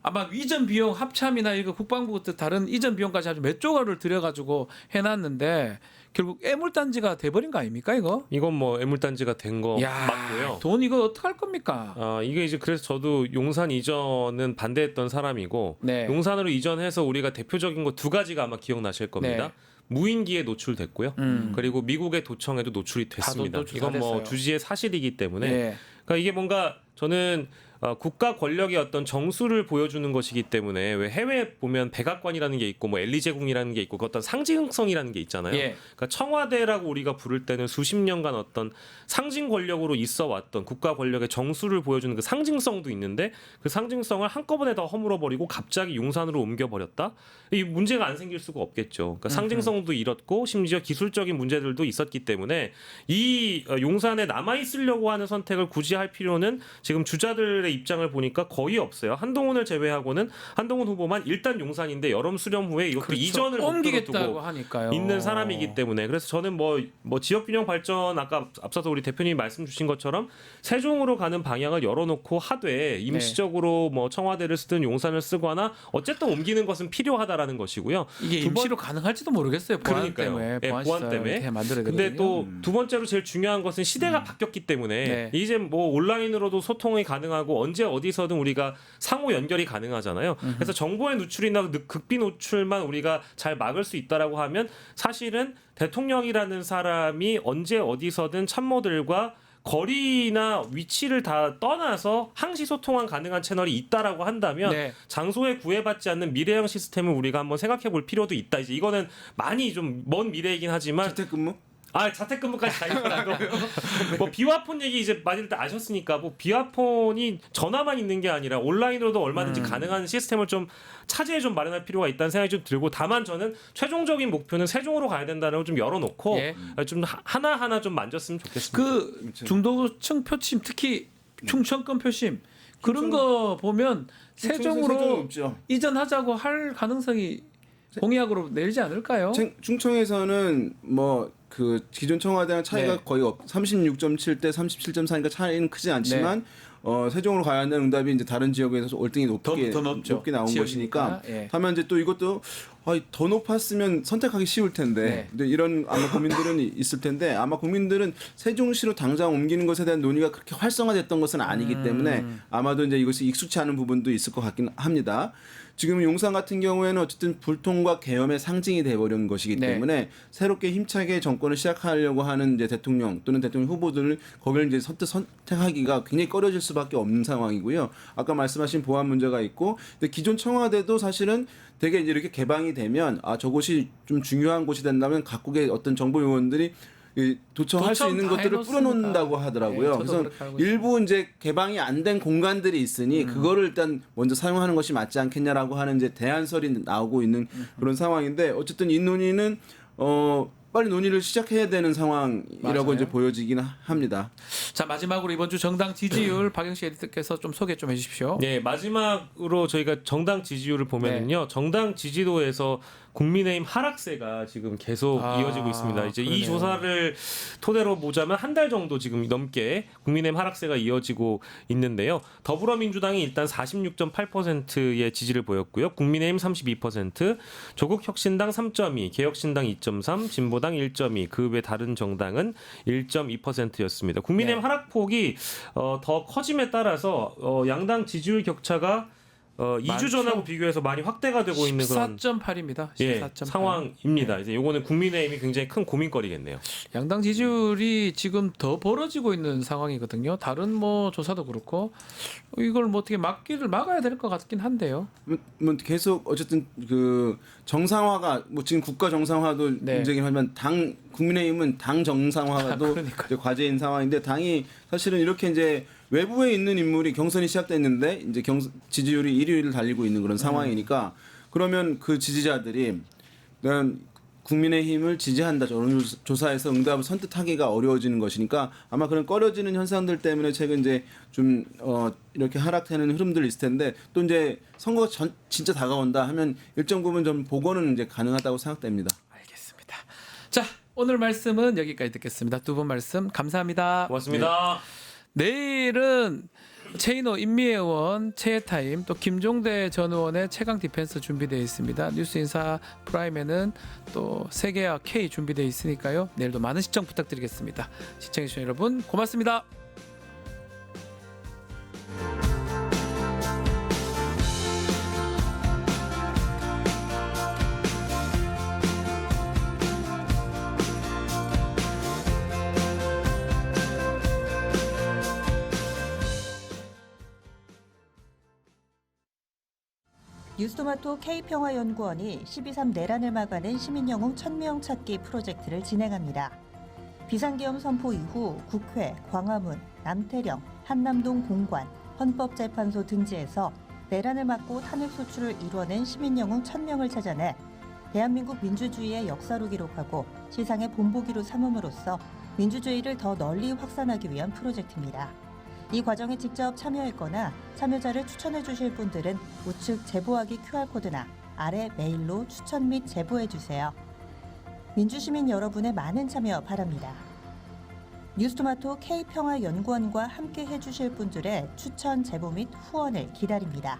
아마 이전 비용 합참이나 이거 국방부 같은 다른 이전 비용까지 아주 몇 조가를 들여가지고 해놨는데 결국 애물단지가 돼버린 거 아닙니까 이거? 이건 뭐 애물단지가 된 거 맞고요. 돈 이거 어떻게 할 겁니까? 이게 이제 그래서 저도 용산 이전은 반대했던 사람이고 네. 용산으로 이전해서 우리가 대표적인 거 두 가지가 아마 기억나실 겁니다. 네. 무인기에 노출됐고요. 그리고 미국의 도청에도 노출이 됐습니다. 이건 뭐 주지의 사실이기 때문에 네. 그러니까 이게 뭔가 저는 국가 권력의 어떤 정수를 보여주는 것이기 때문에 왜 해외에 보면 백악관이라는 게 있고 뭐 엘리제궁이라는 게 있고 그 어떤 상징성이라는 게 있잖아요. 예. 그러니까 청와대라고 우리가 부를 때는 수십 년간 어떤 상징 권력으로 있어 왔던 국가 권력의 정수를 보여주는 그 상징성도 있는데 그 상징성을 한꺼번에 다 허물어 버리고 갑자기 용산으로 옮겨 버렸다. 이 문제가 안 생길 수가 없겠죠. 그러니까 상징성도 잃었고 심지어 기술적인 문제들도 있었기 때문에 이 용산에 남아 있으려고 하는 선택을 굳이 할 필요는 지금 주자들의 입장을 보니까 거의 없어요. 한동훈을 제외하고는 한동훈 후보만 일단 용산인데 여름 수렴 후에 이것도 그렇죠. 이전을 목표로 옮기겠다고 두고 하니까요. 있는 사람이기 때문에 그래서 저는 뭐 지역 균형 발전 아까 앞서서 우리 대표님이 말씀 주신 것처럼 세종으로 가는 방향을 열어놓고 하되 임시적으로 뭐 청와대를 쓰든 용산을 쓰거나 어쨌든 옮기는 것은 필요하다라는 것이고요. 이게 임시로 가능할지도 모르겠어요. 보안 때문에. 보안 때문에. 근데 또 두 번째로 제일 중요한 것은 시대가 바뀌었기 때문에 이제 뭐 온라인으로도 소통이 가능하고 언제 어디서든 우리가 상호 연결이 가능하잖아요. 그래서 정보의 누출이나 극비 노출만 우리가 잘 막을 수 있다라고 하면 사실은 대통령이라는 사람이 언제 어디서든 참모들과 거리나 위치를 다 떠나서 항시 소통한 가능한 채널이 있다라고 한다면 장소에 구애받지 않는 미래형 시스템을 우리가 한번 생각해 볼 필요도 있다. 이제 이거는 많이 좀 먼 미래이긴 하지만 재택근무? 자택근무까지 가겠다고. 뭐 비화폰 얘기 이제 많이들 아셨으니까 뭐 비화폰이 전화만 있는 게 아니라 온라인으로도 얼마든지 가능한 시스템을 좀 차제에 좀 마련할 필요가 있다는 생각이 좀 들고 다만 저는 최종적인 목표는 세종으로 가야 된다는 걸 좀 열어놓고 좀 하나하나 좀 만졌으면 좋겠습니다. 그 중도층 표심 특히 충청권 표심 그런 거 보면 세종으로 이전하자고 할 가능성이 공약으로 내리지 않을까요? 충청에서는 뭐 그 기존 청와대랑 차이가 거의 36.7대 37.4니까 차이는 크지 않지만 세종으로 가야 한다는 응답이 이제 다른 지역에서 월등히 높게 나온 것이니까. 다만 이제 또 이것도 더 높았으면 선택하기 쉬울 텐데 근데 이런 아마 고민들은 있을 텐데 아마 국민들은 세종시로 당장 옮기는 것에 대한 논의가 그렇게 활성화됐던 것은 아니기 때문에 아마도 이제 이것이 익숙치 않은 부분도 있을 것 같긴 합니다. 지금 용산 같은 경우에는 어쨌든 불통과 계엄의 상징이 돼버린 것이기 때문에 새롭게 힘차게 정권을 시작하려고 하는 이제 대통령 또는 대통령 후보들을 거기를 이제 선택하기가 굉장히 꺼려질 수밖에 없는 상황이고요. 아까 말씀하신 보안 문제가 있고, 근데 기존 청와대도 사실은 되게 이제 이렇게 개방이 되면 저곳이 좀 중요한 곳이 된다면 각국의 어떤 정보 요원들이 도청할 수 있는 것들을 뿌려놓는다고 하더라고요. 그래서 일부 이제 개방이 안 된 공간들이 있으니 그거를 일단 먼저 사용하는 것이 맞지 않겠냐라고 하는 이제 대안설이 나오고 있는 그런 상황인데 어쨌든 이 논의는 빨리 논의를 시작해야 되는 상황이라고 맞아요. 이제 보여지긴 합니다. 자, 마지막으로 이번 주 정당 지지율 박영식 에디터께서 좀 소개 좀 해주십시오. 네, 마지막으로 저희가 정당 지지율을 보면은요, 정당 지지도에서 국민의힘 하락세가 지금 계속 이어지고 있습니다. 이제 그러네요. 이 조사를 토대로 보자면 한 달 정도 지금 넘게 국민의힘 하락세가 이어지고 있는데요. 더불어민주당이 일단 46.8%의 지지를 보였고요. 국민의힘 32%, 조국혁신당 3.2, 개혁신당 2.3, 진보당 1.2, 그 외 다른 정당은 1.2%였습니다. 국민의힘 하락폭이 더 커짐에 따라서 양당 지지율 격차가 2주 전하고 비교해서 많이 확대가 되고 있는 그런 14.8입니다. 예, 상황입니다. 이제 요거는 국민의힘이 굉장히 큰 고민거리겠네요. 양당 지지율이 지금 더 벌어지고 있는 상황이거든요. 다른 뭐 조사도 그렇고 이걸 뭐 어떻게 막아야 될 것 같긴 한데요. 뭐 계속 어쨌든 그 정상화가 뭐 지금 국가 정상화도 문제긴 하지만 국민의힘은 당 정상화도 이제 과제인 상황인데 당이 사실은 이렇게 이제 외부에 있는 인물이 경선이 시작됐는데 이제 지지율이 1위를 달리고 있는 그런 상황이니까 그러면 그 지지자들이 난 국민의힘을 지지한다 조사에서 응답을 선뜻하기가 어려워지는 것이니까 아마 그런 꺼려지는 현상들 때문에 최근 이제 좀 이렇게 하락하는 흐름들이 있을 텐데 또 이제 선거가 진짜 다가온다 하면 일정 부분 좀 복원은 이제 가능하다고 생각됩니다. 알겠습니다. 자, 오늘 말씀은 여기까지 듣겠습니다. 두 분 말씀 감사합니다. 고맙습니다. 내일은 최인호 인미의원 최애타임 또 김종대 전 의원의 최강 디펜스 준비되어 있습니다. 뉴스인사 프라임에는 또 세계와 K 준비되어 있으니까요. 내일도 많은 시청 부탁드리겠습니다. 시청해주신 여러분 고맙습니다. 뉴스토마토 K평화연구원이 12.3 내란을 막아낸 시민영웅 1000명 찾기 프로젝트를 진행합니다. 비상계엄 선포 이후 국회, 광화문, 남태령, 한남동 공관, 헌법재판소 등지에서 내란을 막고 탄핵소추를 이뤄낸 시민영웅 1000명을 찾아내 대한민국 민주주의의 역사로 기록하고 시상의 본보기로 삼음으로써 민주주의를 더 널리 확산하기 위한 프로젝트입니다. 이 과정에 직접 참여했거나 참여자를 추천해 주실 분들은 우측 제보하기 QR코드나 아래 메일로 추천 및 제보해 주세요. 민주시민 여러분의 많은 참여 바랍니다. 뉴스토마토 K평화연구원과 함께 해주실 분들의 추천 제보 및 후원을 기다립니다.